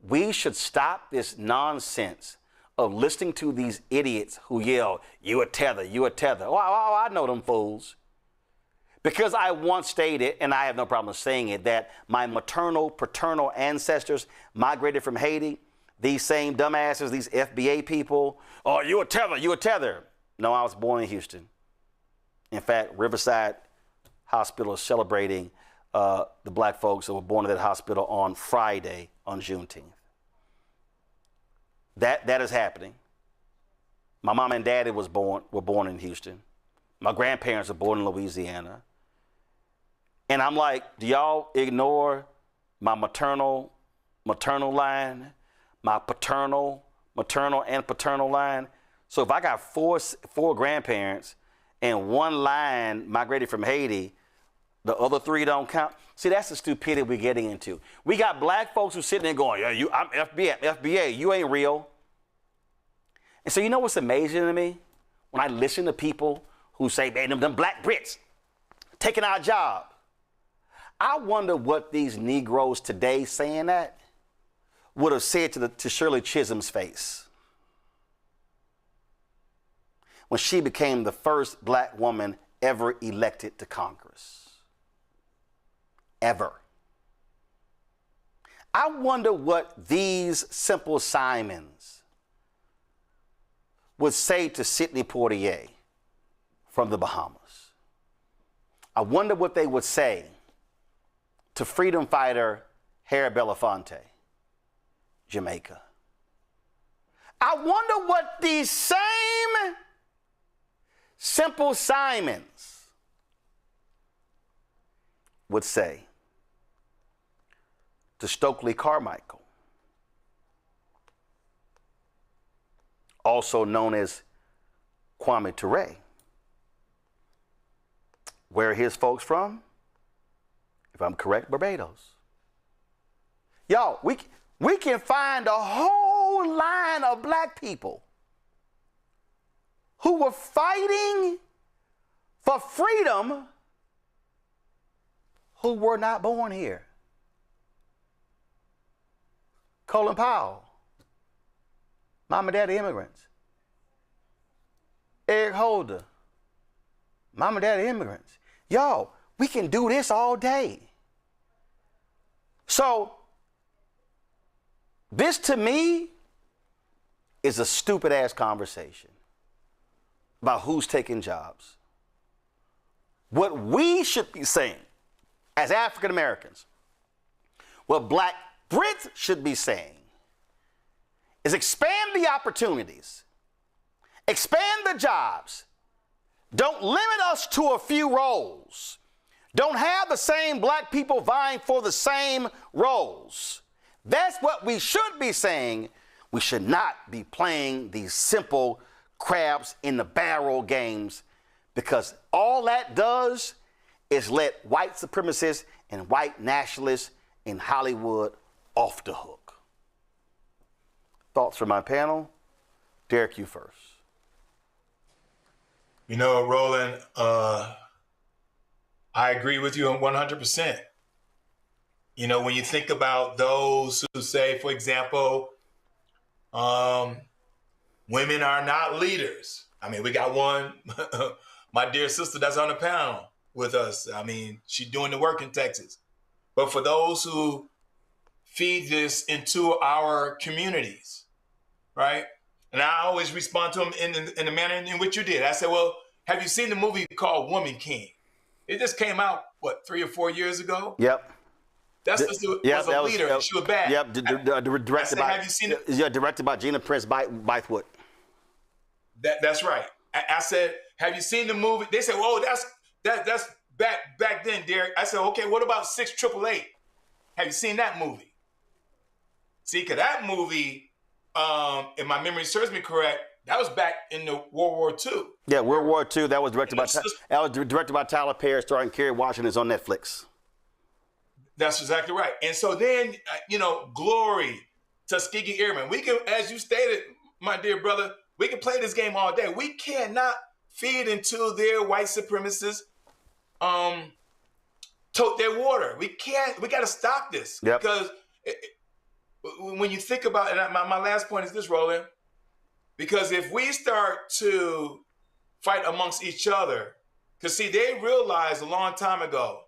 we should stop this nonsense of listening to these idiots who yell, "You a tether, you a tether." Oh, I know them fools. Because I once stated, and I have no problem saying it, that my maternal, paternal ancestors migrated from Haiti. These same dumbasses, these FBA people, "Oh, you a tether, you a tether." No, I was born in Houston. In fact, Riverside Hospital is celebrating the black folks that were born in that hospital on Friday, on Juneteenth. That is happening. My mom and daddy were born in Houston. My grandparents were born in Louisiana. And I'm like, do y'all ignore my maternal line, my paternal and paternal line? So if I got four grandparents and one line migrated from Haiti, the other three don't count. See, that's the stupidity we're getting into. We got black folks who sitting there going, yeah, I'm FBA, you ain't real. And so you know what's amazing to me? When I listen to people who say, man, them black Brits taking our job. I wonder what these Negroes today saying that would have said to Shirley Chisholm's face when she became the first black woman ever elected to Congress. Ever. I wonder what these Simple Simons would say to Sidney Poitier from the Bahamas. I wonder what they would say to freedom fighter Harry Belafonte, Jamaica. I wonder what these same Simple Simons would say to Stokely Carmichael, also known as Kwame Ture. Where are his folks from? If I'm correct, Barbados. Y'all, we can find a whole line of black people who were fighting for freedom who were not born here. Colin Powell, mom and daddy immigrants. Eric Holder, mom and daddy immigrants. Y'all, we can do this all day. So, this to me is a stupid ass conversation about who's taking jobs. What we should be saying as African Americans, what black Brits should be saying, is expand the opportunities, expand the jobs. Don't limit us to a few roles. Don't have the same black people vying for the same roles. That's what we should be saying. We should not be playing these simple crabs in the barrel games, because all that does is let white supremacists and white nationalists in Hollywood off the hook. Thoughts from my panel? Derek, you first. You know, Roland, I agree with you 100%. You know, when you think about those who say, for example, women are not leaders. I mean, we got one, my dear sister that's on the panel with us. I mean, she's doing the work in Texas. But for those who feed this into our communities, right? And I always respond to them in the manner in which you did. I said, well, have you seen the movie called Woman King? It just came out, what, 3 or 4 years ago? Yep. That's was a leader, and she was bad. Yep, directed by Gina Prince Bythewood. That's right. I said, have you seen the movie? They said, "Oh, that's back then, Derek." I said, "Okay, what about 688? Have you seen that movie?" See, because that movie, if my memory serves me correct, that was back in the World War II. Yeah, World War II. That was directed by Tyler Perry, starring Kerry Washington. Is on Netflix. That's exactly right. And so then, glory, Tuskegee Airmen. We can, as you stated, my dear brother, we can play this game all day. We cannot feed into their white supremacists, tote their water. We can't. We got to stop this. Yep. Because when you think about, and my last point is this, Roland, because if we start to fight amongst each other, because see, they realized a long time ago,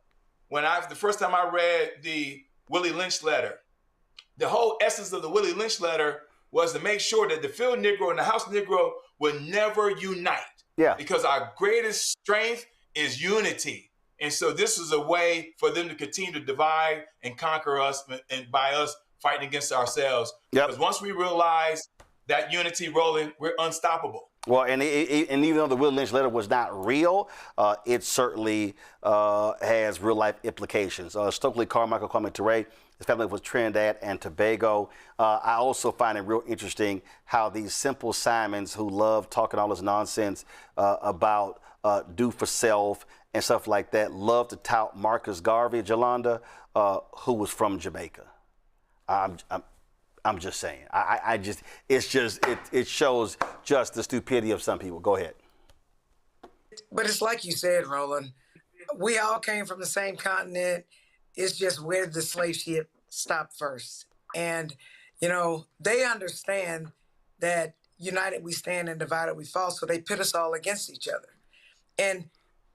the first time I read the Willie Lynch letter, the whole essence of the Willie Lynch letter was to make sure that the field Negro and the house Negro would never unite. Yeah. Because our greatest strength is unity. And so this is a way for them to continue to divide and conquer us, and by us fighting against ourselves. Yep. Because once we realize that unity, Roland, we're unstoppable. Well, and even though the Will Lynch letter was not real, it certainly has real life implications. Stokely Carmichael Kwame Ture, his family was Trinidad and Tobago. I also find it real interesting how these simple Simons who love talking all this nonsense about do for self and stuff like that love to tout Marcus Garvey, Jolanda, who was from Jamaica. I'm just saying. It shows just the stupidity of some people. Go ahead. But it's like you said, Roland. We all came from the same continent. It's just where did the slave ship stop first? And, you know, they understand that united we stand and divided we fall. So they pit us all against each other. And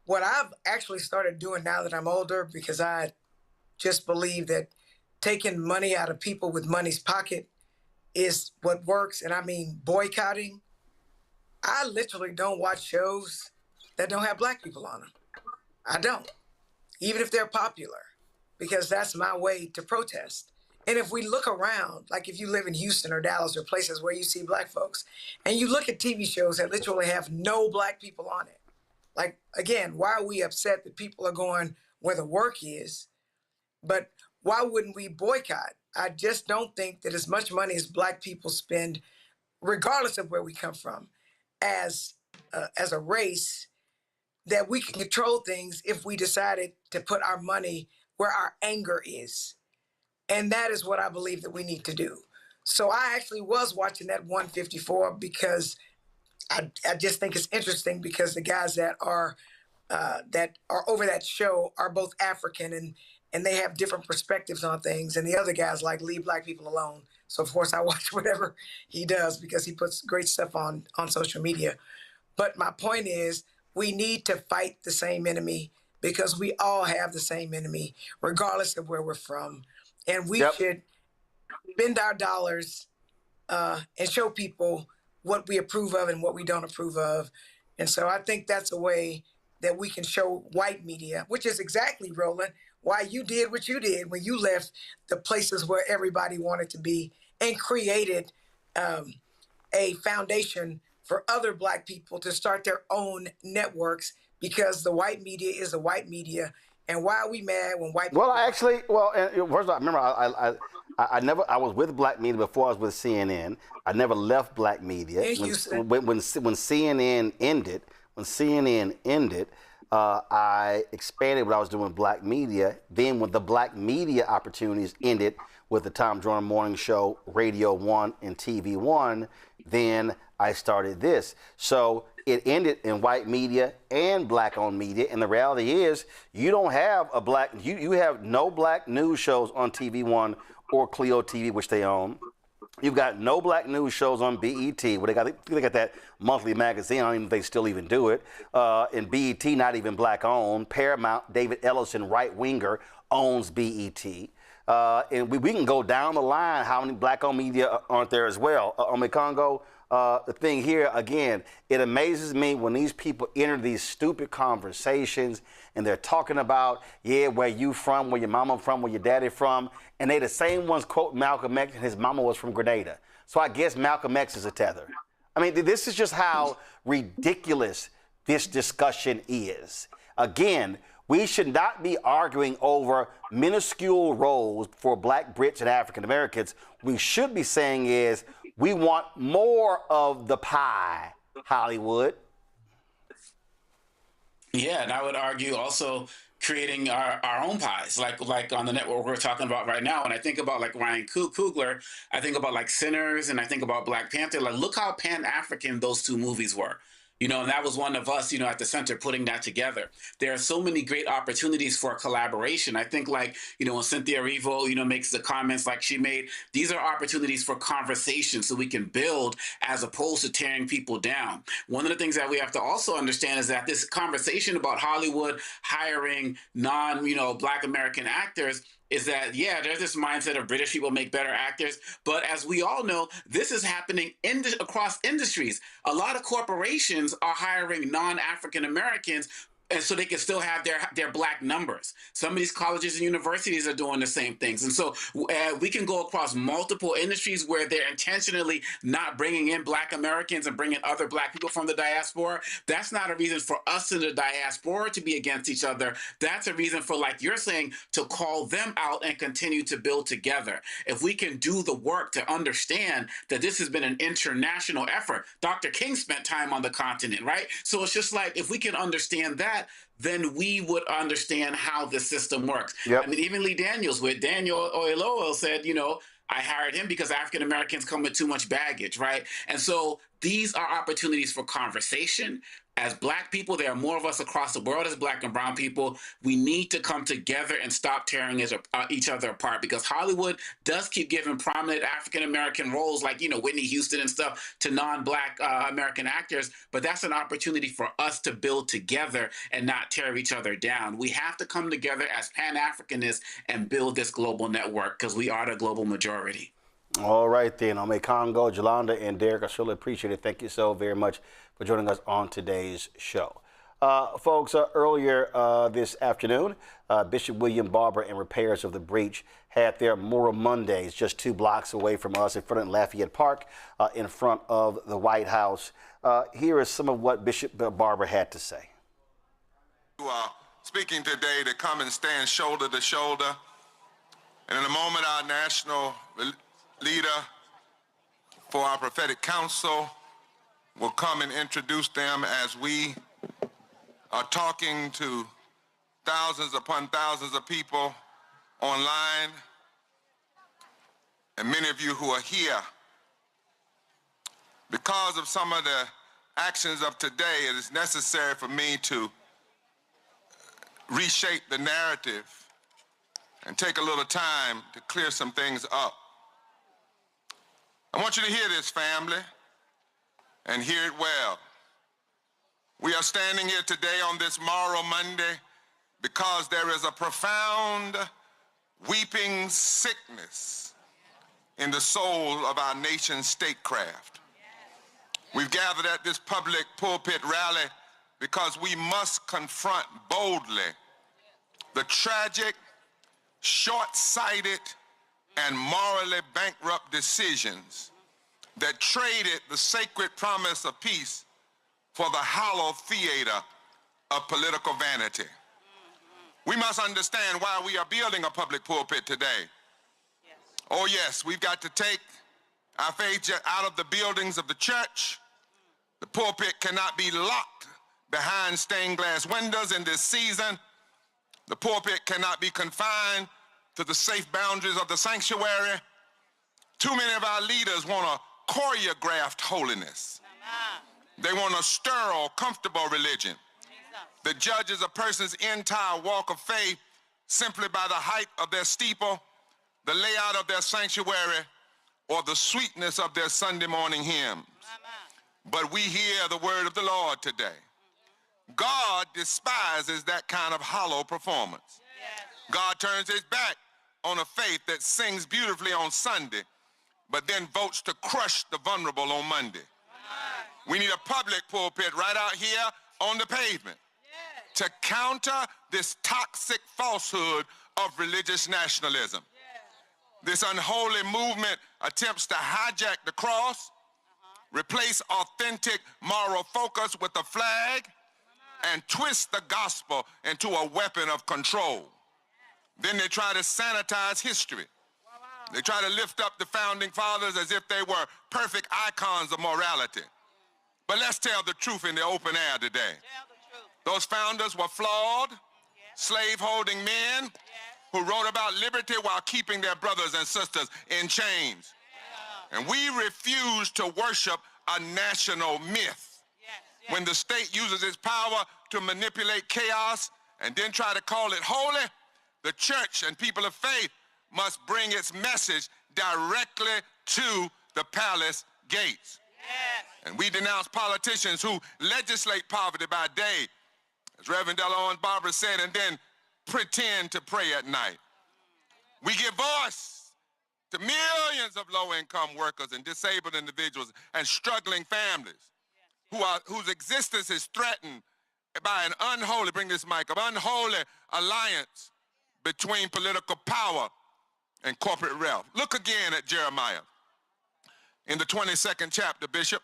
what I've actually started doing now that I'm older, because I just believe that taking money out of people with money's pocket is what works. And I mean, boycotting. I literally don't watch shows that don't have black people on them. I don't, even if they're popular, because that's my way to protest. And if we look around, like if you live in Houston or Dallas or places where you see black folks, and you look at TV shows that literally have no black people on it, like, again, why are we upset that people are going where the work is? But why wouldn't we boycott? I just don't think that as much money as black people spend, regardless of where we come from, as a race, that we can control things if we decided to put our money where our anger is. And that is what I believe that we need to do. So I actually was watching that 154 because I just think it's interesting because the guys that are over that show are both African and they have different perspectives on things. And the other guys like leave black people alone. So of course I watch whatever he does because he puts great stuff on social media. But my point is we need to fight the same enemy because we all have the same enemy, regardless of where we're from. And we should spend our dollars and show people what we approve of and what we don't approve of. And so I think that's a way that we can show white media, which is exactly, Roland, why you did what you did when you left the places where everybody wanted to be and created a foundation for other black people to start their own networks because the white media is the white media. And why are we mad when white people... First of all, remember, I was with black media before I was with CNN. I never left black media. When CNN ended, I expanded what I was doing with black media. Then when the black media opportunities ended with the Tom Joyner Morning Show, Radio 1 and TV 1, then I started this. So it ended in white media and black-owned media. And the reality is you don't have you have no black news shows on TV 1 or Clio TV, which they own. You've got no black news shows on BET. They got that monthly magazine. I don't even know if they still even do it. And BET, not even black-owned. Paramount, David Ellison, right-winger, owns BET. And we can go down the line how many black-owned media aren't there as well. Congo, the thing here, again, it amazes me when these people enter these stupid conversations and they're talking about, where you from, where your mama from, where your daddy from, and they the same ones quote Malcolm X and his mama was from Grenada. So I guess Malcolm X is a tether. I mean, this is just how ridiculous this discussion is. Again, we should not be arguing over minuscule roles for black Brits and African Americans. What we should be saying is we want more of the pie, Hollywood. Yeah, and I would argue also creating our own pies, like on the network we're talking about right now. And I think about like Ryan Coogler, I think about like Sinners, and I think about Black Panther. Like, look how Pan-African those two movies were. You know, and that was one of us, you know, at the center putting that together. There are so many great opportunities for collaboration. I think like, you know, when Cynthia Erivo, you know, makes the comments like she made, these are opportunities for conversation so we can build as opposed to tearing people down. One of the things that we have to also understand is that this conversation about Hollywood hiring Black American actors is that, there's this mindset of British people make better actors. But as we all know, this is happening across industries. A lot of corporations are hiring non-African Americans and so they can still have their black numbers. Some of these colleges and universities are doing the same things. And so we can go across multiple industries where they're intentionally not bringing in black Americans and bringing other black people from the diaspora. That's not a reason for us in the diaspora to be against each other. That's a reason for, like you're saying, to call them out and continue to build together. If we can do the work to understand that this has been an international effort. Dr. King spent time on the continent, right? So it's just like, if we can understand that, then we would understand how the system works. Yep. I mean, even Lee Daniels with Daniel Oyelowo said, you know, I hired him because African Americans come with too much baggage, right? And so these are opportunities for conversation. As black people, there are more of us across the world as black and brown people. We need to come together and stop tearing each other apart, because Hollywood does keep giving prominent African-American roles like, you know, Whitney Houston and stuff to non-black American actors. But that's an opportunity for us to build together and not tear each other down. We have to come together as Pan-Africanists and build this global network, because we are the global majority. All right, then. Ome Congo, Jolanda, and Derek, I surely appreciate it. Thank you so very much for joining us on today's show. Folks, earlier this afternoon, Bishop William Barber and repairs of the breach had their Moral Mondays just 2 blocks away from us in front of Lafayette Park, in front of the White House. Here is some of what Bishop Barber had to say. Who are speaking today to come and stand shoulder to shoulder. And in a moment, our national leader for our prophetic council will come and introduce them as we are talking to thousands upon thousands of people online, and many of you who are here. Because of some of the actions of today, it is necessary for me to reshape the narrative and take a little time to clear some things up. I want you to hear this, family, and hear it well. We are standing here today on this Moral Monday because there is a profound weeping sickness in the soul of our nation's statecraft. We've gathered at this public pulpit rally because we must confront boldly the tragic, short-sighted, and morally bankrupt decisions that traded the sacred promise of peace for the hollow theater of political vanity. We must understand why we are building a public pulpit today. Oh yes, we've got to take our faith out of the buildings of the church. The pulpit cannot be locked behind stained glass windows in this season. The pulpit cannot be confined to the safe boundaries of the sanctuary. Too many of our leaders want a choreographed holiness. They want a sterile, comfortable religion that judges a person's entire walk of faith simply by the height of their steeple, the layout of their sanctuary, or the sweetness of their Sunday morning hymns. But we hear the word of the Lord today. God despises that kind of hollow performance. God turns his back on a faith that sings beautifully on Sunday, but then votes to crush the vulnerable on Monday. We need a public pulpit right out here on the pavement to counter this toxic falsehood of religious nationalism. This unholy movement attempts to hijack the cross, replace authentic moral focus with a flag, and twist the gospel into a weapon of control. Then they try to sanitize history. They try to lift up the founding fathers as if they were perfect icons of morality. But let's tell the truth in the open air today. Those founders were flawed, slave-holding men who wrote about liberty while keeping their brothers and sisters in chains. And we refuse to worship a national myth. When the state uses its power to manipulate chaos and then try to call it holy, the church and people of faith must bring its message directly to the palace gates. And we denounce politicians who legislate poverty by day, as Reverend Della Owens Barber said, and then pretend to pray at night. We give voice to millions of low-income workers and disabled individuals and struggling families whose existence is threatened by an unholy, bring this mic up, unholy alliance between political power and corporate wealth. Look again at Jeremiah. In the 22nd chapter, Bishop,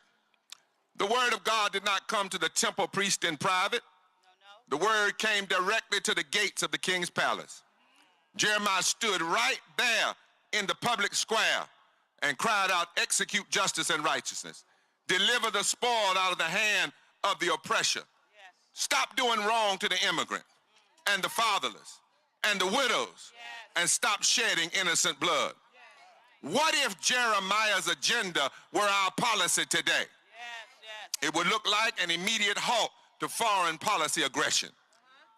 the word of God did not come to the temple priest in private. The word came directly to the gates of the king's palace. Jeremiah stood right there in the public square and cried out, execute justice and righteousness. Deliver the spoil out of the hand of the oppressor. Stop doing wrong to the immigrant and the fatherless and the widows, and stop shedding innocent blood. What if Jeremiah's agenda were our policy today? It would look like an immediate halt to foreign policy aggression.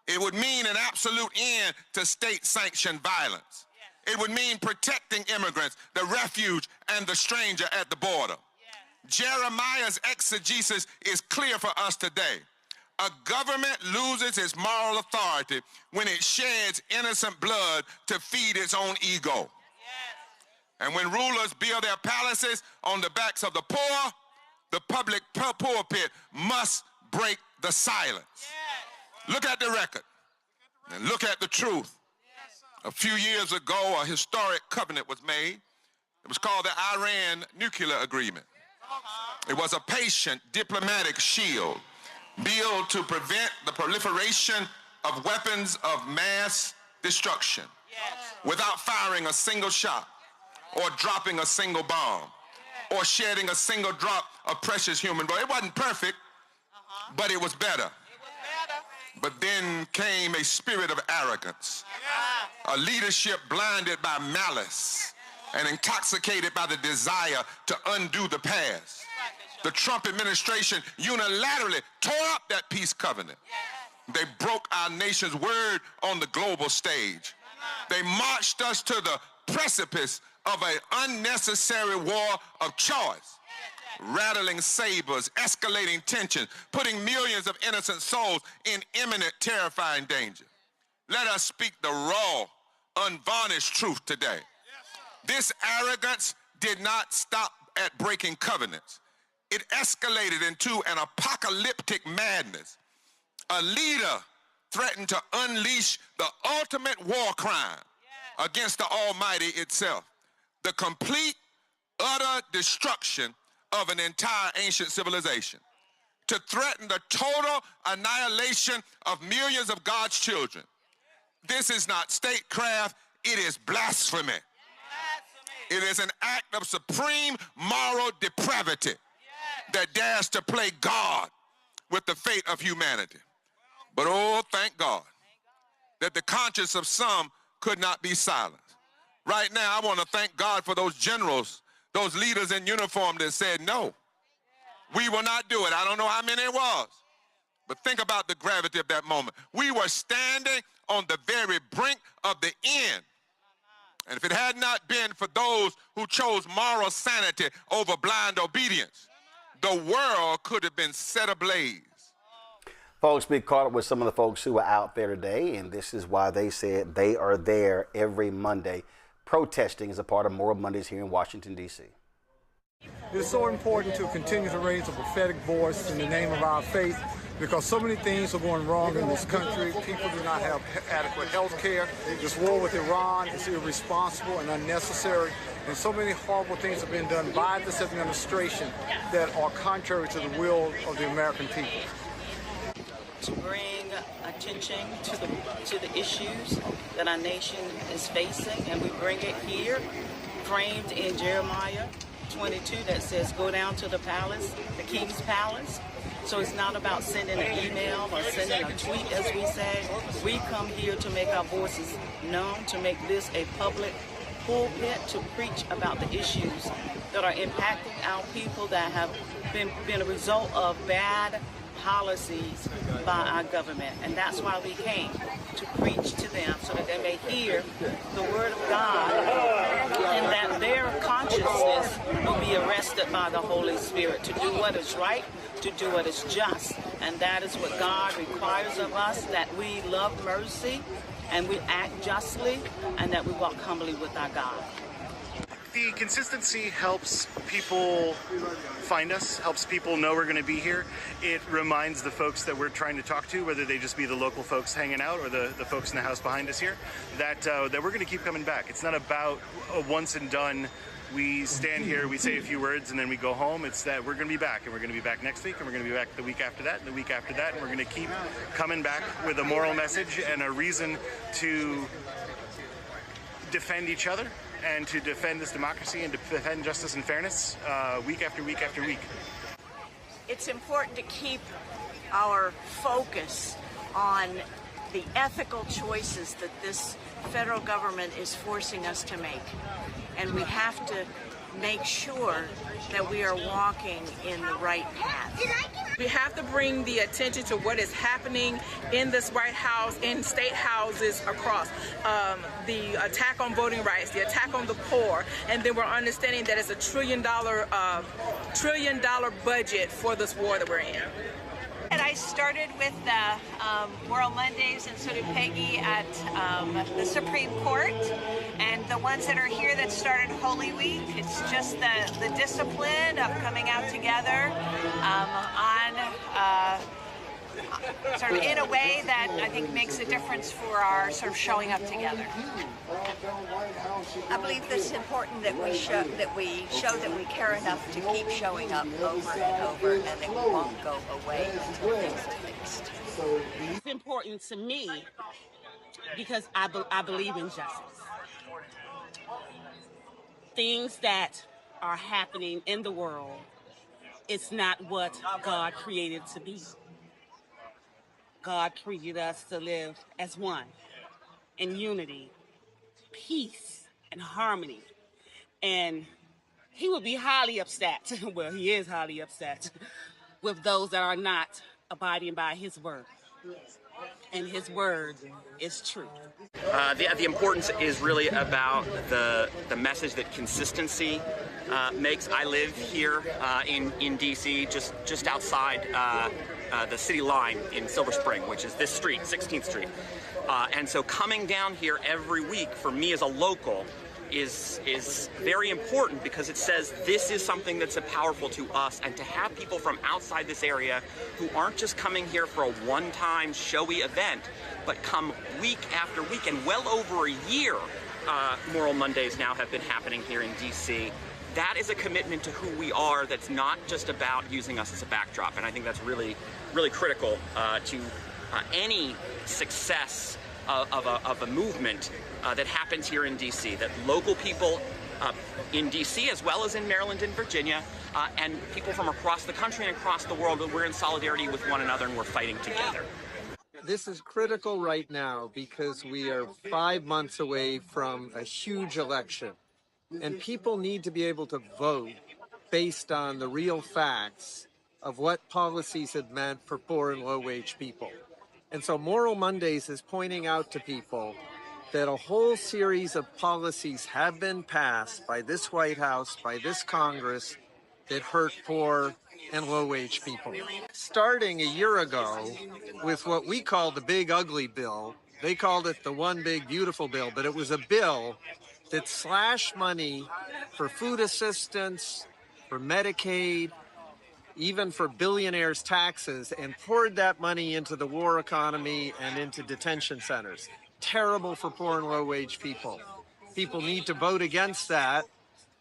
It would mean an absolute end to state-sanctioned violence. It would mean protecting immigrants, the refuge, and the stranger at the border. Jeremiah's exegesis is clear for us today. A government loses its moral authority when it sheds innocent blood to feed its own ego. And when rulers build their palaces on the backs of the poor, the public pulpit must break the silence. Look at the record and look at the truth. A few years ago, a historic covenant was made. It was called the Iran Nuclear Agreement. It was a patient diplomatic shield built to prevent the proliferation of weapons of mass destruction without firing a single shot or dropping a single bomb or shedding a single drop of precious human blood. It wasn't perfect, but it was better. But then came a spirit of arrogance, a leadership blinded by malice and intoxicated by the desire to undo the past. The Trump administration unilaterally tore up that peace covenant. They broke our nation's word on the global stage. They marched us to the precipice of an unnecessary war of choice, rattling sabers, escalating tension, putting millions of innocent souls in imminent, terrifying danger. Let us speak the raw, unvarnished truth today. This arrogance did not stop at breaking covenants. It escalated into an apocalyptic madness. A leader threatened to unleash the ultimate war crime against the Almighty itself, the complete, utter destruction of an entire ancient civilization, to threaten the total annihilation of millions of God's children. This is not statecraft, it is blasphemy. It is an act of supreme moral depravity that dares to play God with the fate of humanity. But oh, thank God that the conscience of some could not be silenced. Right now, I want to thank God for those generals, those leaders in uniform that said, no, we will not do it. I don't know how many it was, but think about the gravity of that moment. We were standing on the very brink of the end. And if it had not been for those who chose moral sanity over blind obedience, the world could have been set ablaze. Folks, we caught up with some of the folks who are out there today, and this is why they said they are there every Monday protesting as a part of Moral Mondays here in Washington, D.C. It's so important to continue to raise a prophetic voice in the name of our faith, because so many things are going wrong in this country. People do not have adequate health care. This war with Iran is irresponsible and unnecessary. And so many horrible things have been done by this administration that are contrary to the will of the American people. To bring attention to the issues that our nation is facing, and we bring it here, framed in Jeremiah 22 that says, go down to the palace, the king's palace. So it's not about sending an email or sending a tweet, as we say. We come here to make our voices known, to make this a public pulpit, to preach about the issues that are impacting our people, that have been a result of bad policies by our government. And that's why we came, to preach to them so that they may hear the word of God, and that their consciousness will be arrested by the Holy Spirit to do what is right, to do what is just. And that is what God requires of us, that we love mercy and we act justly, and that we walk humbly with our God. the consistency helps people find us, helps people know we're going to be here. It reminds the folks that we're trying to talk to, whether they just be the local folks hanging out or the folks in the house behind us here, that we're going to keep coming back. It's not about a once and done. We stand here, we say a few words, and then we go home. It's that we're going to be back, and we're going to be back next week, and we're going to be back the week after that, and the week after that, and we're going to keep coming back with a moral message and a reason to defend each other and to defend this democracy and to defend justice and fairness week after week after week. It's important to keep our focus on the ethical choices that this federal government is forcing us to make. And we have to make sure that we are walking in the right path. We have to bring the attention to what is happening in this White House, in state houses across. The attack on voting rights, the attack on the poor, and then we're understanding that it's $1 trillion budget for this war that we're in. And I started with Moral Mondays, and so did Peggy at the Supreme Court. And the ones that are here that started Holy Week, it's just the discipline of coming out together sort of in a way that I think makes a difference for our sort of showing up together. I believe it's important that we show that we care enough to keep showing up over and over, and that we won't go away until things are fixed. It's important to me because I believe in justice. Things that are happening in the world, it's not what God created to be. God created us to live as one, in unity, peace, and harmony. And he would be highly upset, well, he is highly upset, with those that are not abiding by his word. And his word is true. The importance is really about the message that consistency makes. I live here in D.C., just outside the city line in Silver Spring, which is this street, 16th Street. And so coming down here every week for me as a local is very important because it says this is something that's powerful to us, and to have people from outside this area who aren't just coming here for a one-time showy event, but come week after week, and well over a year, Moral Mondays now have been happening here in D.C. That is a commitment to who we are that's not just about using us as a backdrop, and I think that's really, really critical to any success of a movement that happens here in D.C., that local people in D.C. as well as in Maryland and Virginia and people from across the country and across the world, we're in solidarity with one another and we're fighting together. This is critical right now because we are 5 months away from a huge election, and people need to be able to vote based on the real facts of what policies have meant for poor and low-wage people. And so Moral Mondays is pointing out to people that a whole series of policies have been passed by this White House, by this Congress, that hurt poor and low-wage people. Starting a year ago with what we call the Big Ugly Bill, they called it the One Big Beautiful Bill, but it was a bill that slashed money for food assistance, for Medicaid, even for billionaires' taxes, and poured that money into the war economy and into detention centers. Terrible for poor and low-wage people. People need to vote against that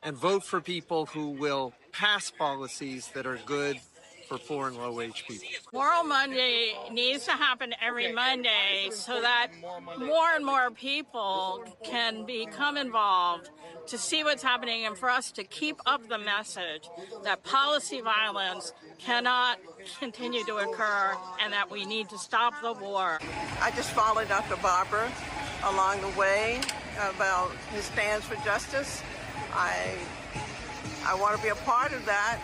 and vote for people who will pass policies that are good for poor and low-wage people. Moral Monday needs to happen every Monday so that more and more people can become involved to see what's happening, and for us to keep up the message that policy violence cannot continue to occur and that we need to stop the war. I just followed Dr. Barber along the way about his stands for justice. I want to be a part of that.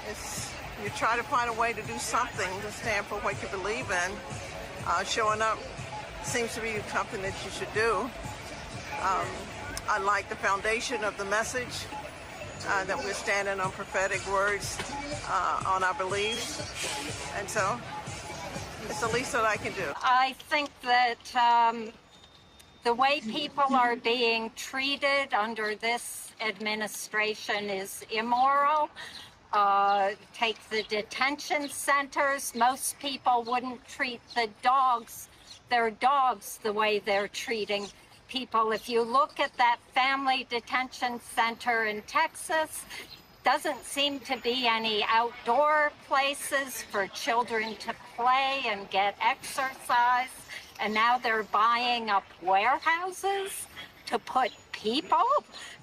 You try to find a way to do something to stand for what you believe in. Showing up seems to be something that you should do. I like the foundation of the message, that we're standing on prophetic words, on our beliefs. And so it's the least that I can do. I think that the way people are being treated under this administration is immoral. Take the detention centers. Most people wouldn't treat their dogs the way they're treating people. If you look at that family detention center in Texas, doesn't seem to be any outdoor places for children to play and get exercise. And now they're buying up warehouses to put people.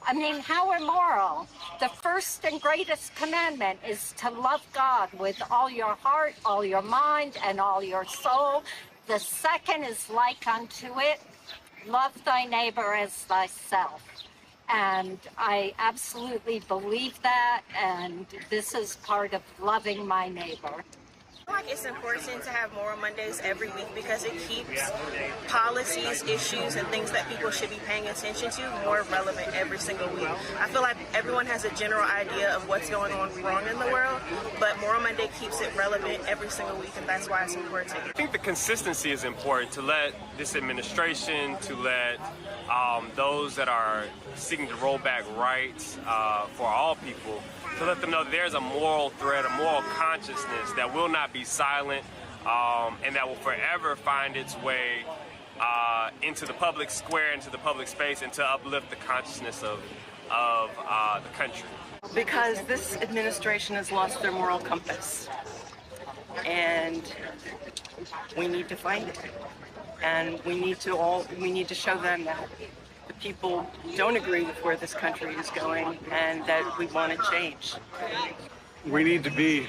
I mean, how immoral. The first and greatest commandment is to love God with all your heart, all your mind, and all your soul. The second is like unto it, love thy neighbor as thyself. And I absolutely believe that, and this is part of loving my neighbor. I feel like it's important to have Moral Mondays every week because it keeps policies, issues, and things that people should be paying attention to more relevant every single week. I feel like everyone has a general idea of what's going on wrong in the world, but Moral Monday keeps it relevant every single week, and that's why it's important. I think the consistency is important to let this administration, to let those that are seeking to roll back rights for all people, to let them know that there's a moral thread, a moral consciousness that will not be silent and that will forever find its way into the public square, into the public space, and to uplift the consciousness of the country. Because this administration has lost their moral compass, and we need to find it. And we need to show them that the people don't agree with where this country is going and that we want to change. We need to be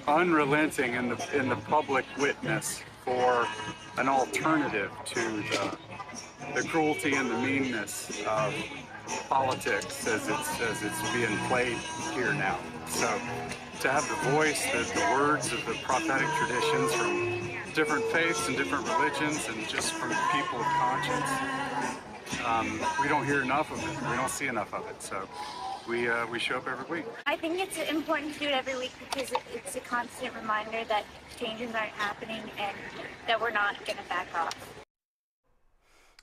unrelenting in the public witness for an alternative to the cruelty and the meanness of politics as it's being played here now. So to have the voice, the words of the prophetic traditions from different faiths and different religions and just from people of conscience, we don't hear enough of it. We don't see enough of it. So we show up every week. I think it's important to do it every week because it's a constant reminder that changes aren't happening and that we're not going to back off.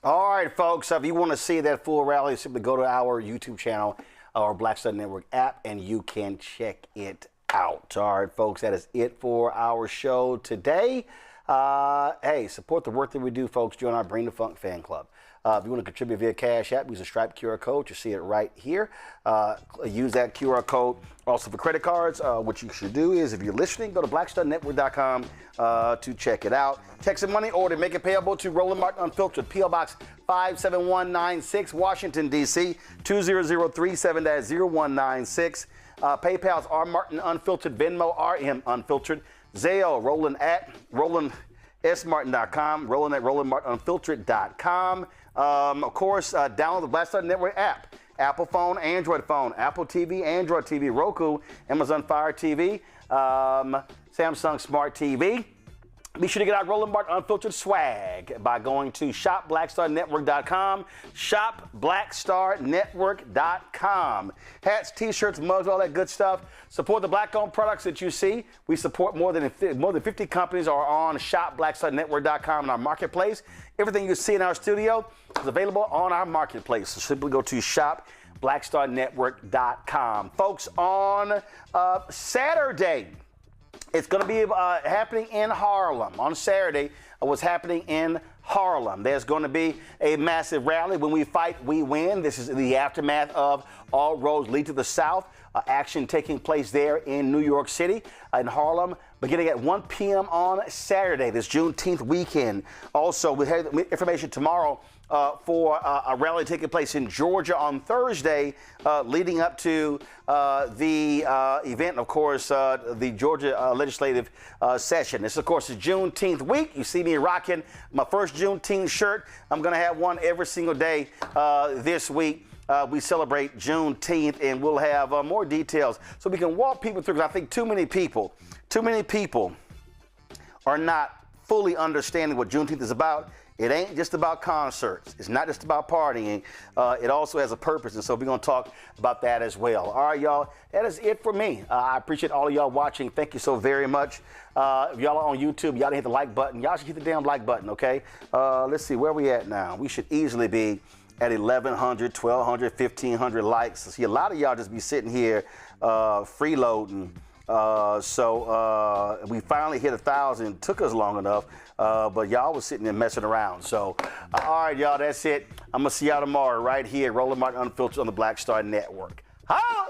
All right, folks, if you want to see that full rally, simply go to our YouTube channel, our Black Star Network app, and you can check it out. All right, folks, that is it for our show today. Hey, support the work that we do, folks. Join our Bring the Funk fan club. If you want to contribute via Cash App, use a Stripe QR code. You see it right here. Use that QR code also for credit cards. What you should do is, if you're listening, go to blackstarnetwork.com to check it out. Text money order, make it payable to Roland Martin Unfiltered, P.O. Box 57196, Washington, D.C. 20037-0196. PayPal's R Martin Unfiltered, Venmo RM Unfiltered, Zelle Roland at RolandSMartin.com, Roland at RolandMartinUnfiltered.com. Of course, download the Black Star Network app. Apple phone, Android phone, Apple TV, Android TV, Roku, Amazon Fire TV, Samsung Smart TV. Be sure to get our Roland Martin Unfiltered swag by going to shopblackstarnetwork.com, shopblackstarnetwork.com. Hats, t-shirts, mugs, all that good stuff. Support the black-owned products that you see. We support more than 50 companies are on shopblackstarnetwork.com in our marketplace. Everything you see in our studio is available on our marketplace. So simply go to shopblackstarnetwork.com. Folks, on Saturday, it's going to be happening in Harlem. On Saturday, what's happening in Harlem. There's going to be a massive rally. When we fight, we win. This is the aftermath of All Roads Lead to the South. Action taking place there in New York City, in Harlem, beginning at 1 p.m. on Saturday, this Juneteenth weekend. Also, we have information tomorrow for a rally taking place in Georgia on Thursday, leading up to the event, of course, the Georgia legislative session. This, of course, is Juneteenth week. You see me rocking my first Juneteenth shirt. I'm going to have one every single day this week. We celebrate Juneteenth, and we'll have more details so we can walk people through, because I think too many people are not fully understanding what Juneteenth is about. It ain't just about concerts. It's not just about partying. It also has a purpose, and so we're going to talk about that as well. All right, y'all, that is it for me. I appreciate all of y'all watching. Thank you so very much. If y'all are on YouTube, y'all didn't hit the like button. Y'all should hit the damn like button, okay? Let's see, where we at now? We should easily be at 1,100, 1,200, 1,500 likes. See, a lot of y'all just be sitting here freeloading. So we finally hit 1,000. Took us long enough, but y'all was sitting there messing around. So, all right, y'all, that's it. I'm going to see y'all tomorrow right here, Roland Martin Unfiltered on the Black Star Network. Holla!